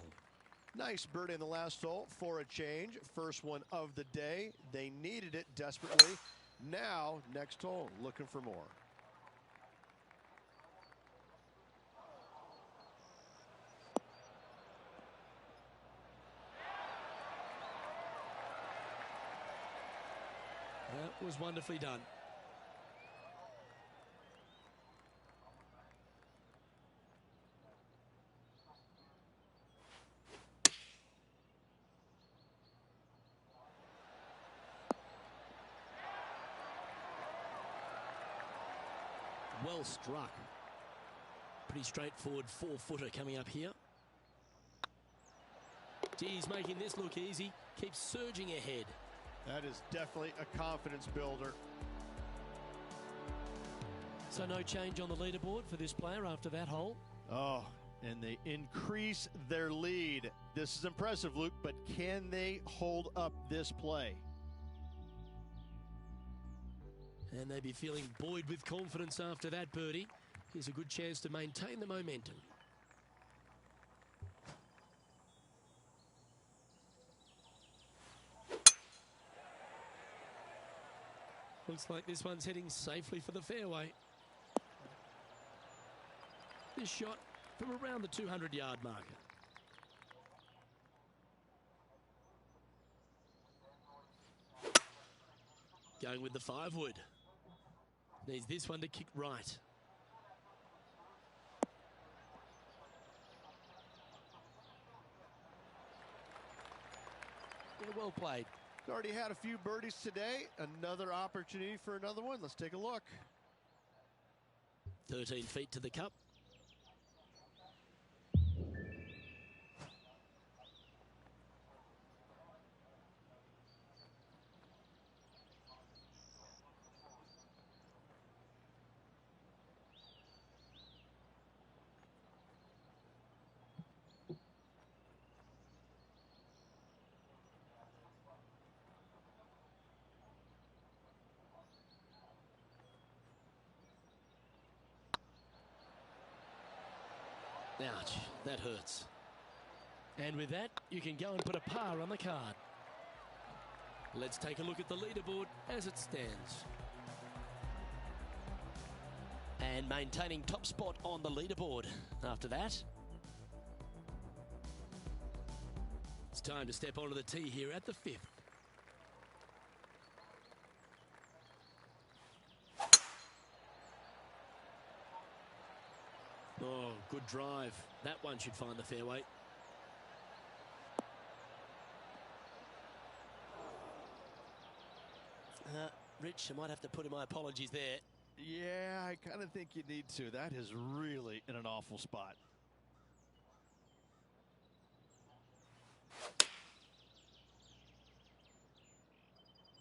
Nice birdie in the last hole for a change. First one of the day. They needed it desperately. Now, next hole, looking for more. That was wonderfully done. Well struck. Pretty straightforward 4-footer coming up here. He's making this look easy. Keeps surging ahead. That is definitely a confidence builder. So no change on the leaderboard for this player after that hole. Oh, and they increase their lead. This is impressive, Luke, but can they hold up this play? And they'd be feeling buoyed with confidence after that birdie. Here's a good chance to maintain the momentum. Looks like this one's heading safely for the fairway. This shot from around the 200-yard marker. Going with the 5-wood. Needs this one to kick right. Yeah, well played. He's already had a few birdies today. Another opportunity for another one. Let's take a look. 13 feet to the cup. Ouch, that hurts. And with that, you can go and put a par on the card. Let's take a look at the leaderboard as it stands. And maintaining top spot on the leaderboard. After that, it's time to step onto the tee here at the 5th. Oh, good drive. That one should find the fairway. Rich, I might have to put in my apologies there. Yeah, I kind of think you need to. That is really in an awful spot.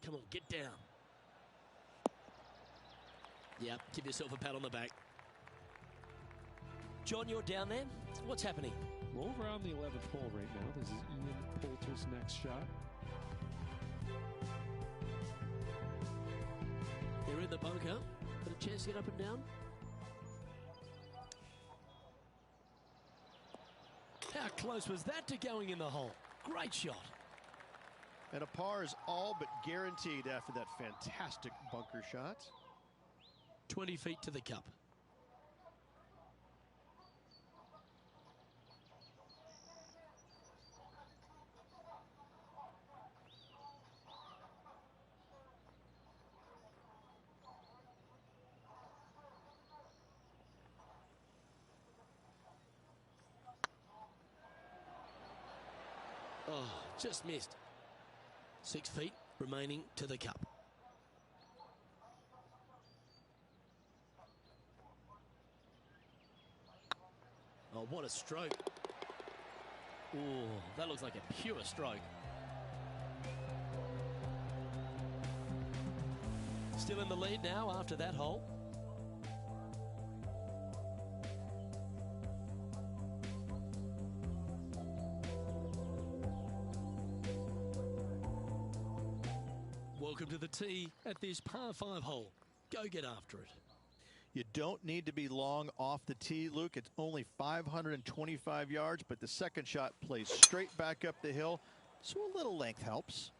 Come on, get down. Yep, give yourself a pat on the back. John, you're down there. What's happening? Well, over on the 11th hole right now. This is Ian Poulter's next shot. They're in the bunker. Got a chance to get up and down. How close was that to going in the hole? Great shot. And a par is all but guaranteed after that fantastic bunker shot. 20 feet to the cup. Oh, just missed. 6 feet remaining to the cup. Oh, what a stroke. Oh, that looks like a pure stroke. Still in the lead now after that hole. Welcome to the tee at this par 5 hole. Go get after it. You don't need to be long off the tee, Luke. It's only 525 yards, but the second shot plays straight back up the hill, so a little length helps.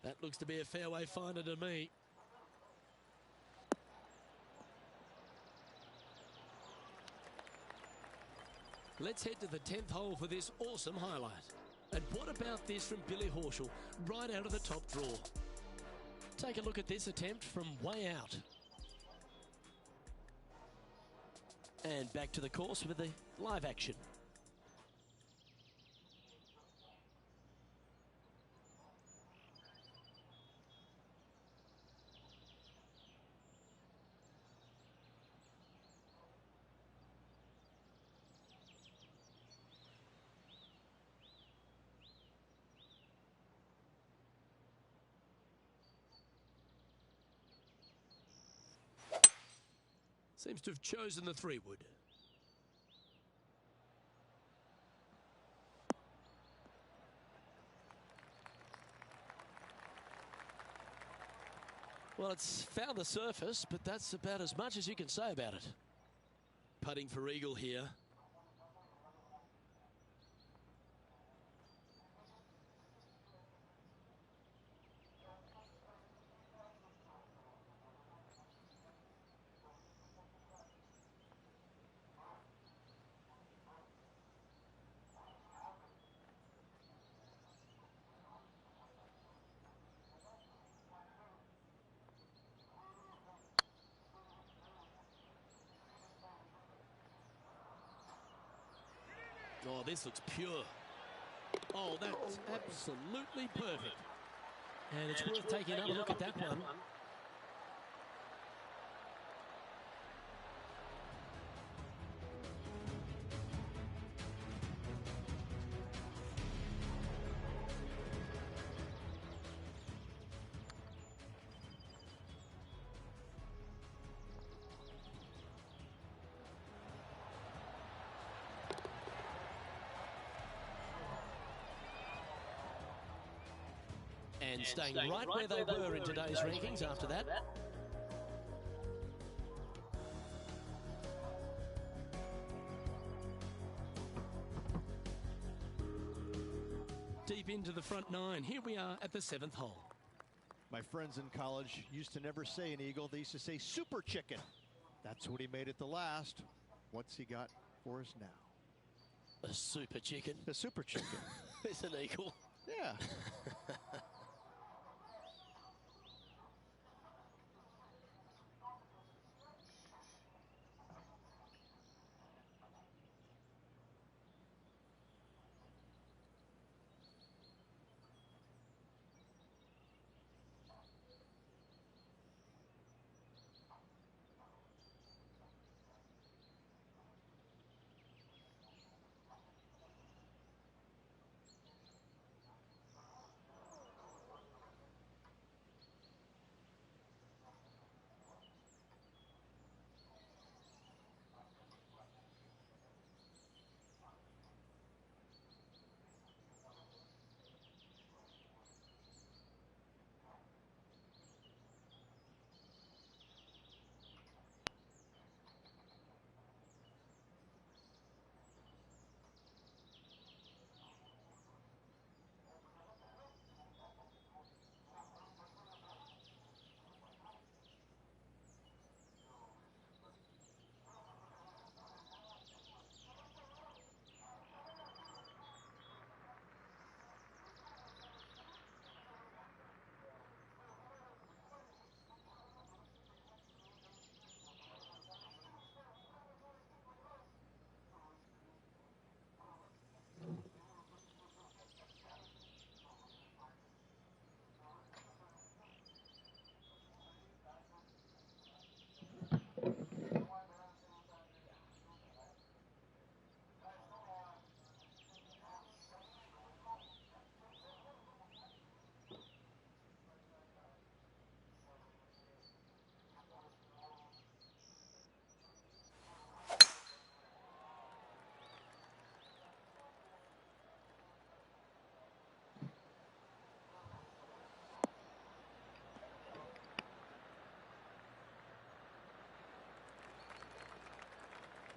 That looks to be a fairway finder to me. Let's head to the 10th hole for this awesome highlight. And what about this from Billy Horschel, right out of the top draw? Take a look at this attempt from way out. And back to the course with the live action. Seems to have chosen the 3-wood. Well, it's found the surface, but that's about as much as you can say about it. Putting for eagle here. Oh, this looks pure. Oh, that's absolutely perfect. And it's worth taking another look at that one. And staying right where they were in today's rankings after that. Deep into the front 9. Here we are at the 7th hole. My friends in college used to never say an eagle. They used to say super chicken. That's what he made at the last. What's he got for us now? A super chicken. A super chicken. It's an eagle. Yeah.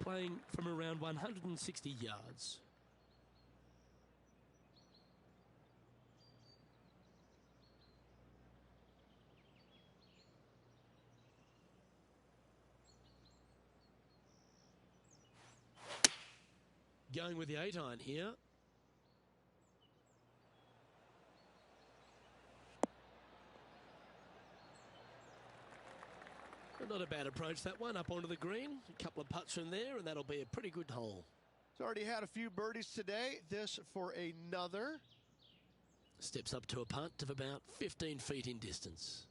Playing from around 160 yards. Going with the 8-iron here. Not a bad approach, that one, up onto the green. A couple of putts from there, and that'll be a pretty good hole. He's already had a few birdies today. This for another. Steps up to a putt of about 15 feet in distance.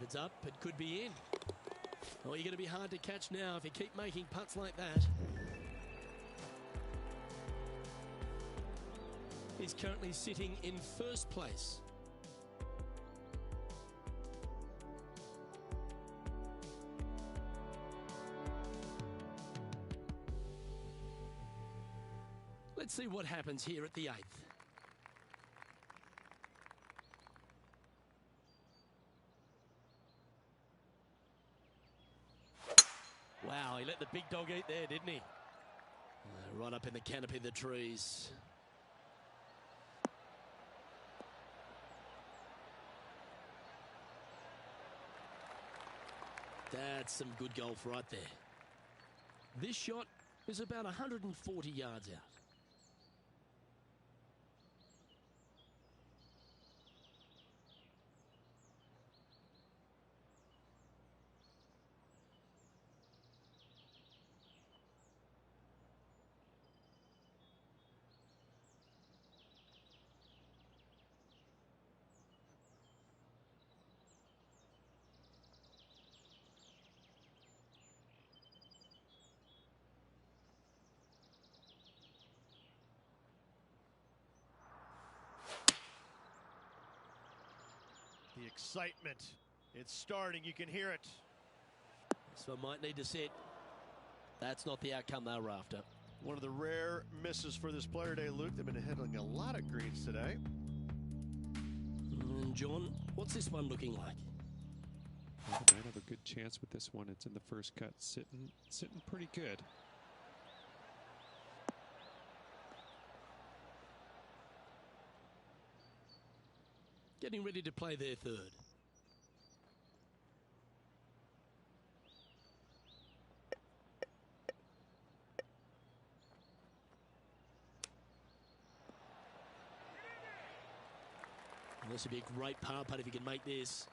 If it's up, it could be in. Oh, you're going to be hard to catch now if you keep making putts like that. He's currently sitting in first place. Let's see what happens here at the 8th. Wow, he let the big dog eat there, didn't he? Right up in the canopy of the trees. That's some good golf right there. This shot is about 140 yards out. The excitement, it's starting, you can hear it. This one might need to sit. That's not the outcome they were after. One of the rare misses for this player today, Luke. They've been hitting a lot of greens today. And John, what's this one looking like? Well, they might have a good chance with this one. It's in the first cut, sitting pretty good. Getting ready to play their third. This would be a great par putt if you can make this.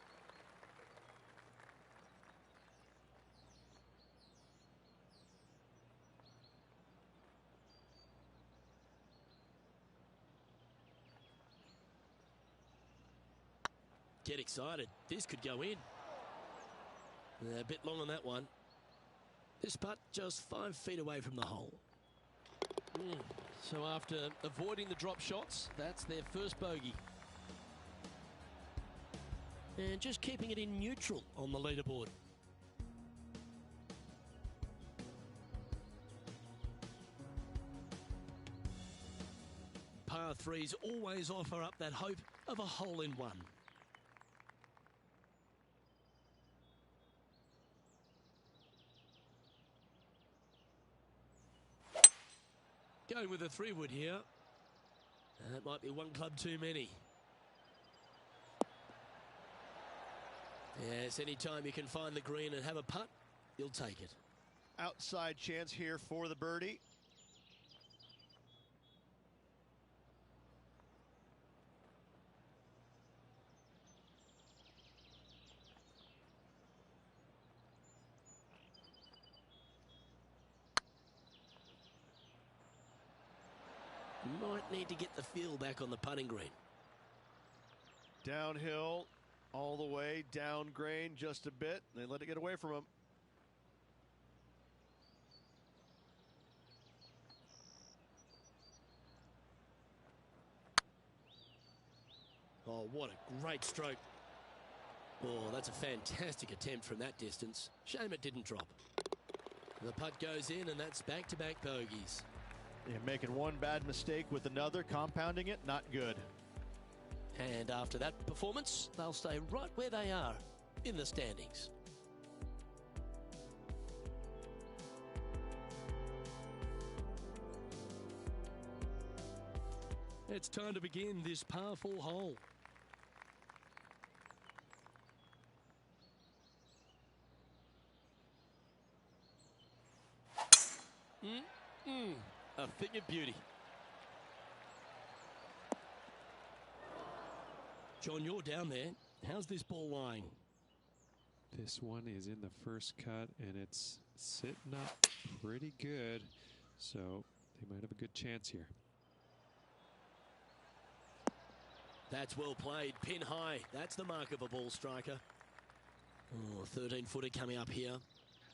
Get excited. This could go in. A bit long on that one. This putt just 5 feet away from the hole. So after avoiding the drop shots, that's their first bogey. And just keeping it in neutral on the leaderboard. Par 3s always offer up that hope of a hole-in-one. Going with a 3-wood here. That might be one club too many. Yes, anytime you can find the green and have a putt, you'll take it. Outside chance here for the birdie. Might need to get the feel back on the putting green. Downhill, all the way, down grain just a bit. They let it get away from him. Oh, what a great stroke. Oh, that's a fantastic attempt from that distance. Shame it didn't drop. The putt goes in, and that's back-to-back bogeys. Yeah, making one bad mistake with another, compounding it, not good. And after that performance, they'll stay right where they are in the standings. It's time to begin this par 4 hole. A thing of beauty. John, you're down there. How's this ball lying? This one is in the first cut, and it's sitting up pretty good, so they might have a good chance here. That's well played. Pin high. That's the mark of a ball striker. Oh, 13-footer coming up here.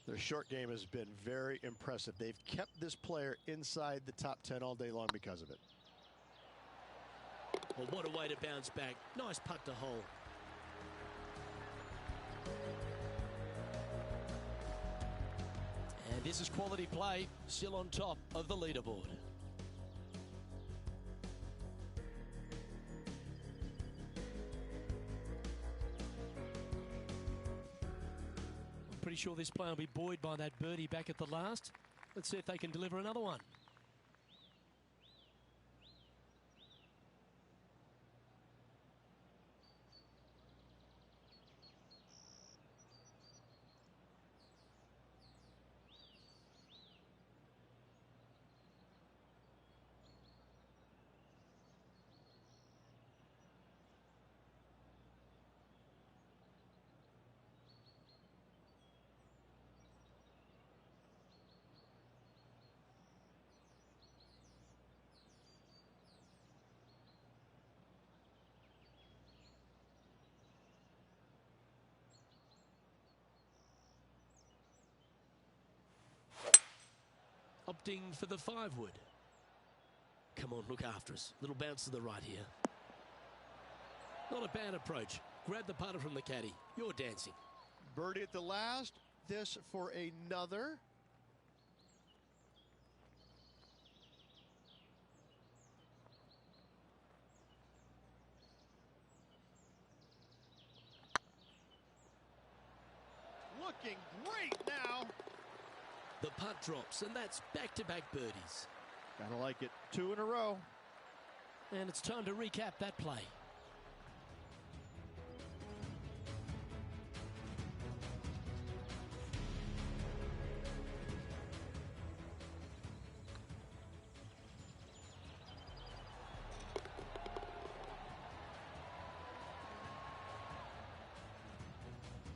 Their short game has been very impressive. They've kept this player inside the top 10 all day long because of it. Well, what a way to bounce back. Nice putt to hole. And this is quality play, still on top of the leaderboard. Pretty sure this play will be buoyed by that birdie back at the last. Let's see if they can deliver another one. Opting for the 5-wood. Come on, look after us. Little bounce to the right here. Not a bad approach. Grab the putter from the caddy. You're dancing. Birdie at the last. This for another. Looking great now. The putt drops, and that's back-to-back birdies. Gotta like it. 2 in a row. And it's time to recap that play.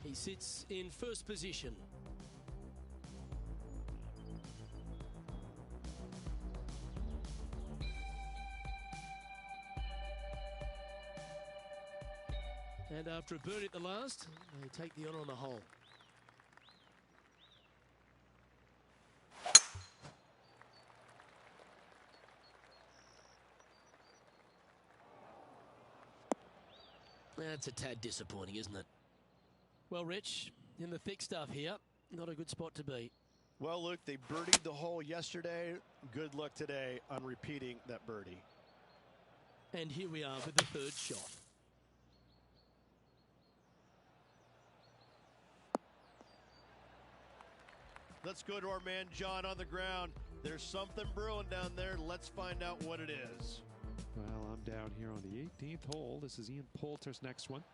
He sits in first position. And after a birdie at the last, they take the honour on the hole. That's a tad disappointing, isn't it? Well, Rich, in the thick stuff here, not a good spot to be. Well, Luke, they birdied the hole yesterday. Good luck today on repeating that birdie. And here we are with the third shot. Let's go to our man John on the ground. There's something brewing down there. Let's find out what it is. Well, I'm down here on the 18th hole. This is Ian Poulter's next one.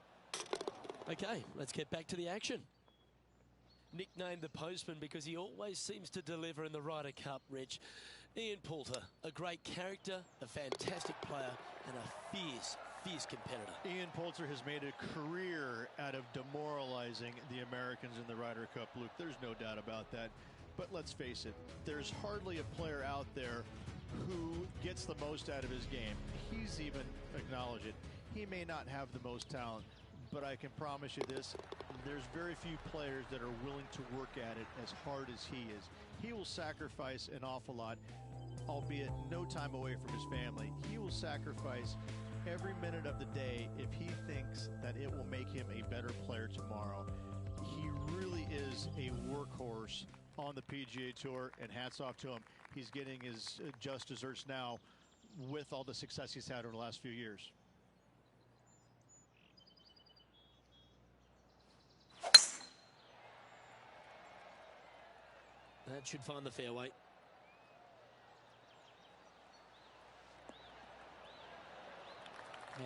Okay, let's get back to the action. Nicknamed the Postman because he always seems to deliver in the Ryder Cup, Rich. Ian Poulter, a great character, a fantastic player, and a fierce competitor. Ian Poulter has made a career out of demoralizing the Americans in the Ryder Cup, Luke. There's no doubt about that. But let's face it, there's hardly a player out there who gets the most out of his game. He's even acknowledged it. He may not have the most talent, but I can promise you this, there's very few players that are willing to work at it as hard as he is. He will sacrifice an awful lot, albeit no time away from his family. He will sacrifice every minute of the day if he thinks that it will make him a better player tomorrow. He really is a workhorse on the PGA Tour, and hats off to him. He's getting his just desserts now with all the success he's had over the last few years. That should find the fairway.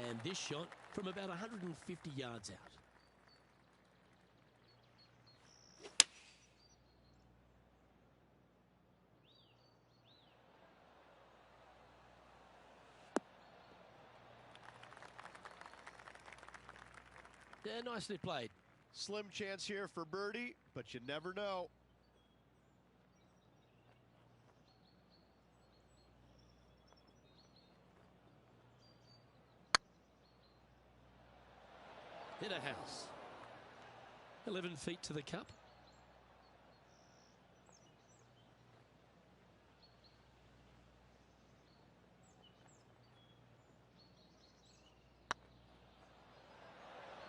And this shot from about 150 yards out. Yeah, nicely played. Slim chance here for birdie, but you never know. Hit a house. 11 feet to the cup.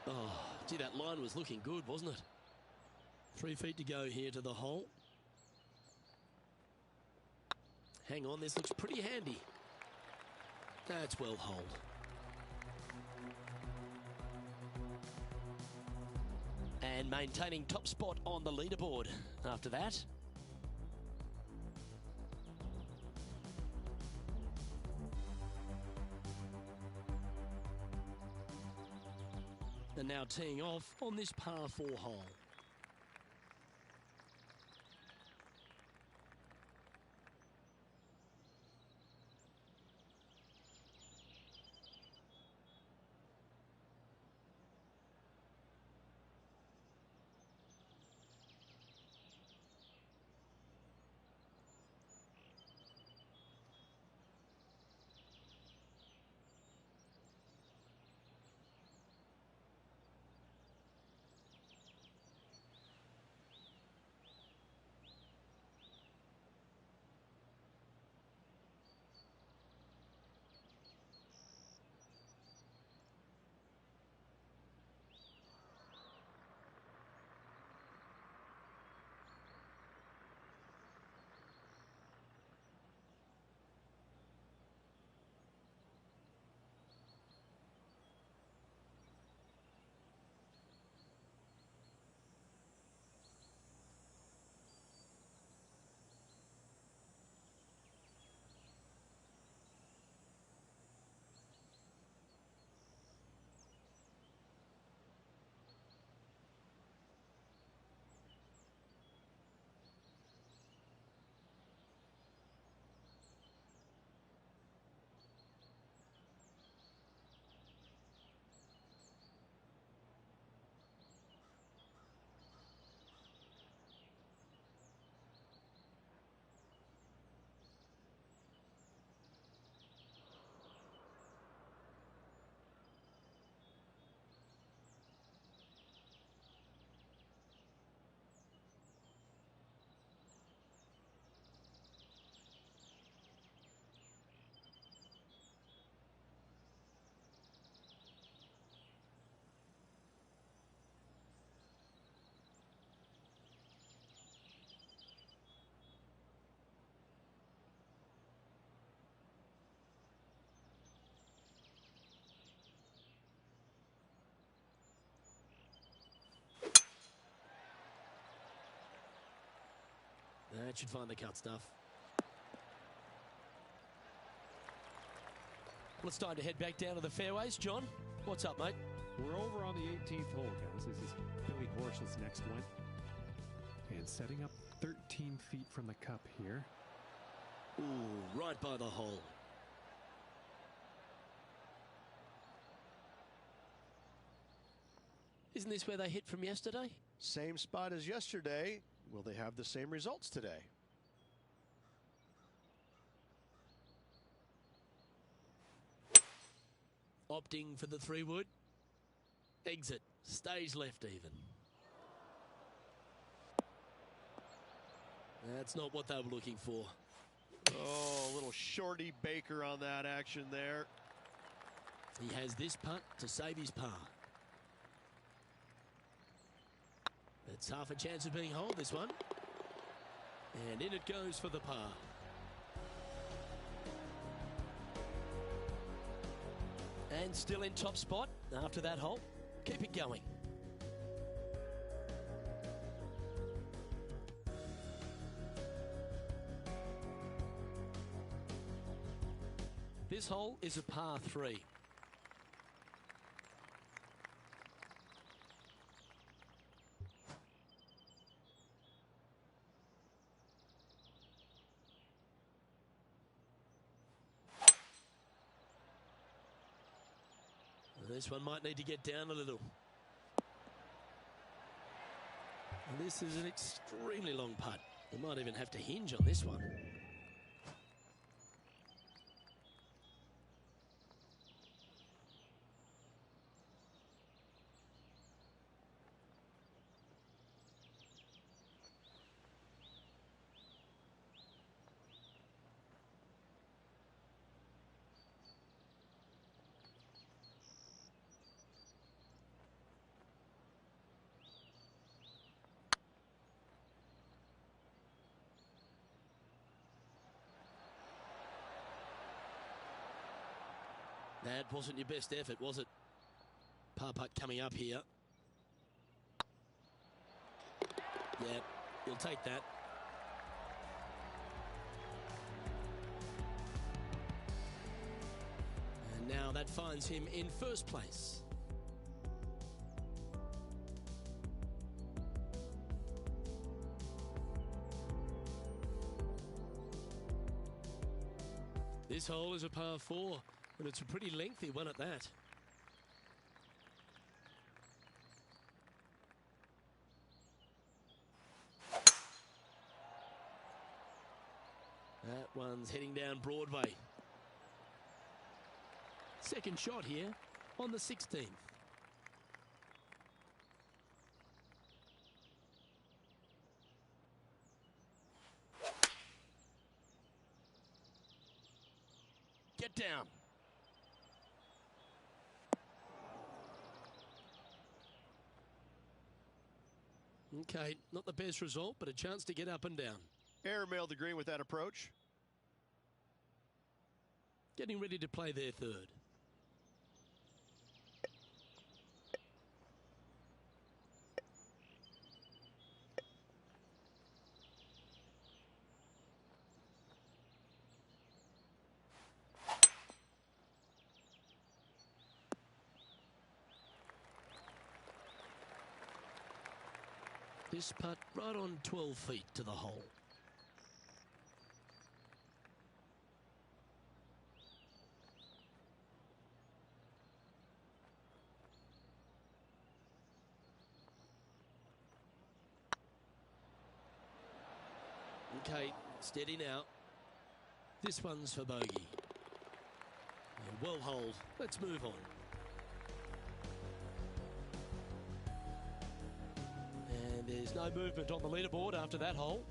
Oh, gee, that line was looking good, wasn't it? 3 feet to go here to the hole. Hang on, this looks pretty handy. That's well holed. And maintaining top spot on the leaderboard after that. And now teeing off on this par 4 hole. That should find the cut stuff. Well, it's time to head back down to the fairways. John, what's up, mate? We're over on the 18th hole, guys. This is Billy Horschel's next one. And setting up 13 feet from the cup here. Ooh, right by the hole. Isn't this where they hit from yesterday? Same spot as yesterday. Will they have the same results today? Opting for the 3-wood. Exit. Stays left even. That's not what they were looking for. Oh, a little shorty Baker on that action there. He has this putt to save his par. It's half a chance of being holed, this one. And in it goes for the par. And still in top spot after that hole. Keep it going. This hole is a par 3. This one might need to get down a little. And this is an extremely long putt. They might even have to hinge on this one. That wasn't your best effort, was it? Par putt coming up here. Yeah, he'll take that. And now that finds him in first place. This hole is a par 4, and it's a pretty lengthy one at that. That one's heading down Broadway. Second shot here on the 16th. Get down. Okay, not the best result, but a chance to get up and down. Airmailed the green with that approach. Getting ready to play their third. This putt right on 12 feet to the hole. Okay, steady now. This one's for bogey. And well holed. Let's move on. And there's no movement on the leaderboard after that hole.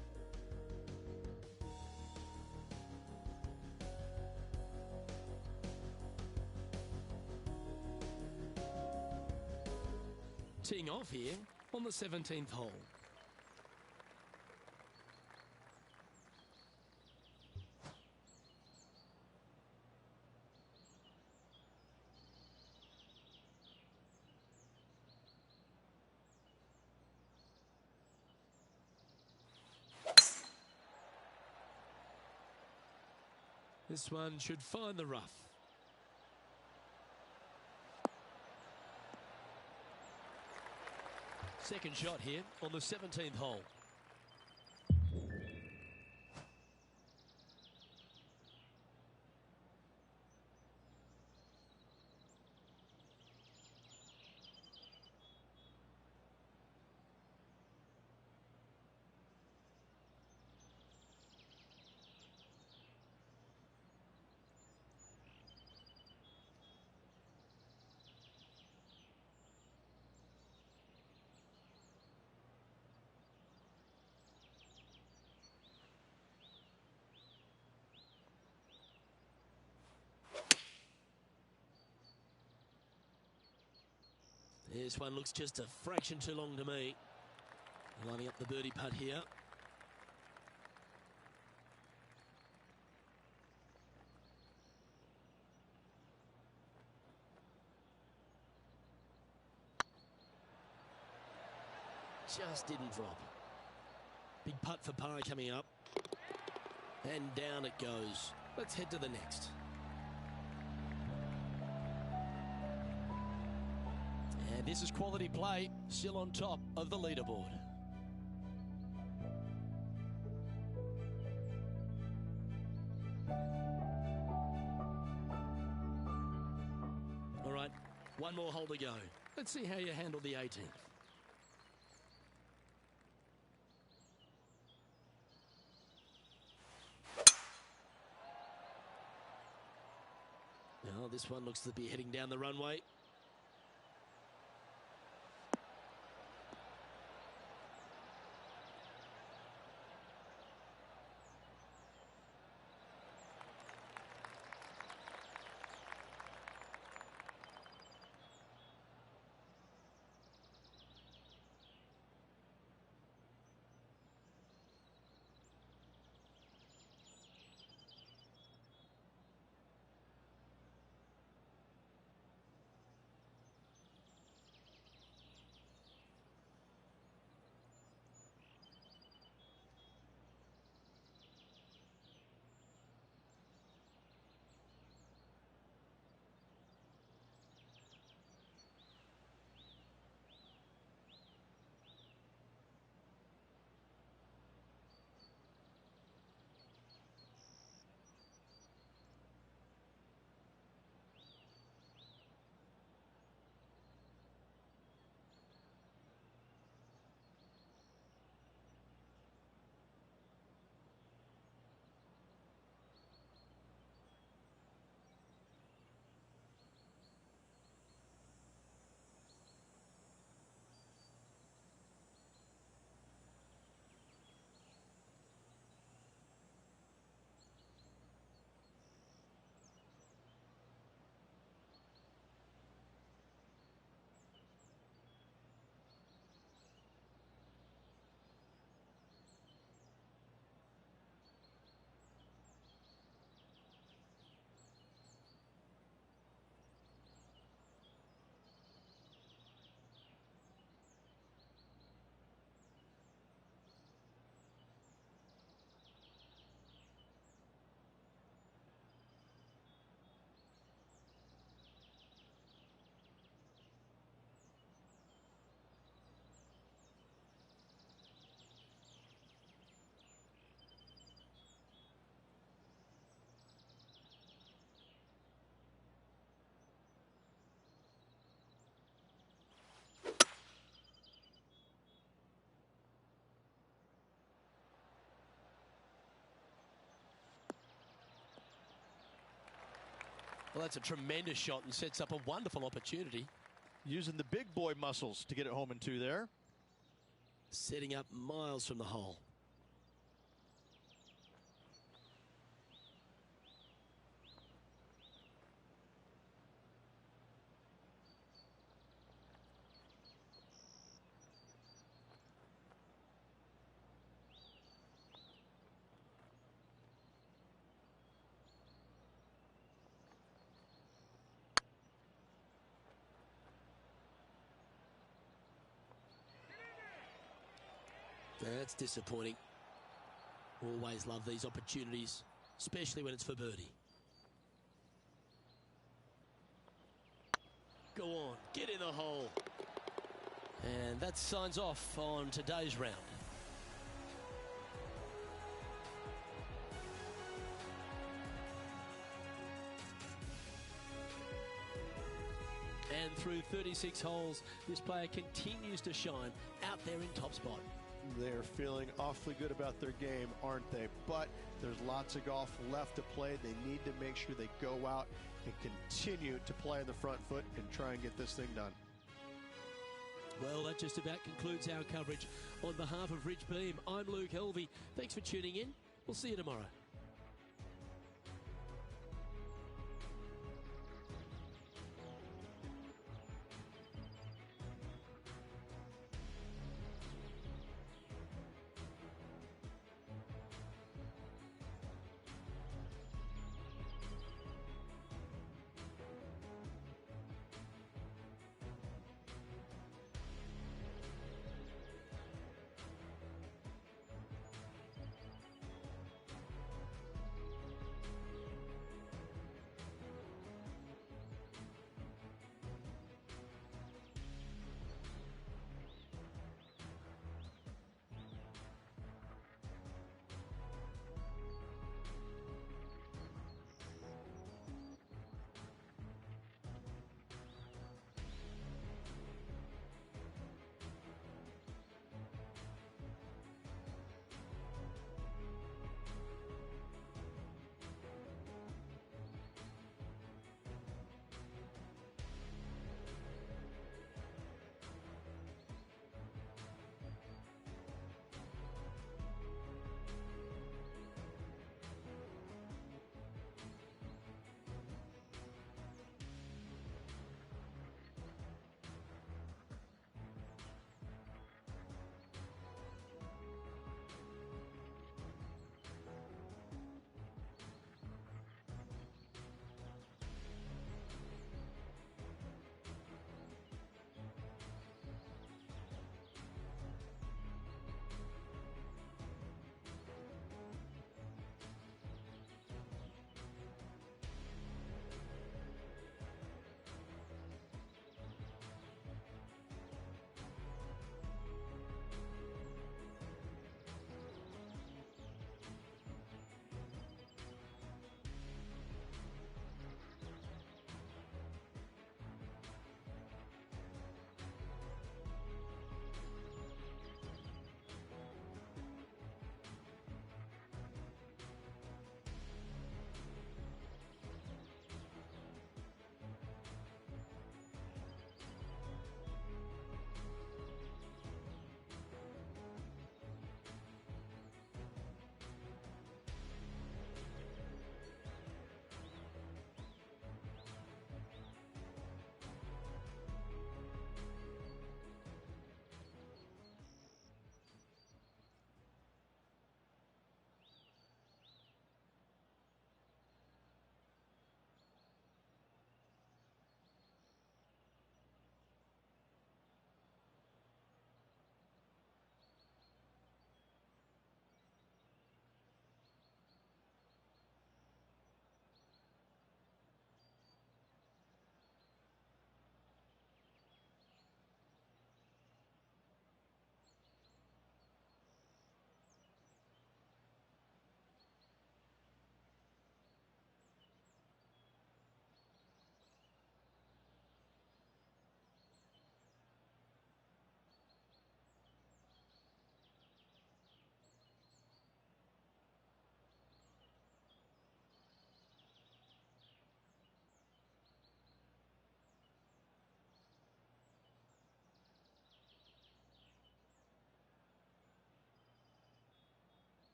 Teeing off here on the 17th hole. This one should find the rough. Second shot here on the 17th hole. This one looks just a fraction too long to me. Lining up the birdie putt here. Just didn't drop. Big putt for par coming up. And down it goes. Let's head to the next. And this is quality play, still on top of the leaderboard. All right, one more hole to go. Let's see how you handle the 18th. Now, this one looks to be heading down the runway. Well, that's a tremendous shot and sets up a wonderful opportunity. Using the big boy muscles to get it home in 2 there. Setting up miles from the hole. That's disappointing. Always love these opportunities, especially when it's for birdie. Go on, get in the hole. And that signs off on today's round. And through 36 holes, this player continues to shine out there in top spot. They're feeling awfully good about their game, aren't they? But there's lots of golf left to play. They need to make sure they go out and continue to play on the front foot and try and get this thing done. Well, that just about concludes our coverage. On behalf of Rich Beam, I'm Luke Helvey. Thanks for tuning in. We'll see you tomorrow.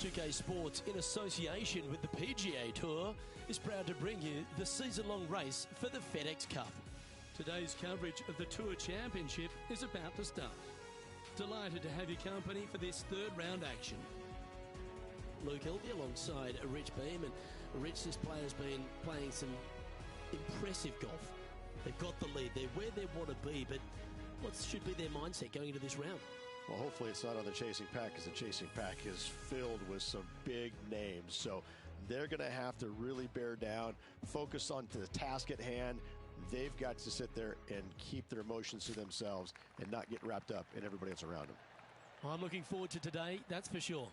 2K Sports, in association with the PGA Tour, is proud to bring you the season-long race for the FedEx Cup. Today's coverage of the Tour Championship is about to start. Delighted to have your company for this third round action. Luke Elvey alongside Rich Beam, and Rich, this player's been playing some impressive golf. They've got the lead, they're where they want to be, but what should be their mindset going into this round? Well, hopefully it's not on the chasing pack, because the chasing pack is filled with some big names. So they're going to have to really bear down, focus on the task at hand. They've got to sit there and keep their emotions to themselves and not get wrapped up in everybody else around them. I'm looking forward to today, that's for sure.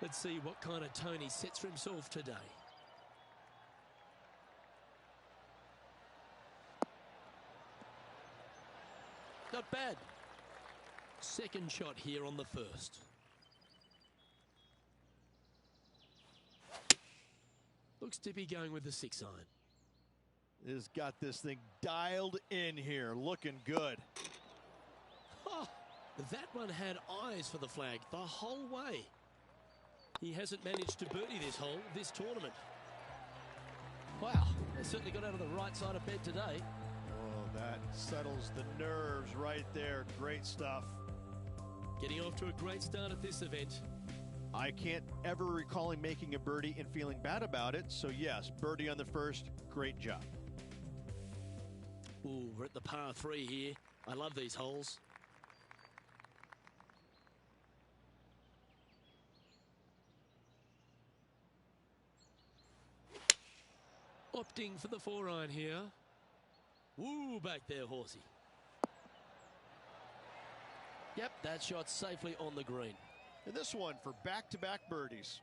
Let's see what kind of tone he sets for himself today. Not bad. Second shot here on the first. Looks to be going with the 6-iron. Has got this thing dialed in here, looking good. Oh, that one had eyes for the flag the whole way. He hasn't managed to birdie this hole, this tournament. Wow, they certainly got out of the right side of bed today. Oh, that settles the nerves right there. Great stuff. Getting off to a great start at this event. I can't ever recall him making a birdie and feeling bad about it. So yes, birdie on the first, great job. Ooh, we're at the par 3 here. I love these holes. Opting for the 4-iron here. Woo, back there, horsey. Yep, that shot safely on the green. And this one for back-to-back birdies.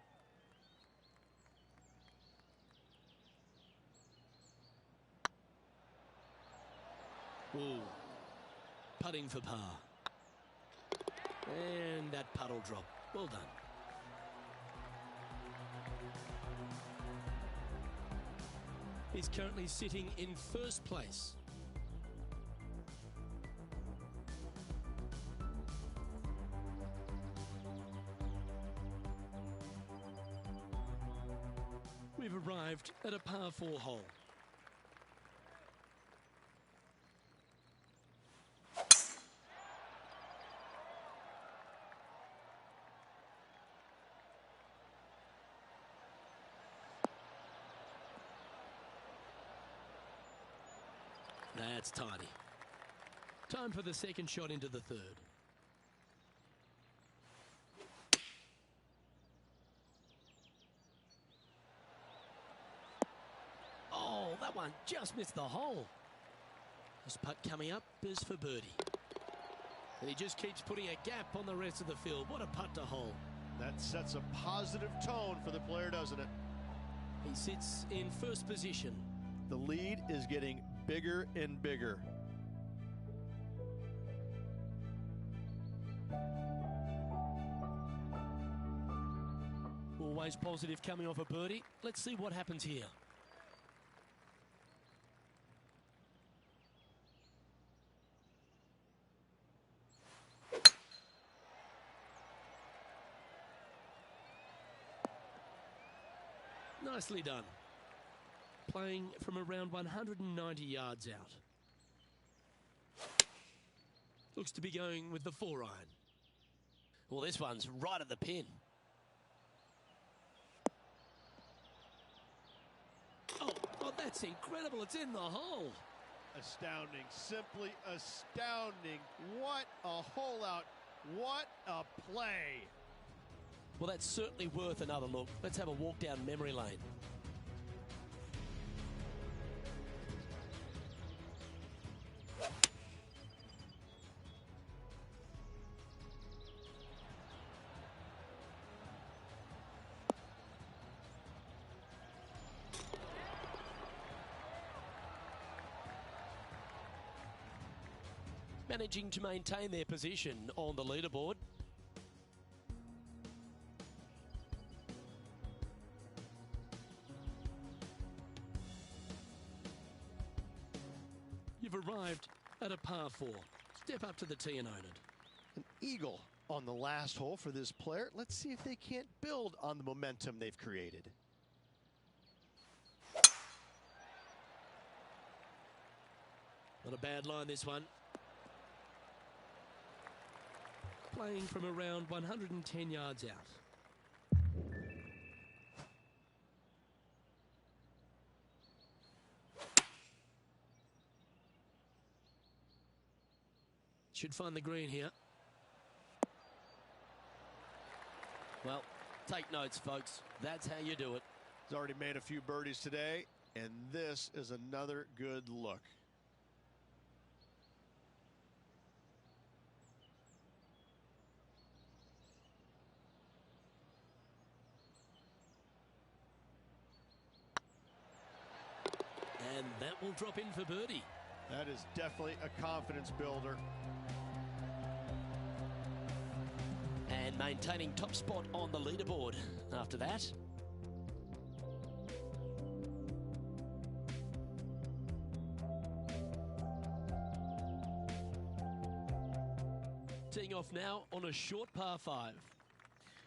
Ooh, putting for par. And that puddle drop. Well done. He's currently sitting in first place. We've arrived at a par 4 hole. That's tidy. Time for the second shot into the third. Oh, that one just missed the hole. This putt coming up is for birdie. And he just keeps putting a gap on the rest of the field. What a putt to hole. That sets a positive tone for the player, doesn't it? He sits in first position. The lead is getting bigger and bigger. Always positive coming off a birdie. Let's see what happens here. Nicely done. Playing from around 190 yards out. Looks to be going with the 4-iron. Well, this one's right at the pin. Oh, that's incredible. It's in the hole. Astounding. Simply astounding. What a hole out. What a play. Well, that's certainly worth another look. Let's have a walk down memory lane. Managing to maintain their position on the leaderboard. arrived at a par 4. Step up to the tee and own it. An eagle on the last hole for this player. Let's see if they can't build on the momentum they've created. Not a bad line, this one. Playing from around 110 yards out. Should find the green here. Well, take notes, folks. That's how you do it. He's already made a few birdies today, and this is another good look. And that will drop in for birdie. That is definitely a confidence builder. And maintaining top spot on the leaderboard after that. Teeing off now on a short par 5.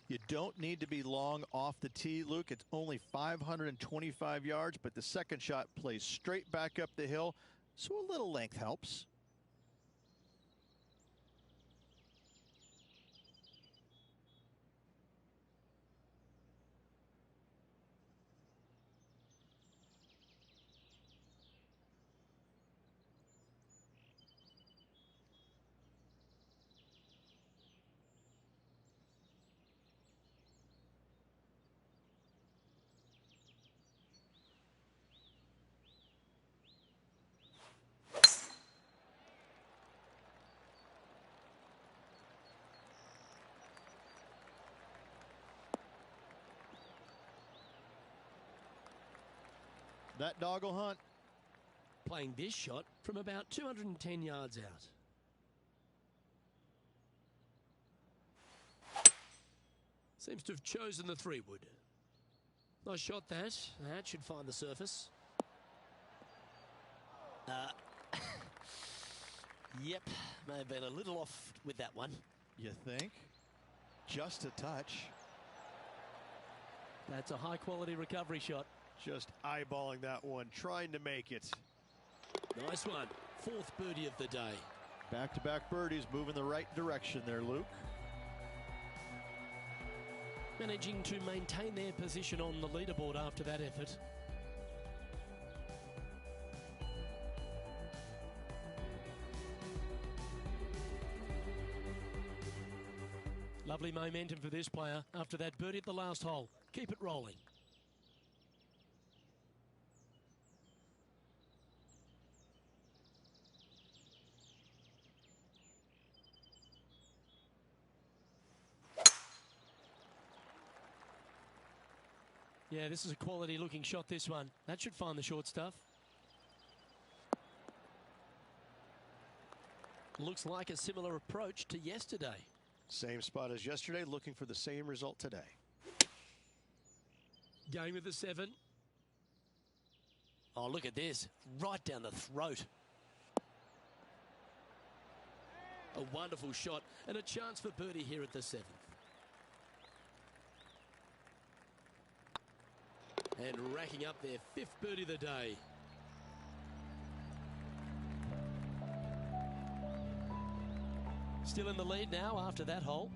You don't need to be long off the tee, Luke. It's only 525 yards, but the second shot plays straight back up the hill, so a little length helps. That dog will hunt. Playing this shot from about 210 yards out. Seems to have chosen the 3-wood. Nice shot that. That should find the surface. Yep, may have been a little off with that one. You think? Just a touch. That's a high-quality recovery shot. Just eyeballing that one, trying to make it. Nice one. 4th birdie of the day. Back-to-back birdies, moving the right direction there, Luke. Managing to maintain their position on the leaderboard after that effort. Lovely momentum for this player after that birdie at the last hole. Keep it rolling. Yeah, this is a quality looking shot, this one. That should find the short stuff. Looks like a similar approach to yesterday. Same spot as yesterday, looking for the same result today. Game of the 7. Oh, look at this. Right down the throat. A wonderful shot and a chance for birdie here at the 7th. And racking up their 5th birdie of the day. Still in the lead now after that hole.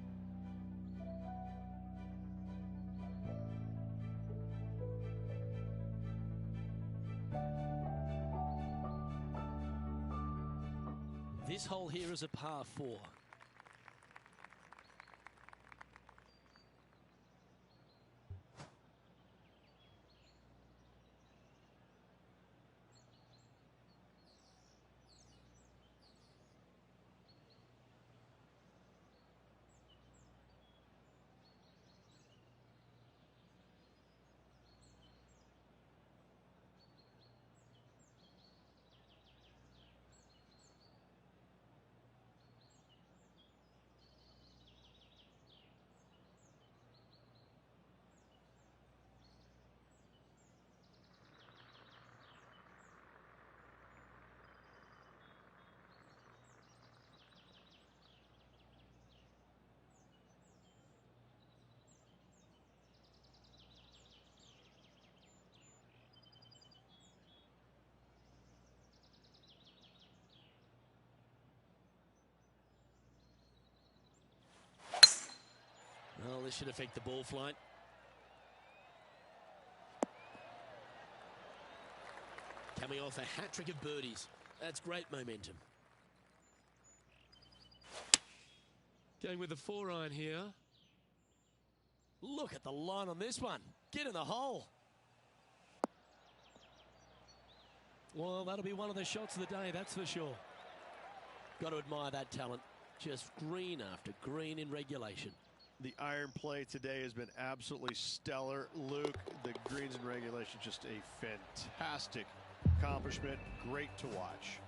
This hole here is a par 4. Well, this should affect the ball flight. Coming off a hat-trick of birdies. That's great momentum. Going with the 4-iron here. Look at the line on this one. Get in the hole. Well, that'll be one of the shots of the day, that's for sure. Got to admire that talent. Just green after green in regulation. The iron play today has been absolutely stellar. Luke, the greens in regulation, just a fantastic accomplishment. Great to watch.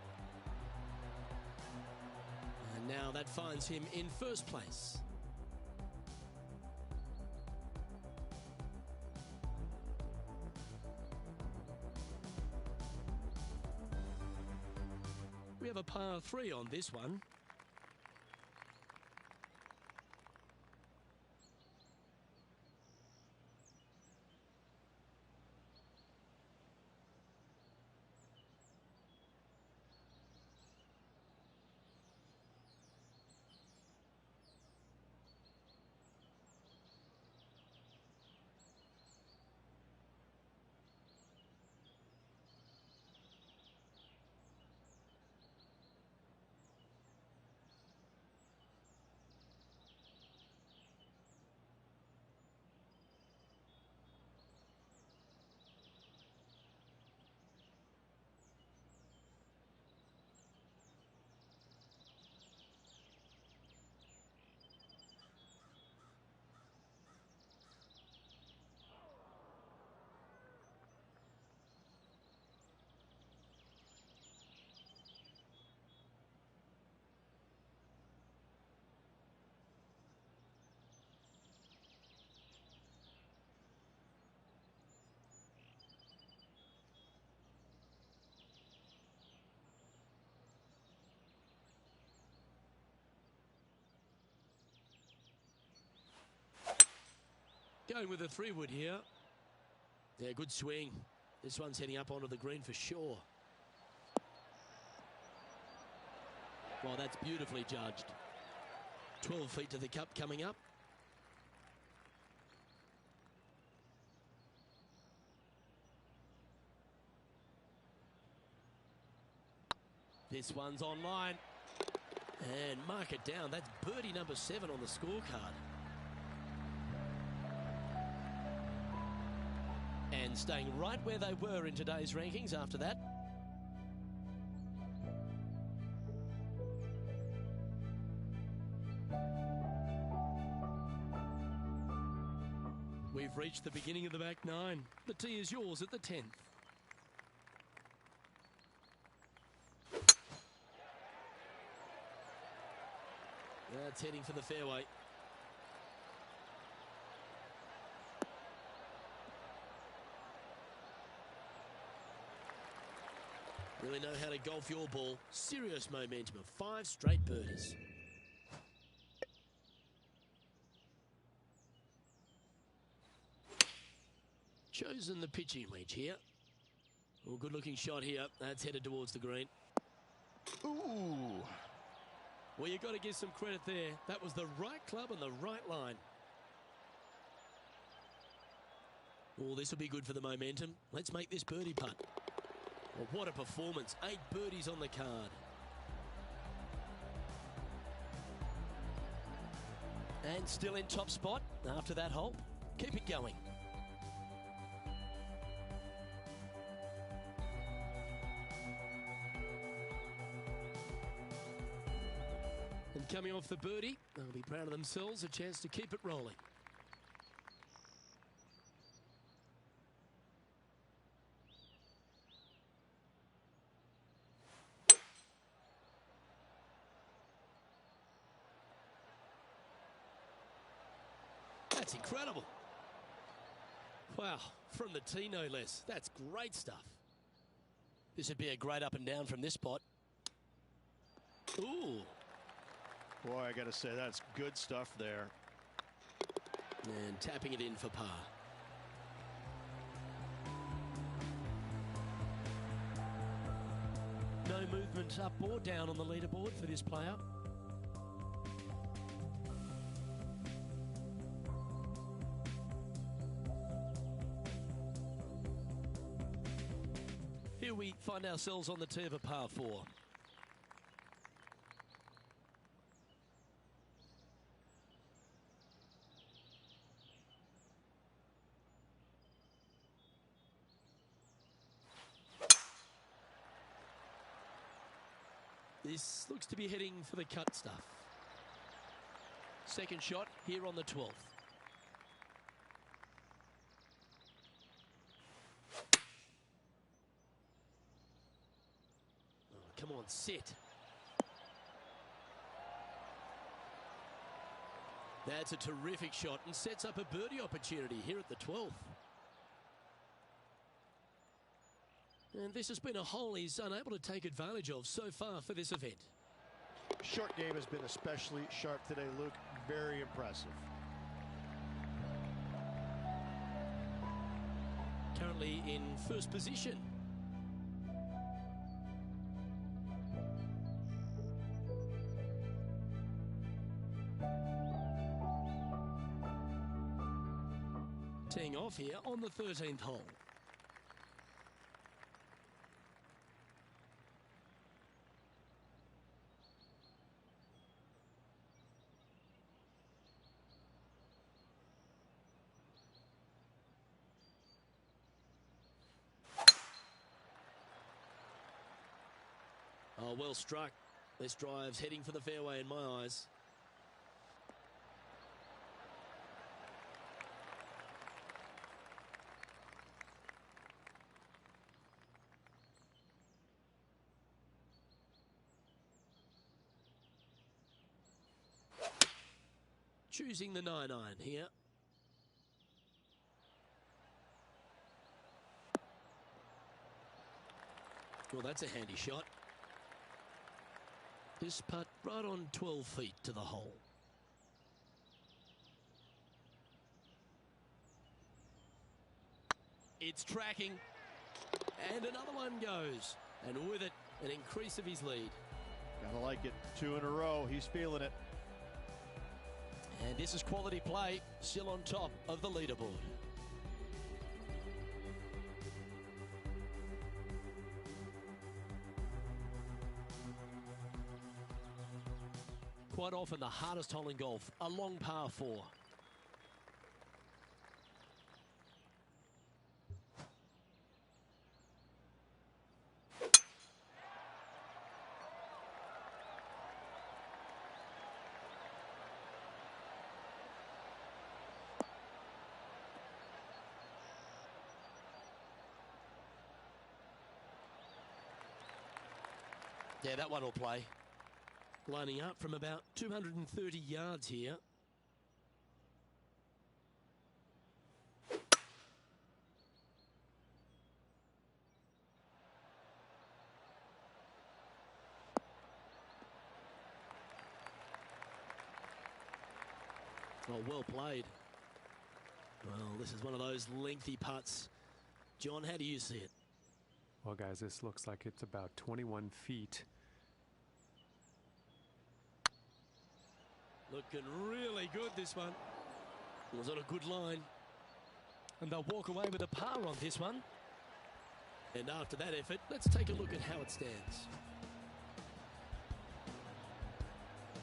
And now that finds him in first place. We have a par 3 on this one. Going with a 3-wood here. Yeah, good swing. This one's heading up onto the green for sure. Well, that's beautifully judged. 12 feet to the cup coming up. This one's online. And mark it down. That's birdie number 7 on the scorecard. And staying right where they were in today's rankings after that. We've reached the beginning of the back 9. The tee is yours at the 10th. That's heading for the fairway. Really know how to golf your ball. Serious momentum of 5 straight birdies. Chosen the pitching wedge here. Oh, good looking shot here. That's headed towards the green. Ooh. Well, you've got to give some credit there. That was the right club and the right line. Oh, this will be good for the momentum. Let's make this birdie putt. Well, what a performance. 8 birdies on the card. And still in top spot after that hole. Keep it going. And coming off the birdie, they'll be proud of themselves. A chance to keep it rolling. That's incredible. Wow, from the tee no less. That's great stuff. This would be a great up and down from this spot. Ooh. Boy, I got to say, that's good stuff there. And tapping it in for par. No movement up or down on the leaderboard for this player. here we find ourselves on the tee of a par 4. This looks to be heading for the cut stuff. Second shot here on the 12th. Oh, come on, sit. That's a terrific shot and sets up a birdie opportunity here at the 12th. And this has been a hole he's unable to take advantage of so far for this event. Short game has been especially sharp today, Luke. Very impressive. Currently in first position. Teeing off here on the 13th hole. Oh, well struck. This drive's heading for the fairway in my eyes. Choosing the 9-iron here. Well, that's a handy shot. This putt right on 12 feet to the hole. It's tracking. And another one goes. And with it, an increase of his lead. Gotta like it. 2 in a row. He's feeling it. And this is quality play, still on top of the leaderboard. Quite often the hardest hole in golf, a long par 4. Yeah, that one will play. Lining up from about 230 yards here. Oh, well played. Well, this is one of those lengthy putts. John, how do you see it? Well, guys, this looks like it's about 21 feet. Looking really good, this one. It was on a good line. And they'll walk away with a par on this one. And after that effort, let's take a look at how it stands.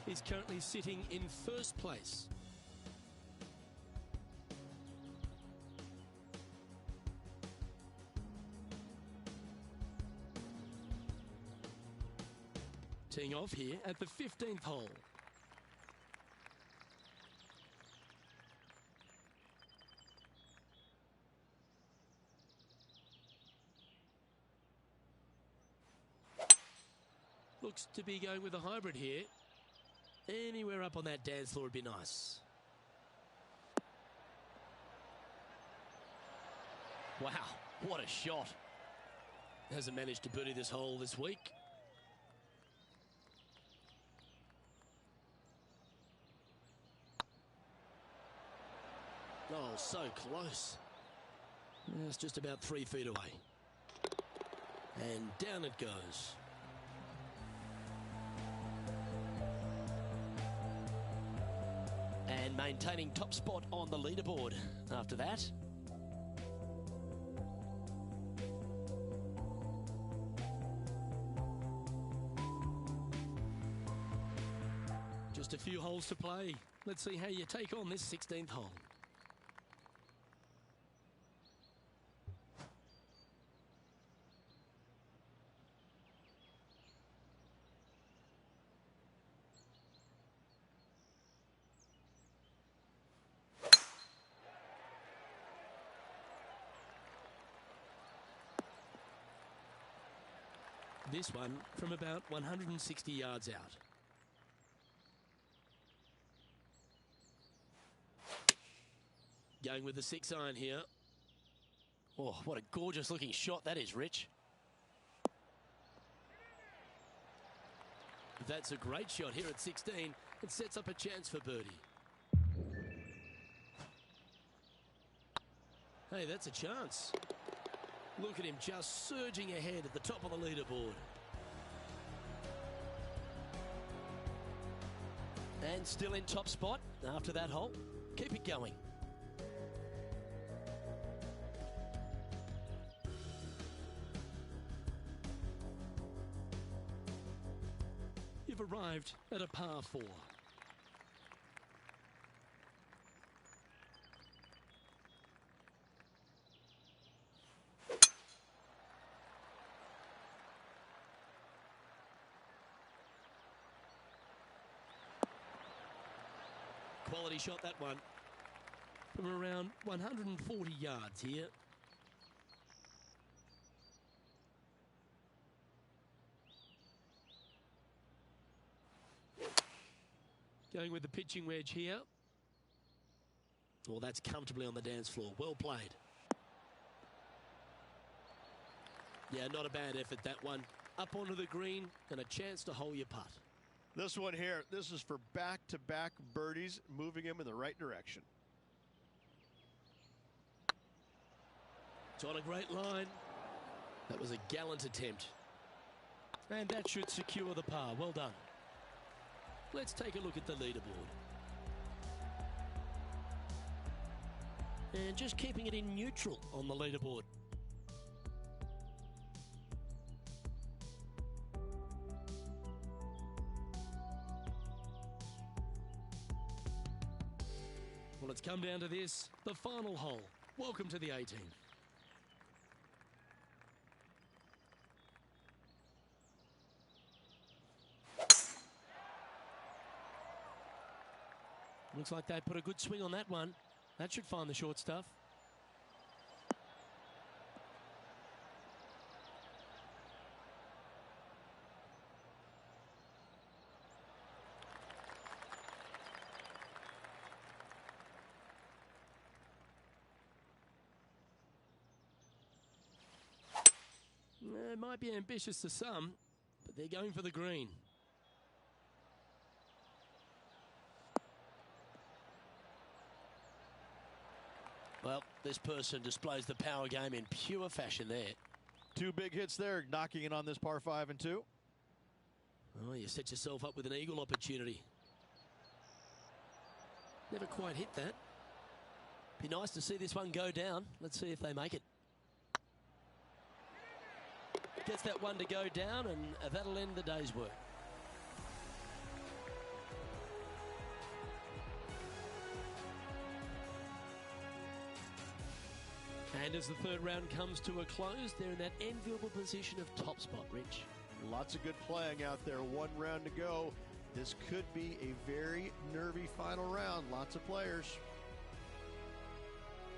He's currently sitting in first place. Teeing off here at the 15th hole. Looks to be going with a hybrid here. Anywhere up on that dance floor would be nice. Wow, what a shot. Hasn't managed to birdie this hole this week. Oh, so close. It's just about 3 feet away. And down it goes. And maintaining top spot on the leaderboard after that. Just a few holes to play. Let's see how you take on this 16th hole. This one from about 160 yards out. Going with the 6-iron here. Oh, what a gorgeous looking shot that is, Rich. That's a great shot here at 16. It sets up a chance for birdie. Hey, that's a chance. Look at him just surging ahead at the top of the leaderboard. And still in top spot after that hole. Keep it going. You've arrived at a par 4. Quality shot, that one. From around 140 yards here. Going with the pitching wedge here. Well, that's comfortably on the dance floor. Well played. Yeah, not a bad effort, that one. Up onto the green and a chance to hole your putt. This one here, this is for back-to-back birdies, moving him in the right direction. It's on a great line. That was a gallant attempt. And that should secure the par. Well done. Let's take a look at the leaderboard. And just keeping it in neutral on the leaderboard. Well, it's come down to this, the final hole. Welcome to the 18th. Looks like they put a good swing on that one. That should find the short stuff. It might be ambitious to some, but they're going for the green. Well, this person displays the power game in pure fashion there. 2 big hits there, knocking in on this par 5 and 2. Oh, you set yourself up with an eagle opportunity. Never quite hit that. Be nice to see this one go down. Let's see if they make it. Gets that one to go down, and that'll end the day's work. And as the third round comes to a close, they're in that enviable position of top spot, Rich. Lots of good playing out there. 1 round to go. This could be a very nervy final round. Lots of players.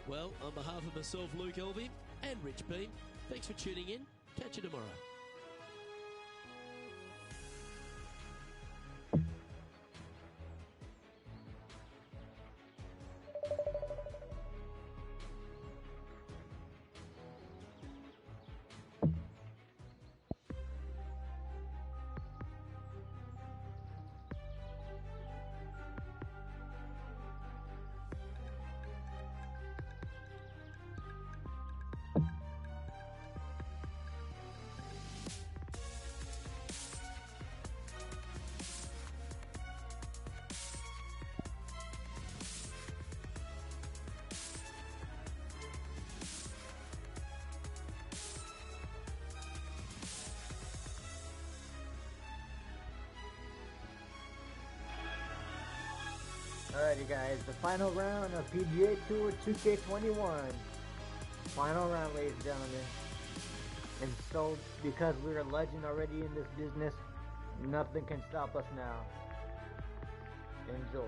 Well, on behalf of myself, Luke Elvey, and Rich B, thanks for tuning in. Catch you tomorrow. Alrighty guys, the final round of PGA Tour 2K21. Final round, ladies and gentlemen. And so, because we're a legend already in this business, nothing can stop us now. Enjoy.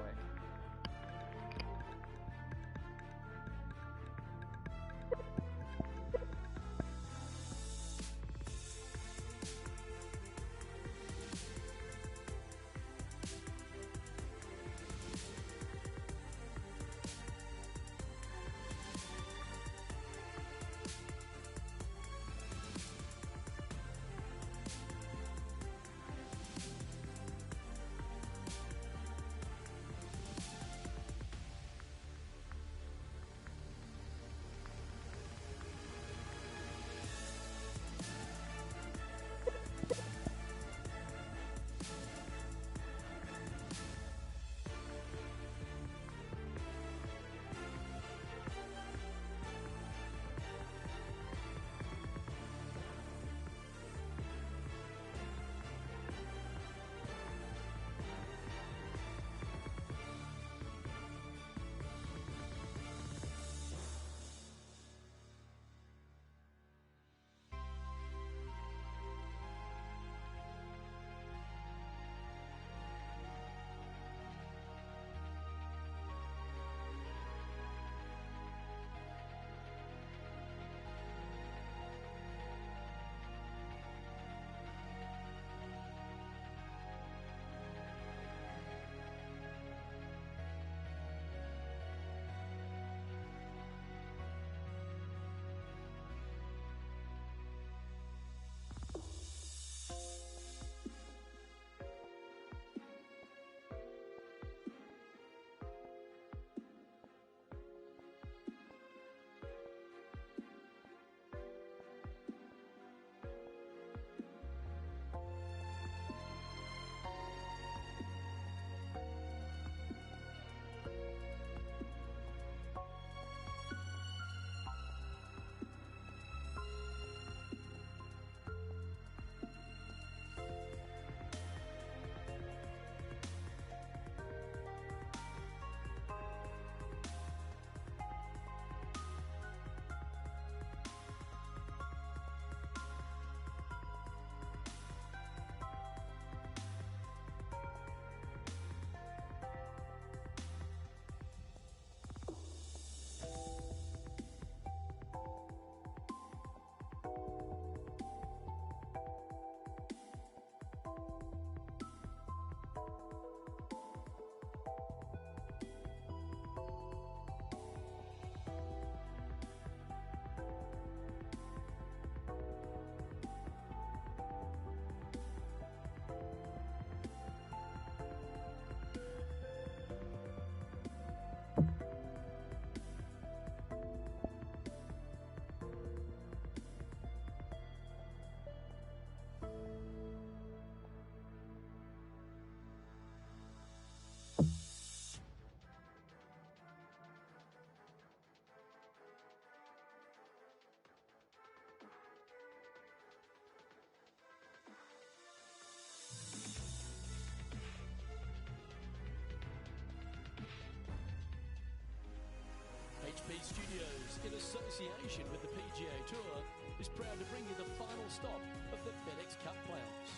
HP Studios, in association with the PGA Tour, is proud to bring you the final stop of the FedEx Cup playoffs.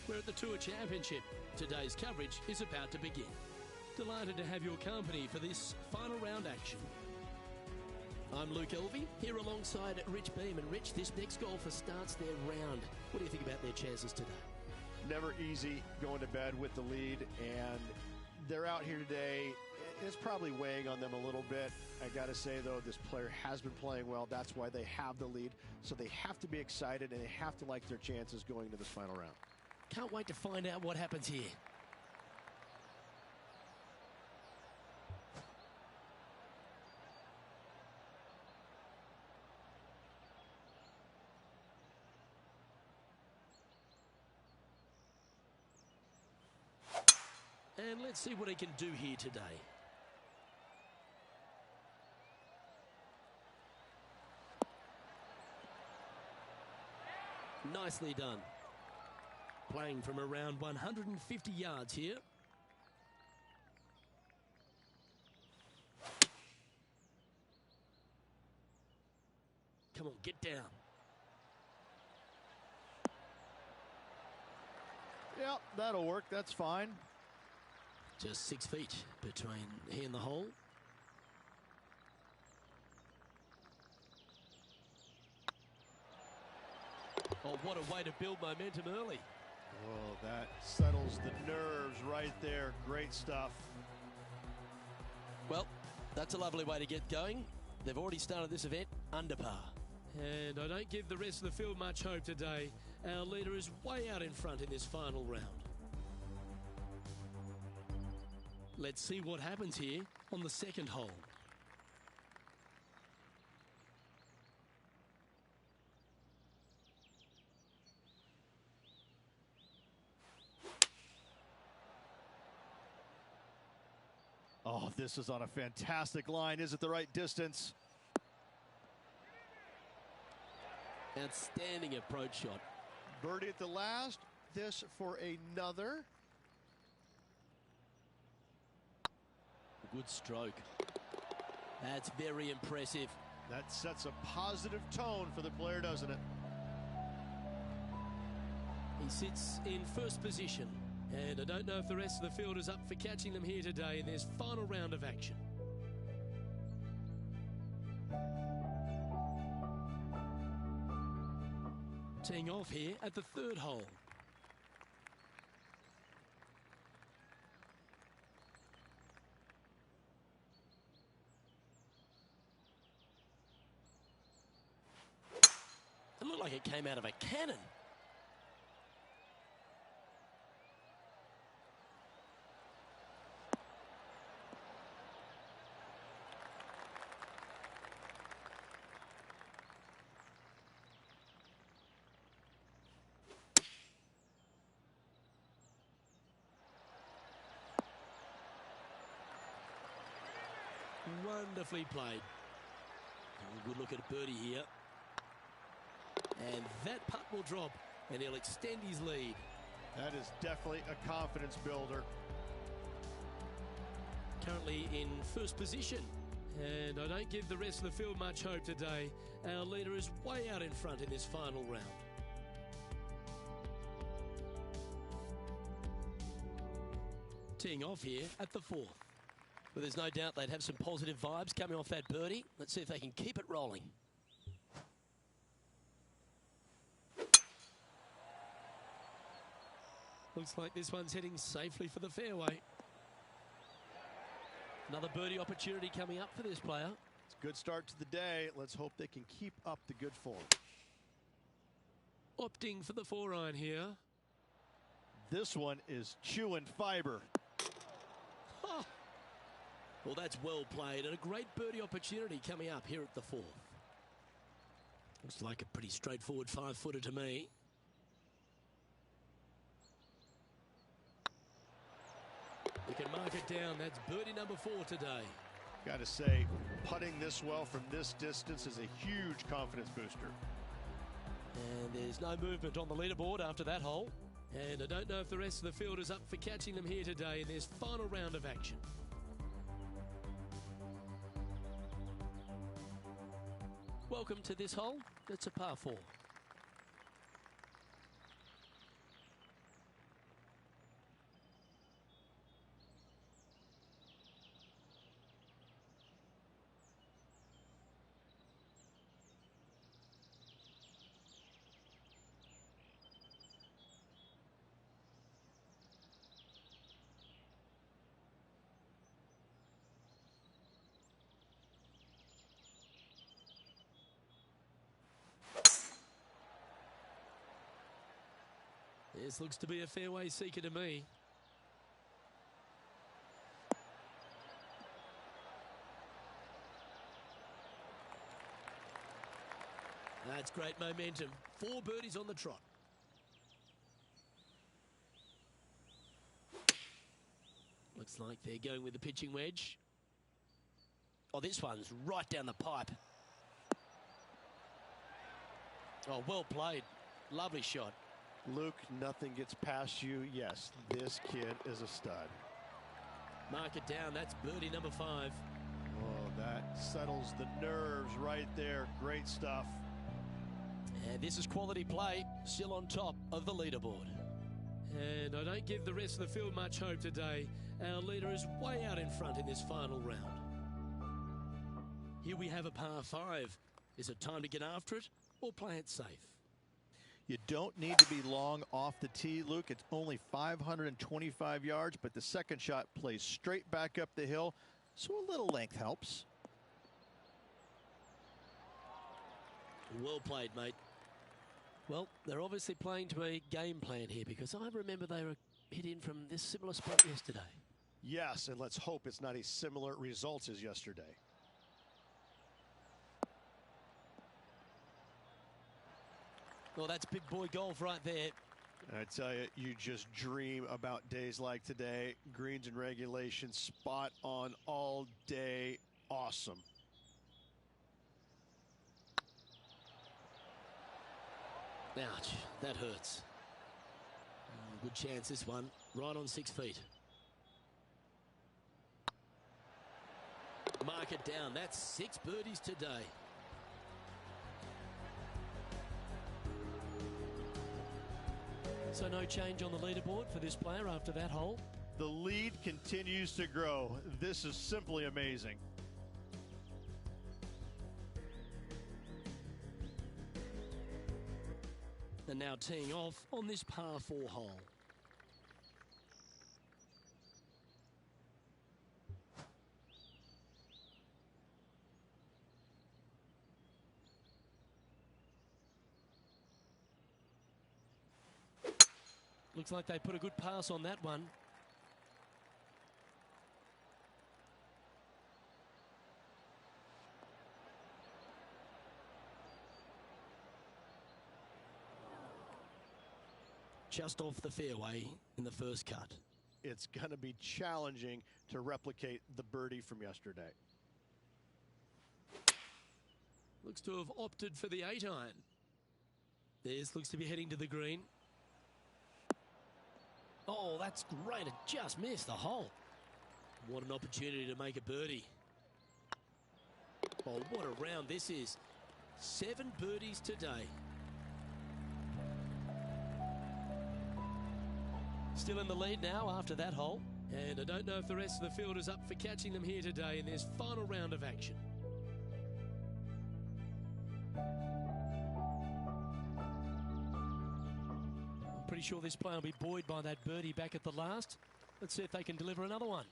We're at the Tour Championship. Today's coverage is about to begin. Delighted to have your company for this final round action. I'm Luke Elvey, here alongside Rich Beam. And Rich, this next golfer starts their round. What do you think about their chances today? Never easy going to bed with the lead, and they're out here today. It's probably weighing on them a little bit. I got to say, though, this player has been playing well. That's why they have the lead. So they have to be excited, and they have to like their chances going into this final round. Can't wait to find out what happens here. And let's see what he can do here today. Nicely done. Playing from around 150 yards here. Come on, get down. Yep, that'll work. That's fine. Just 6 feet between he and the hole. Oh, what a way to build momentum early. Oh, that settles the nerves right there. Great stuff. Well, that's a lovely way to get going. They've already started this event under par. And I don't give the rest of the field much hope today. Our leader is way out in front in this final round. Let's see what happens here on the second hole. Oh, this is on a fantastic line. Is it the right distance? Outstanding approach shot. Birdie at the last. This for another. Good stroke. That's very impressive. That sets a positive tone for the player, doesn't it? He sits in first position. And I don't know if the rest of the field is up for catching them here today in this final round of action. Teeing off here at the third hole. It looked like it came out of a cannon. Wonderfully played. Good look at birdie here. And that putt will drop, and he'll extend his lead. That is definitely a confidence builder. Currently in first position. And I don't give the rest of the field much hope today. Our leader is way out in front in this final round. Teeing off here at the fourth. But there's no doubt they'd have some positive vibes coming off that birdie. Let's see if they can keep it rolling. Looks like this one's heading safely for the fairway. Another birdie opportunity coming up for this player. It's a good start to the day. Let's hope they can keep up the good form. Opting for the 4-iron here. This one is chewing fiber. Oh. Well, that's well played, and a great birdie opportunity coming up here at the fourth. Looks like a pretty straightforward 5-footer to me. We can mark it down. That's birdie number 4 today. Got to say, putting this well from this distance is a huge confidence booster. And there's no movement on the leaderboard after that hole. And I don't know if the rest of the field is up for catching them here today in this final round of action. Welcome to this hole. It's a par 4. This looks to be a fairway seeker to me. That's great momentum. 4 birdies on the trot. Looks like they're going with the pitching wedge. Oh, this one's right down the pipe. Oh, well played. Lovely shot. Luke, nothing gets past you. Yes, this kid is a stud. Mark it down. That's birdie number 5. Oh, that settles the nerves right there. Great stuff. And this is quality play, still on top of the leaderboard. And I don't give the rest of the field much hope today. Our leader is way out in front in this final round. Here we have a par 5. Is it time to get after it or play it safe? You don't need to be long off the tee, Luke. It's only 525 yards, but the second shot plays straight back up the hill, so a little length helps. Well played, mate. Well, they're obviously playing to a game plan here, because I remember they were hit in from this similar spot yesterday. Yes, and let's hope it's not a similar result as yesterday. Well, that's big boy golf right there. I tell you, you just dream about days like today. Greens and regulation, spot on all day. Awesome. Ouch, that hurts. Good chance this one, right on 6 feet. Mark it down, that's 6 birdies today. So no change on the leaderboard for this player after that hole. The lead continues to grow. This is simply amazing. And now teeing off on this par 4 hole. Looks like they put a good pass on that one. Just off the fairway in the first cut. It's going to be challenging to replicate the birdie from yesterday. Looks to have opted for the 8-iron. This looks to be heading to the green. Oh, that's great. It just missed the hole. What an opportunity to make a birdie. Oh, what a round this is. 7 birdies today. Still in the lead now after that hole. And I don't know if the rest of the field is up for catching them here today in this final round of action. I'm pretty sure this player will be buoyed by that birdie back at the last. Let's see if they can deliver another one.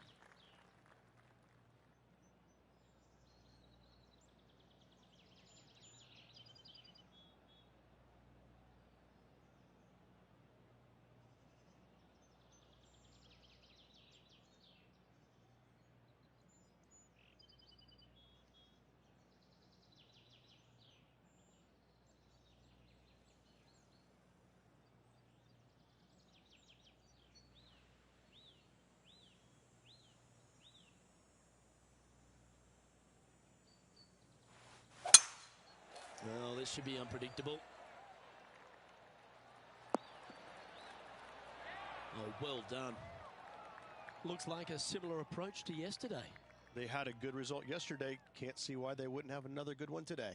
Well, this should be unpredictable. Oh, well done. Looks like a similar approach to yesterday. They had a good result yesterday. Can't see why they wouldn't have another good one today.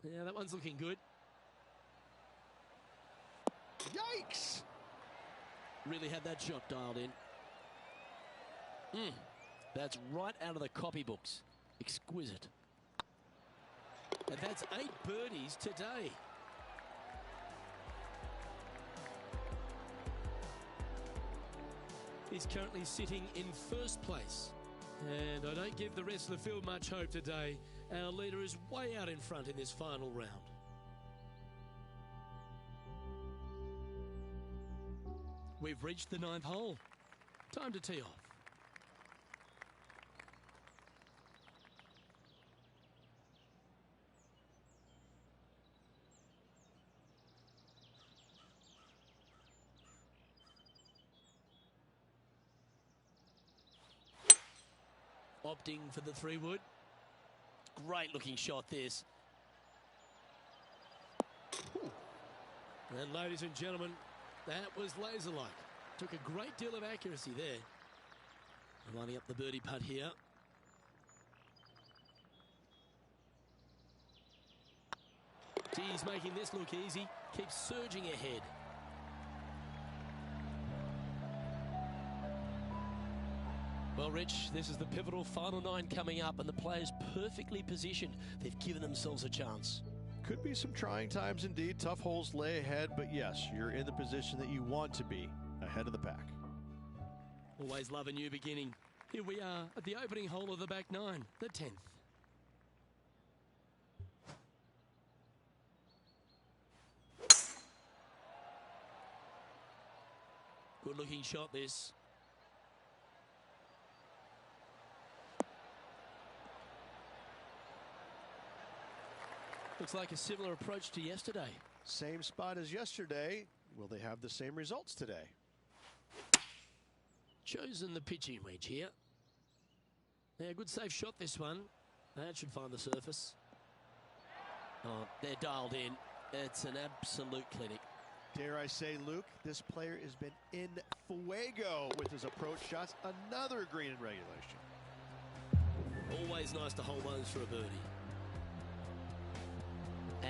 Yeah, that one's looking good. Yikes! Really had that shot dialed in. That's right out of the copybooks. Exquisite. And that's 8 birdies today. He's currently sitting in first place. And I don't give the rest of the field much hope today. Our leader is way out in front in this final round. We've reached the 9th hole. Time to tee off. Opting for the 3-wood. Great looking shot this. And ladies and gentlemen, that was laser-like. Took a great deal of accuracy there. Lining up the birdie putt here. He's making this look easy. Keeps surging ahead. Well, Rich, this is the pivotal final 9 coming up, and the players perfectly positioned. They've given themselves a chance. Could be some trying times indeed. Tough holes lay ahead, but yes, you're in the position that you want to be, ahead of the pack. Always love a new beginning. Here we are at the opening hole of the back 9, the 10th. Good looking shot this. Looks like a similar approach to yesterday. Same spot as yesterday. Will they have the same results today? Chosen the pitching wedge here. Yeah, good safe shot this one. That should find the surface. Oh, they're dialed in. It's an absolute clinic. Dare I say, Luke, this player has been in fuego with his approach shots. Another green in regulation. Always nice to hold those for a birdie.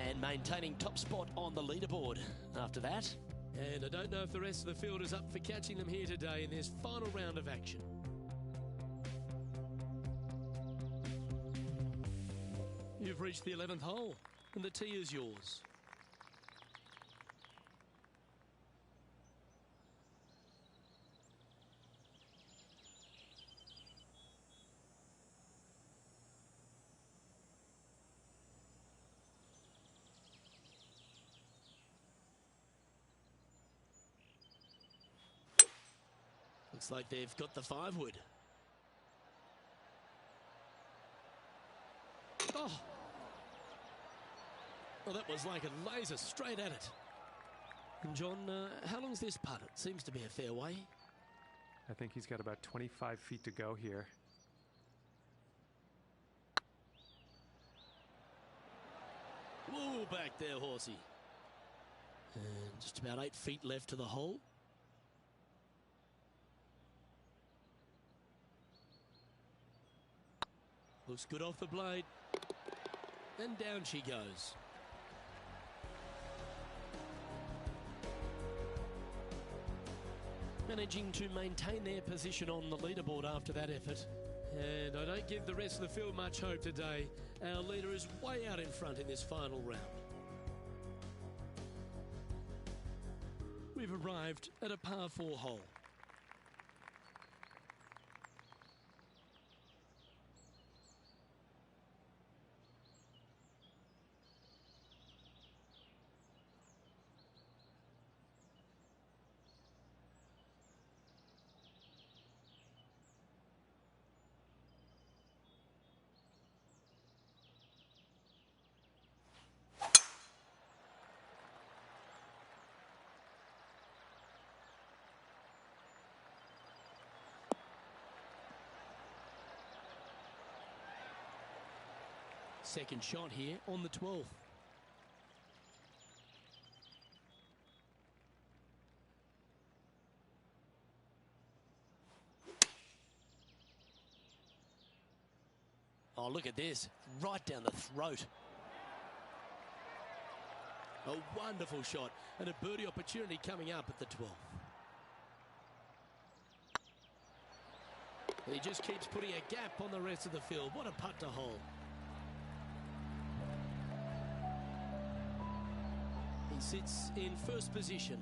And maintaining top spot on the leaderboard after that. And I don't know if the rest of the field is up for catching them here today in this final round of action. You've reached the 11th hole, and the tee is yours. Looks like they've got the 5-wood. Oh. Well, that was like a laser straight at it. And John, how long's this putt? It seems to be a fair way. I think he's got about 25 feet to go here. Whoa, back there, horsey. And just about 8 feet left to the hole. Looks good off the blade. And down she goes. Managing to maintain their position on the leaderboard after that effort. And I don't give the rest of the field much hope today. Our leader is way out in front in this final round. We've arrived at a par 4 hole. Second shot here on the 12th. Oh, look at this. Right down the throat. A wonderful shot and a birdie opportunity coming up at the 12th. He just keeps putting a gap on the rest of the field. What a putt to hole. He sits in first position,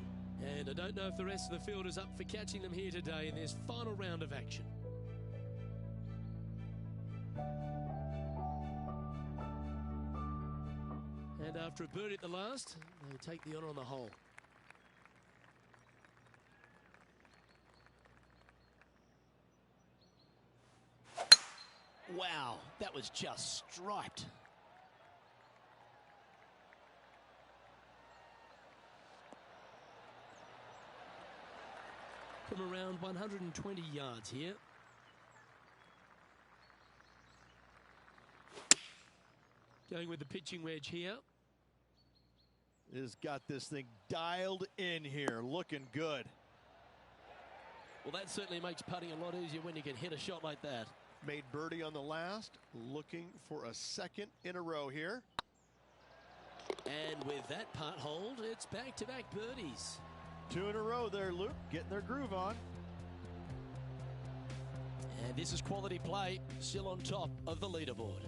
and I don't know if the rest of the field is up for catching them here today in this final round of action. And after a birdie at the last, they take the honour on the hole. Wow, that was just striped. From around 120 yards here. Going with the pitching wedge here. Has got this thing dialed in here, looking good. Well, that certainly makes putting a lot easier when you can hit a shot like that. Made birdie on the last, looking for a second in a row here. And with that putt hold, it's back-to-back birdies. 2 in a row there, Luke, getting their groove on. And this is quality play, still on top of the leaderboard.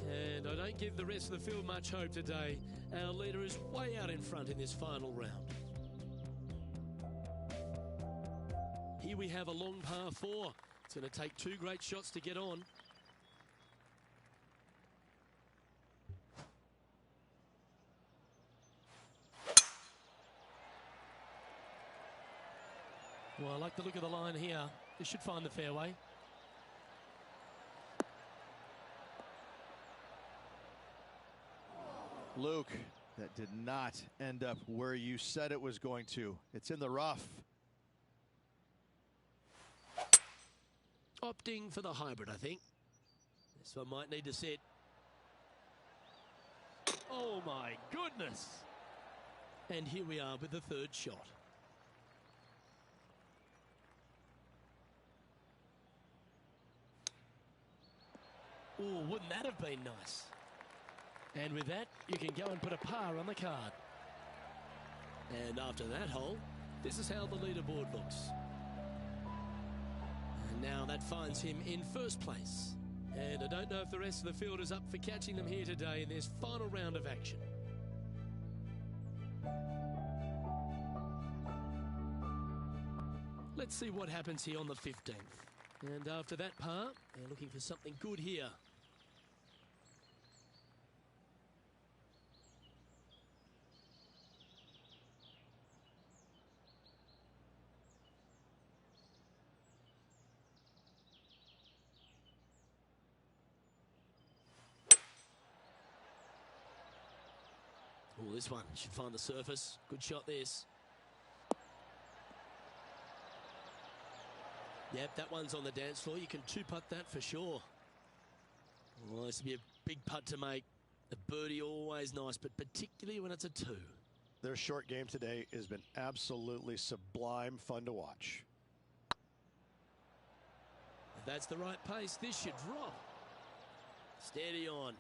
And I don't give the rest of the field much hope today. Our leader is way out in front in this final round. Here we have a long par 4. It's going to take 2 great shots to get on. Well, I like the look of the line here. This should find the fairway. Luke, that did not end up where you said it was going to. It's in the rough. Opting for the hybrid, I think. This one might need to sit. Oh my goodness! And here we are with the 3rd shot. Oh, wouldn't that have been nice? And with that, you can go and put a par on the card. And after that hole, this is how the leaderboard looks. And now that finds him in 1st place. And I don't know if the rest of the field is up for catching them here today in this final round of action. Let's see what happens here on the 15th. And after that par, they're looking for something good here. Oh, this one should find the surface. Good shot, this. Yep, that one's on the dance floor. You can 2-putt that for sure. Well, this would be a big putt to make. A birdie always nice, but particularly when it's a 2. Their short game today has been absolutely sublime fun to watch. If that's the right pace, this should drop. Steady on.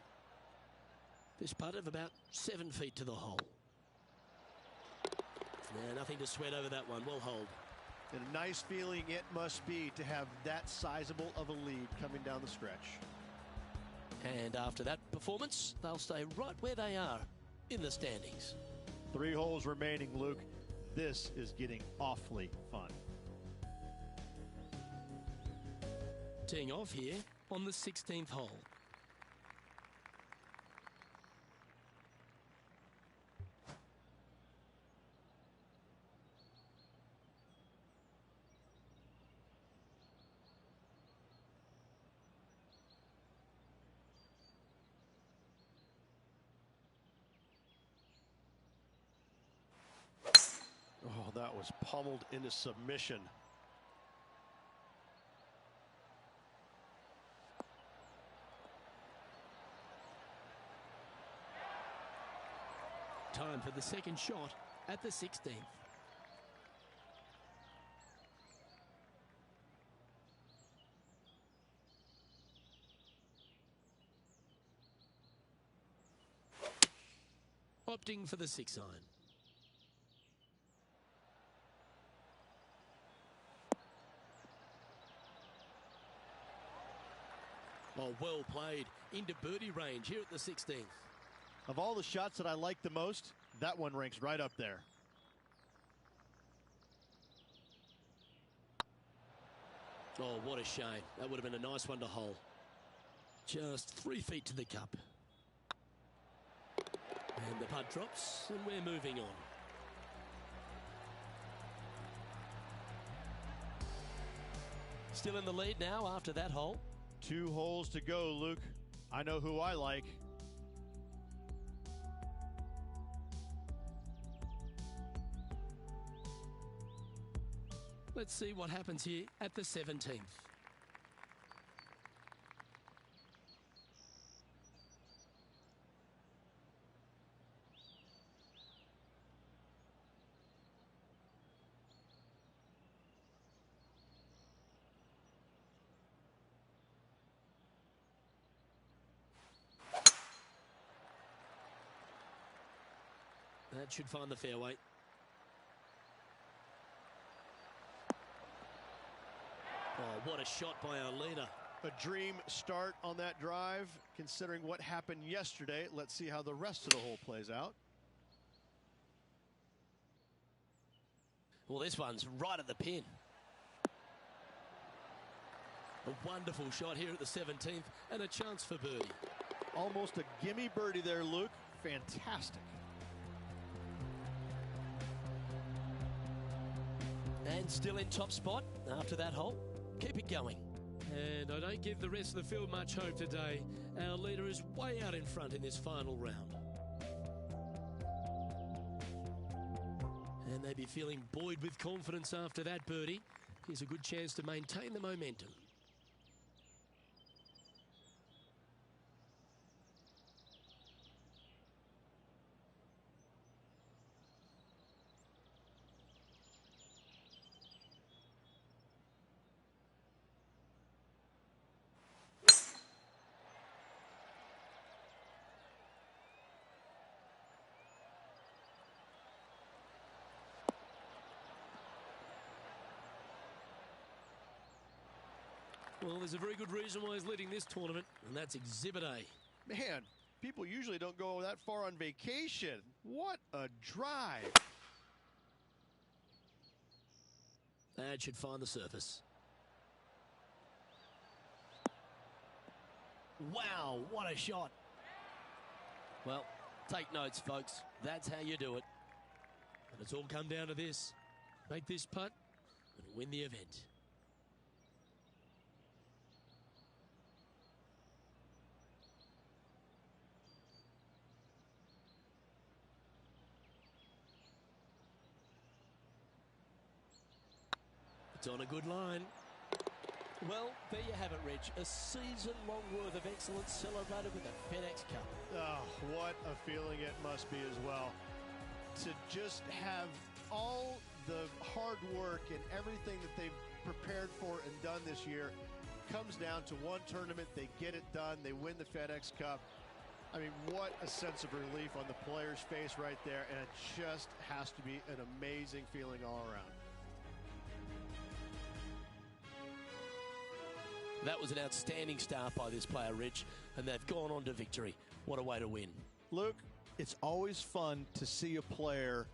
This putt of about 7 feet to the hole. Now, nothing to sweat over that one. Well hold. And a nice feeling it must be to have that sizable of a lead coming down the stretch. And after that performance, they'll stay right where they are in the standings. 3 holes remaining, Luke. This is getting awfully fun. Teeing off here on the 16th hole. Oh, that was pummeled into submission. Time for the 2nd shot at the 16th. Opting for the 6-iron. Oh, well played. Into birdie range here at the 16th. Of all the shots that I like the most, that one ranks right up there. Oh, what a shame. That would have been a nice one to hole. Just 3 feet to the cup. And the putt drops, and we're moving on. Still in the lead now after that hole. 2 holes to go, Luke. I know who I like. Let's see what happens here at the 17th. That should find the fairway. Oh, what a shot by our leader. A dream start on that drive, considering what happened yesterday. Let's see how the rest of the hole plays out. Well, this one's right at the pin. A wonderful shot here at the 17th and a chance for birdie. Almost a gimme birdie there, Luke. Fantastic. And still in top spot after that hole. Keep it going. And I don't give the rest of the field much hope today. Our leader is way out in front in this final round. And they be feeling buoyed with confidence after that birdie. Here's a good chance to maintain the momentum. Well, there's a very good reason why he's leading this tournament, and that's Exhibit A. Man, people usually don't go that far on vacation. What a drive. That should find the surface. Wow, what a shot. Well, take notes, folks. That's how you do it. And it's all come down to this. Make this putt and win the event. It's on a good line. Well, there you have it, Rich. A season-long worth of excellence celebrated with the FedEx Cup. Oh, what a feeling it must be as well. To just have all the hard work and everything that they've prepared for and done this year comes down to one tournament. They get it done. They win the FedEx Cup. I mean, what a sense of relief on the player's face right there. And it just has to be an amazing feeling all around. That was an outstanding start by this player, Rich, and they've gone on to victory. What a way to win. Luke, it's always fun to see a player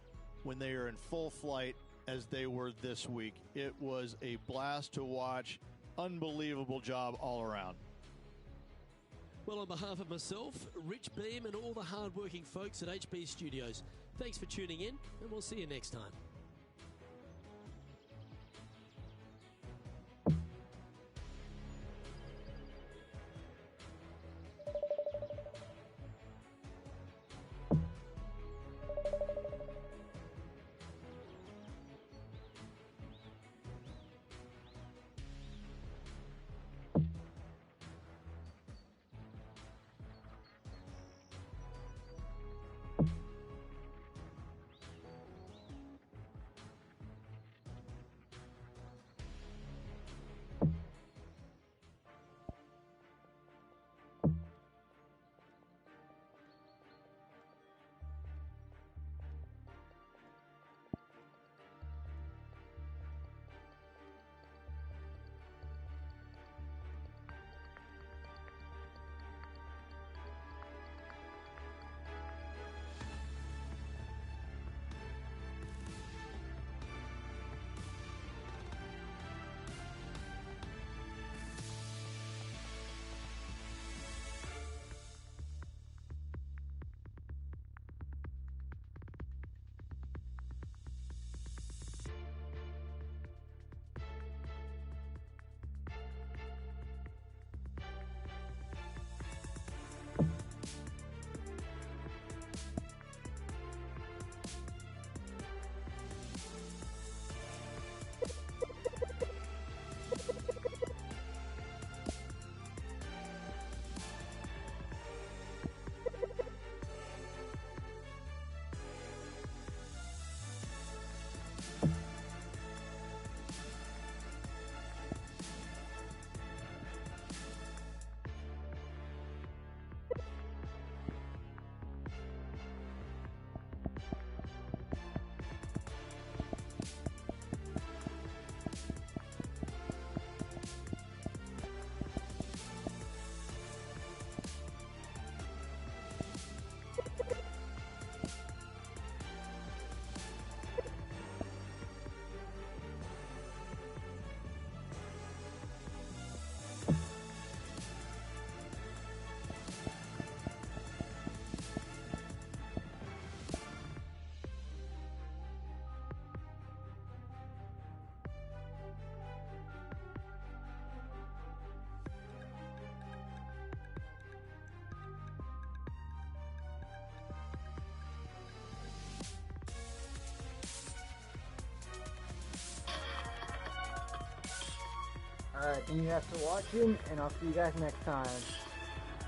when they are in full flight as they were this week. It was a blast to watch. Unbelievable job all around. Well, on behalf of myself, Rich Beam, and all the hard-working folks at HB Studios, thanks for tuning in, and we'll see you next time. Alright, thank you guys for watching, and I'll see you guys next time.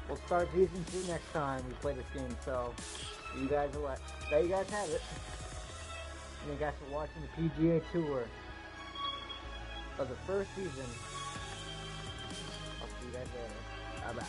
We'll start season 2 next time we play this game, so you guys will there you guys have it. Thank you guys for watching the PGA Tour of the first season. I'll see you guys later. Bye bye.